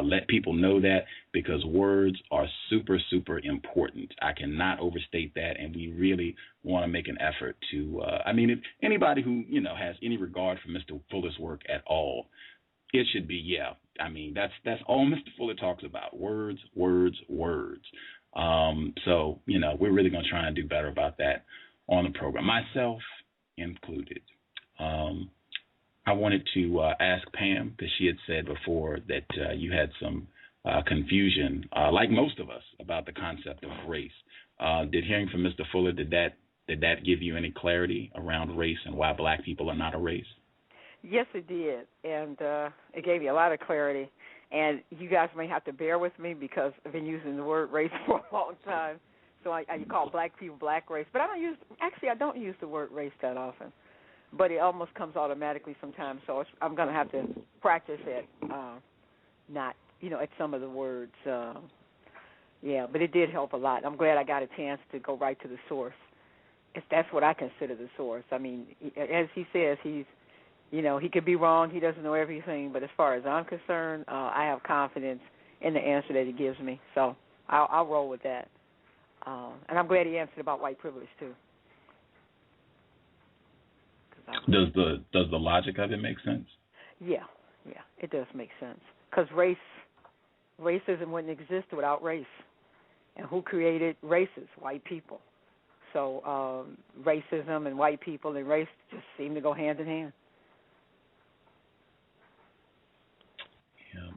Let people know that, because words are super, super important. I cannot overstate that, and we really want to make an effort to, if anybody who, has any regard for Mr. Fuller's work at all, it should be, that's all Mr. Fuller talks about, words, words, words. So, we're really going to try and do better about that on the program, myself included. I wanted to ask Pam, because she had said before that you had some confusion, like most of us, about the concept of race. Did hearing from Mr. Fuller, did that give you any clarity around race and why black people are not a race? Yes, it did, and it gave you a lot of clarity. And you guys may have to bear with me, because I've been using the word race for a long time. So I call black people black race, but I don't use the word race that often. But it almost comes automatically sometimes, so I'm going to have to practice it, at some of the words. But it did help a lot. I'm glad I got a chance to go right to the source, if that's what I consider the source. I mean, as he says, he could be wrong, he doesn't know everything, but as far as I'm concerned, I have confidence in the answer that he gives me, so I'll roll with that. And I'm glad he answered about white privilege, too. Does the logic of it make sense? Yeah, it does make sense. Because racism wouldn't exist without race. And who created races? White people. So racism and white people and race just seem to go hand in hand. Yep.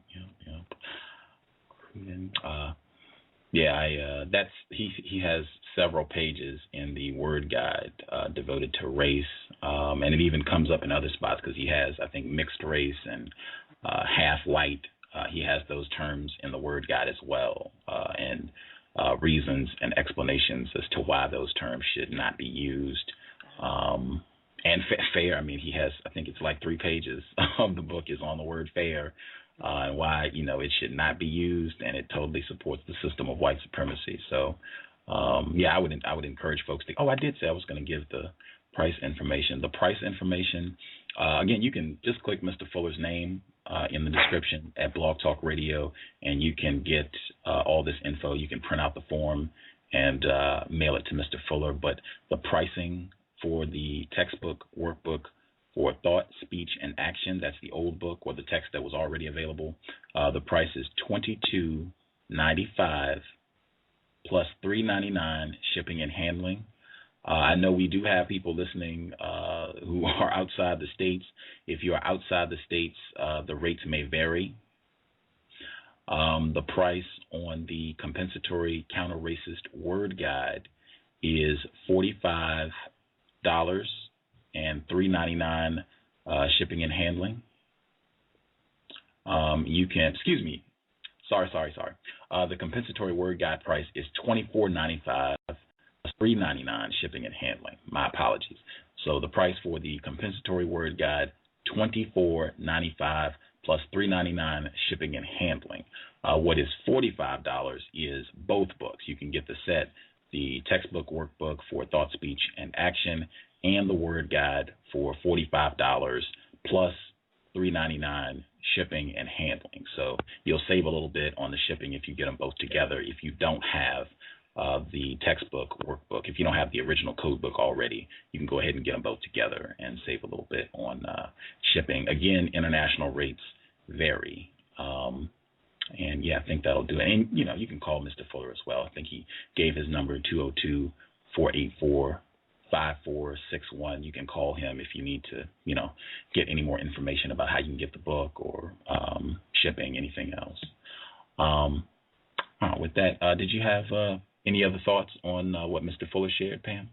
He has several pages in the Word Guide devoted to race, and it even comes up in other spots, because he has, I think, mixed race and half white. He has those terms in the Word Guide as well, and reasons and explanations as to why those terms should not be used. And fair, he has, I think it's like 3 pages of the book is on the word fair, and why, it should not be used, and it totally supports the system of white supremacy. So, I would encourage folks to. Oh, I did say I was going to give the price information. The price information, again, you can just click Mr. Fuller's name in the description at Blog Talk Radio, and you can get all this info. You can print out the form and mail it to Mr. Fuller. But the pricing for the textbook, workbook, for Thought, Speech, and Action, that's the old book or the text that was already available, the price is $22.95 plus $3.99 shipping and handling. I know we do have people listening who are outside the states. If you are outside the states, the rates may vary. The price on the compensatory counter-racist word guide is $45 and $3.99 shipping and handling. You can, sorry. The compensatory word guide price is $24.95 plus $3.99 shipping and handling. My apologies. So the price for the compensatory word guide, $24.95 plus $3.99 shipping and handling. What is $45 is both books. You can get the set, the textbook workbook for Thought, Speech, and Action, and the word guide for $45 plus $3.99 shipping and handling. So you'll save a little bit on the shipping if you get them both together. If you don't have the textbook workbook, if you don't have the original code book already, you can go ahead and get them both together and save a little bit on shipping. Again, international rates vary. And yeah, I think that'll do it. And, you can call Mr. Fuller as well. I think he gave his number, 202-484-5461. You can call him if you need to, get any more information about how you can get the book or shipping, anything else. With that, did you have any other thoughts on what Mr. Fuller shared, Pam?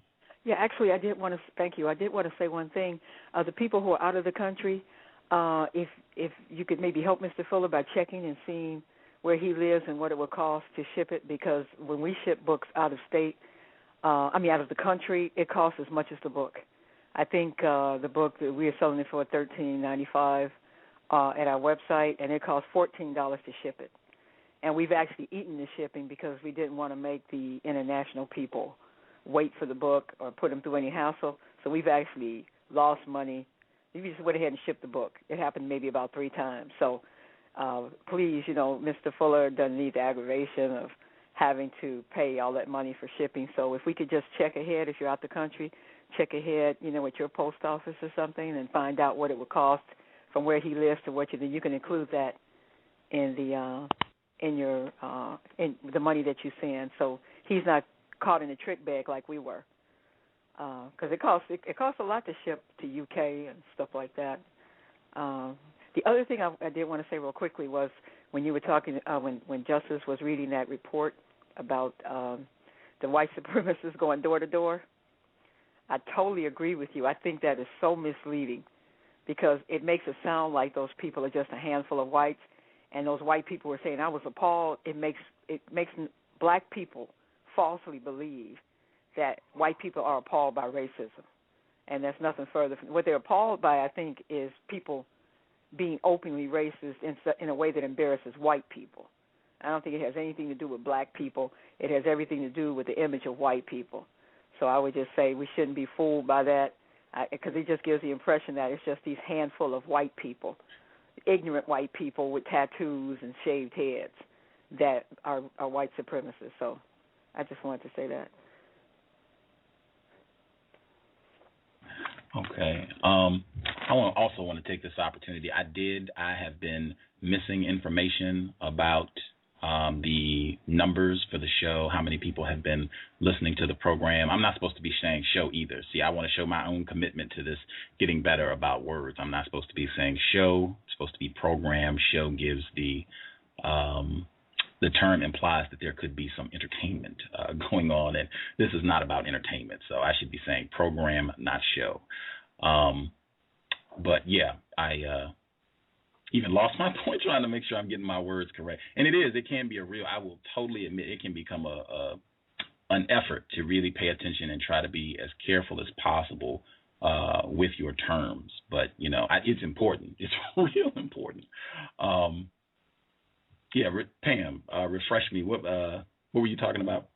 Yeah, actually, I did want to thank you. I did want to say one thing. The people who are out of the country, if you could maybe help Mr. Fuller by checking and seeing where he lives and what it would cost to ship it, because when we ship books out of state, out of the country, it costs as much as the book. I think the book that we are selling it for $13.95 at our website, and it costs $14 to ship it. And we've actually eaten the shipping because we didn't want to make the international people wait for the book or put them through any hassle. So we've actually lost money. We just went ahead and shipped the book. It happened maybe about 3 times. So please, Mr. Fuller doesn't need the aggravation of having to pay all that money for shipping. So if we could just check ahead, if you're out the country, check ahead, at your post office or something, and find out what it would cost from where he lives to what you can include that in the in the money that you send, so he's not caught in a trick bag like we were. Because it costs a lot to ship to UK and stuff like that. The other thing I did want to say real quickly was when you were talking, when Justice was reading that report about the white supremacists going door to door, I totally agree with you. I think that is so misleading because it makes it sound like those people are just a handful of whites, and those white people were saying, I was appalled. It makes black people falsely believe that white people are appalled by racism, and that's nothing further. What they're appalled by, I think, is people being openly racist in a way that embarrasses white people. I don't think it has anything to do with black people. It has everything to do with the image of white people. So I would just say we shouldn't be fooled by that because it just gives the impression that it's just these handful of white people, ignorant white people with tattoos and shaved heads that are white supremacists. So I just wanted to say that. Okay. I also want to take this opportunity. I have been missing information about the numbers for the show, how many people have been listening to the program. I'm not supposed to be saying show either. See, I want to show my own commitment to this getting better about words. I'm not supposed to be saying show. It's supposed to be program. Show gives the term implies that there could be some entertainment going on, and this is not about entertainment, so I should be saying program, not show. But yeah, I even lost my point trying to make sure I'm getting my words correct. And it can be I will totally admit, it can become an effort to really pay attention and try to be as careful as possible with your terms. But, it's important. It's real important. Yeah, Pam, refresh me. What were you talking about?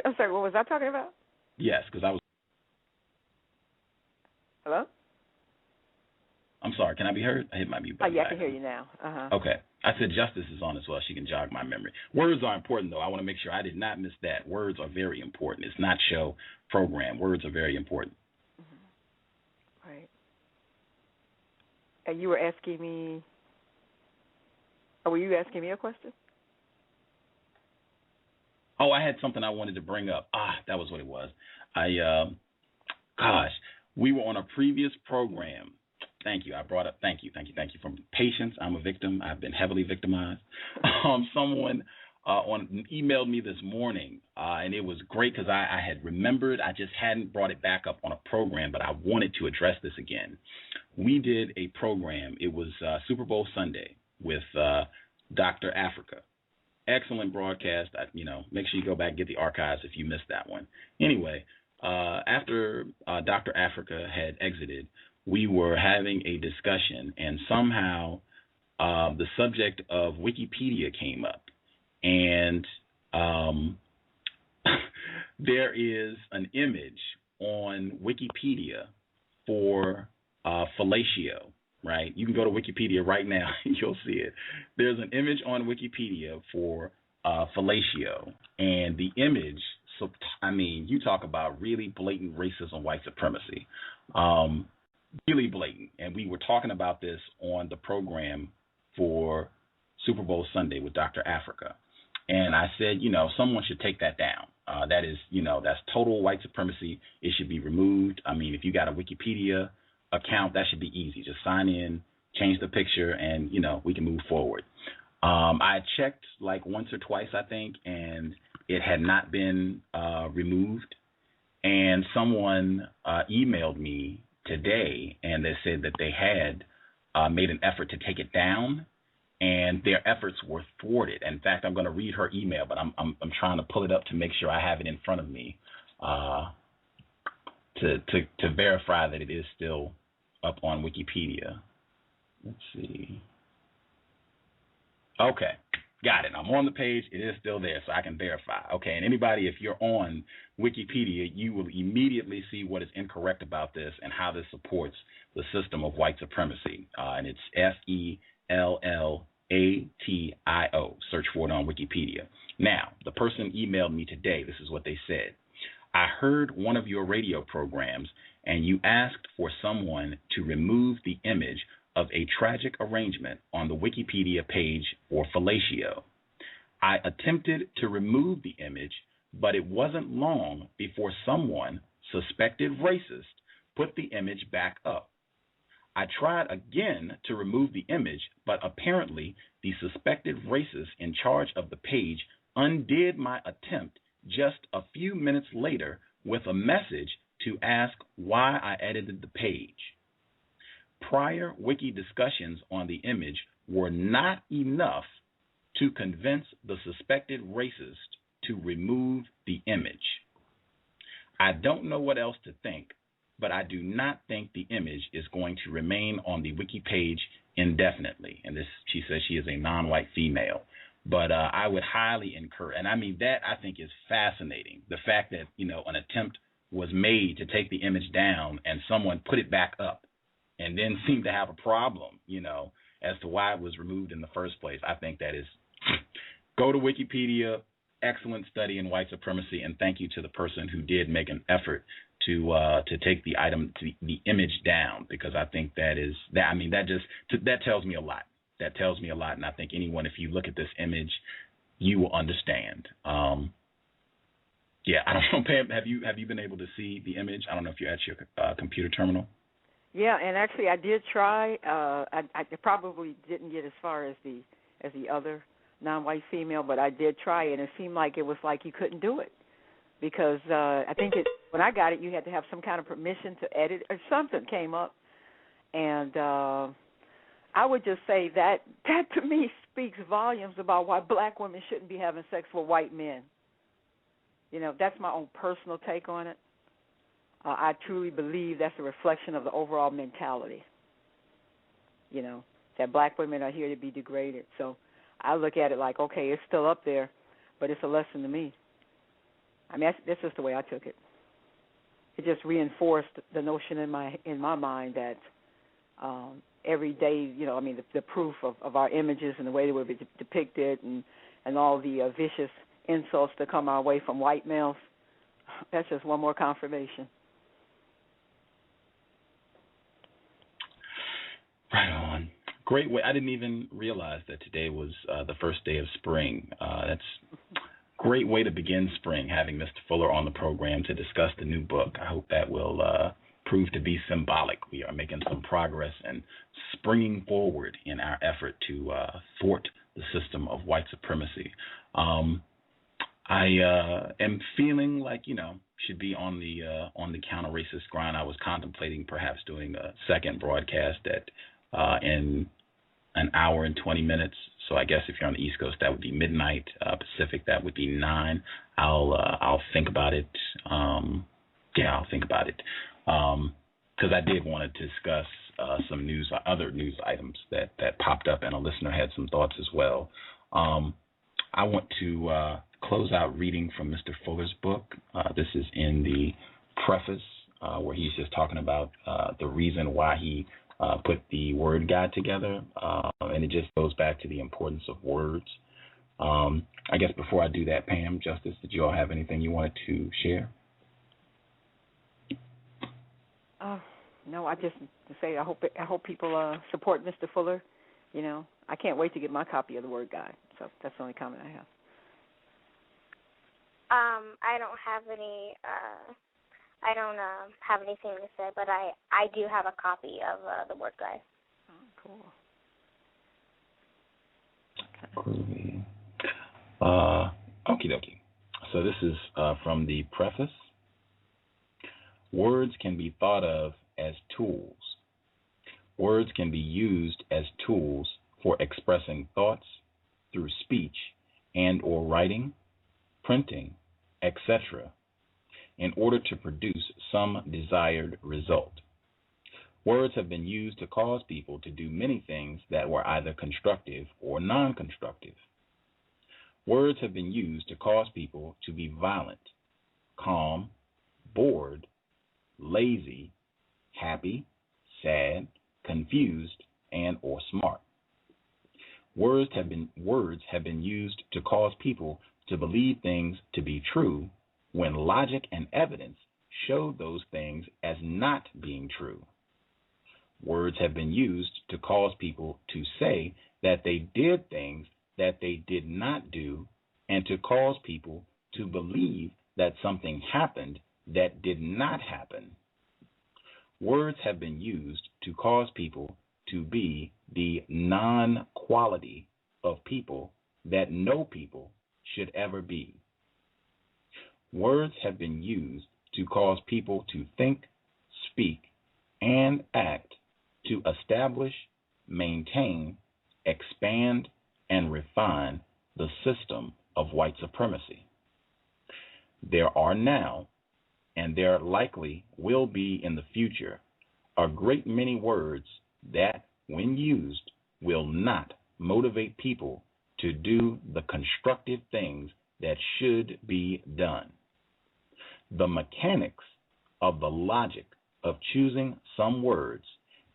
I'm sorry, what was I talking about? Yes, because I was. Hello? I'm sorry, can I be heard? I hit my mute button. Oh, yeah, I can hear you now. Uh-huh. Okay. I said Justice is on as well. She can jog my memory. Words are important, though. I want to make sure I did not miss that. Words are very important. It's not show, program. Words are very important. Mm-hmm. Right. And you were asking me, were you asking me a question? Oh, I had something I wanted to bring up. That was what it was. We were on a previous program. Thank you. I brought up, thank you. From patience, I'm a victim. I've been heavily victimized. Someone emailed me this morning, and it was great because I had remembered. I just hadn't brought it back up on a program, but I wanted to address this again. We did a program. It was Super Bowl Sunday with Dr. Africa. Excellent broadcast. Make sure you go back and get the archives if you missed that one. Anyway, after Dr. Africa had exited, we were having a discussion, and somehow the subject of Wikipedia came up. And there is an image on Wikipedia for fellatio, right? You can go to Wikipedia right now, and you'll see it. There's an image on Wikipedia for fellatio, and the image, you talk about really blatant racism, white supremacy. really blatant. And we were talking about this on the program for Super Bowl Sunday with Dr. Africa. And I said, someone should take that down. That is, that's total white supremacy. It should be removed. I mean, if you got a Wikipedia account, that should be easy. Just sign in, change the picture, and, we can move forward. I checked like once or twice, I think, and it had not been removed. And someone emailed me today, and they said that they had made an effort to take it down, and their efforts were thwarted. In fact, I'm going to read her email, but I'm trying to pull it up to make sure I have it in front of me to verify that it is still up on Wikipedia. Let's see. Okay, got it. I'm on the page. It is still there, so I can verify. Okay, and anybody, if you're on Wikipedia, you will immediately see what is incorrect about this and how this supports the system of white supremacy. And it's FELLATIO. Search for it on Wikipedia. Now, the person emailed me today. This is what they said. I heard one of your radio programs, and you asked for someone to remove the image of a tragic arrangement on the Wikipedia page for fellatio. I attempted to remove the image, but it wasn't long before someone, suspected racist, put the image back up. I tried again to remove the image, but apparently the suspected racist in charge of the page undid my attempt just a few minutes later with a message to ask why I edited the page. Prior wiki discussions on the image were not enough to convince the suspected racist to remove the image. I don't know what else to think, but I do not think the image is going to remain on the wiki page indefinitely. And this, she says she is a non-white female. But I would highly encourage, and I mean, that I think is fascinating. The fact that, an attempt was made to take the image down and someone put it back up and then seemed to have a problem, as to why it was removed in the first place. I think that is, go to Wikipedia, excellent study in white supremacy, and thank you to the person who did make an effort to take the image down, because I think that tells me a lot. That tells me a lot, and I think anyone, if you look at this image, you will understand. I don't know, Pam, have you been able to see the image? I don't know if you're at your computer terminal. Yeah, and actually I did try. I probably didn't get as far as the other non-white female, but I did try, and it seemed like it was like you couldn't do it, because I think when I got it, you had to have some kind of permission to edit or something came up, and I would just say that to me speaks volumes about why black women shouldn't be having sex with white men. That's my own personal take on it. I truly believe that's a reflection of the overall mentality, that black women are here to be degraded. So I look at it like, okay, it's still up there, but it's a lesson to me. I mean, that's just the way I took it. It just reinforced the notion in my mind that every day, the proof of our images and the way they were depicted and all the vicious insults that come our way from white males, that's just one more confirmation. Right on. Great way. I didn't even realize that today was the first day of spring. That's a great way to begin spring, having Mr. Fuller on the program to discuss the new book. I hope that will prove to be symbolic. We are making some progress and springing forward in our effort to thwart the system of white supremacy. I am feeling like, should be on the counter-racist grind. I was contemplating perhaps doing a second broadcast in an hour and 20 minutes. So I guess if you're on the East Coast, that would be midnight. Pacific, that would be 9. I'll think about it. I'll think about it. Because I did want to discuss some other news items that popped up, and a listener had some thoughts as well. I want to close out reading from Mr. Fuller's book. This is in the preface where he's just talking about the reason why he put the word God together, and it just goes back to the importance of words. I guess before I do that, Pam, Justice, did you all have anything you wanted to share? No, I just say I hope people support Mr. Fuller. I can't wait to get my copy of the Word Guide. So that's the only comment I have. I don't have any. I don't have anything to say, but I do have a copy of the Word Guide. Oh, cool. Groovy. Okie dokie. So this is from the preface. Words can be thought of as tools. Words can be used as tools for expressing thoughts through speech and or writing, printing, etc., in order to produce some desired result. Words have been used to cause people to do many things that were either constructive or non-constructive. Words have been used to cause people to be violent, calm, bored, lazy, happy, sad, confused, and or smart. Words have been used to cause people to believe things to be true when logic and evidence showed those things as not being true. Words have been used to cause people to say that they did things that they did not do, and to cause people to believe that something happened that did not happen. Words have been used to cause people to be the non-quality of people that no people should ever be. Words have been used to cause people to think, speak, and act to establish, maintain, expand, and refine the system of white supremacy. There are now, and there likely will be in the future, a great many words that, when used, will not motivate people to do the constructive things that should be done. The mechanics of the logic of choosing some words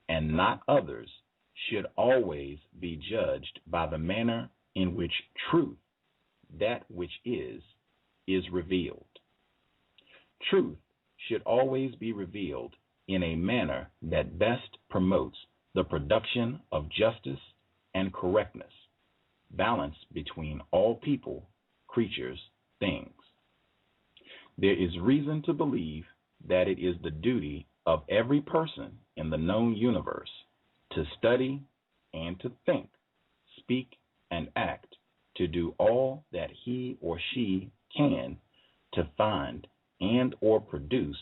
and not others should always be judged by the manner in which truth, that which is revealed. Truth should always be revealed in a manner that best promotes the production of justice and correctness, balance between all people, creatures, things. There is reason to believe that it is the duty of every person in the known universe to study and to think, speak, and act to do all that he or she can to find and or produce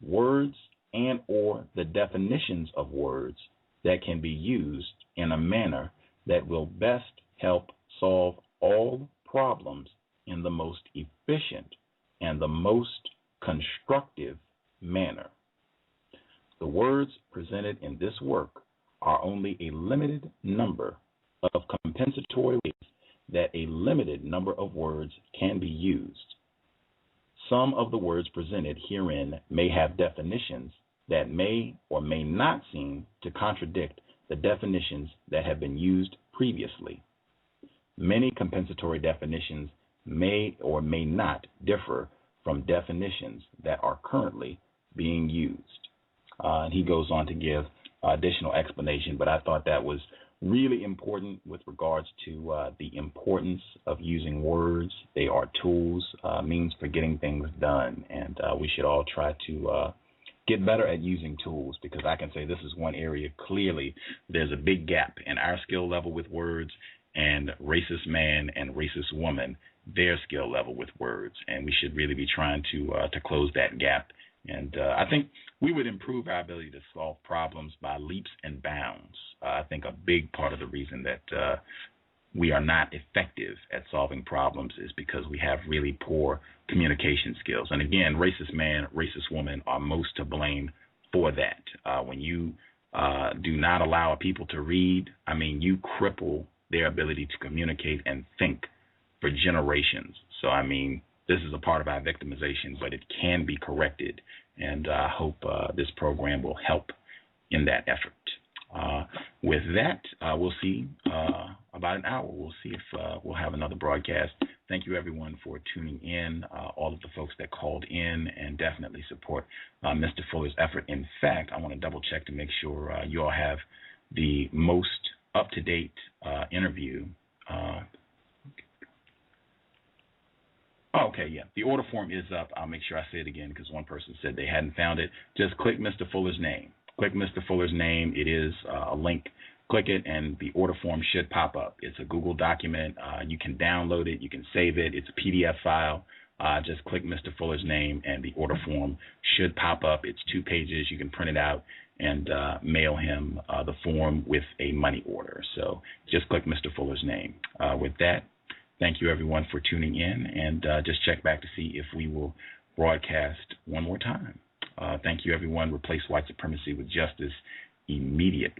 words and or the definitions of words that can be used in a manner that will best help solve all problems in the most efficient and the most constructive manner. The words presented in this work are only a limited number of compensatory ways that a limited number of words can be used. Some of the words presented herein may have definitions that may or may not seem to contradict the definitions that have been used previously. Many compensatory definitions may or may not differ from definitions that are currently being used. And he goes on to give additional explanation, but I thought that was really important with regards to the importance of using words. They are tools, means for getting things done, and we should all try to get better at using tools, because I can say this is one area clearly there's a big gap in our skill level with words and racist man and racist woman, their skill level with words, and we should really be trying to close that gap. And I think we would improve our ability to solve problems by leaps and bounds. I think a big part of the reason that we are not effective at solving problems is because we have really poor communication skills. And again, racist man, racist woman are most to blame for that. When you do not allow people to read, I mean, you cripple their ability to communicate and think for generations. So, I mean, this is a part of our victimization, but it can be corrected, and I hope this program will help in that effort. With that, we'll see about an hour. We'll see if we'll have another broadcast thank you, everyone, for tuning in, all of the folks that called in, and definitely support Mr. Fuller's effort. In fact, I want to double-check to make sure you all have the most up-to-date interview. Okay, yeah. The order form is up. I'll make sure I say it again because one person said they hadn't found it. Just click Mr. Fuller's name. Click Mr. Fuller's name. It is a link. Click it, and the order form should pop up. It's a Google document. You can download it. You can save it. It's a PDF file. Just click Mr. Fuller's name, and the order form should pop up. It's 2 pages. You can print it out and mail him the form with a money order. So just click Mr. Fuller's name. With that, thank you, everyone, for tuning in, and just check back to see if we will broadcast one more time. Thank you, everyone. Replace white supremacy with justice immediately.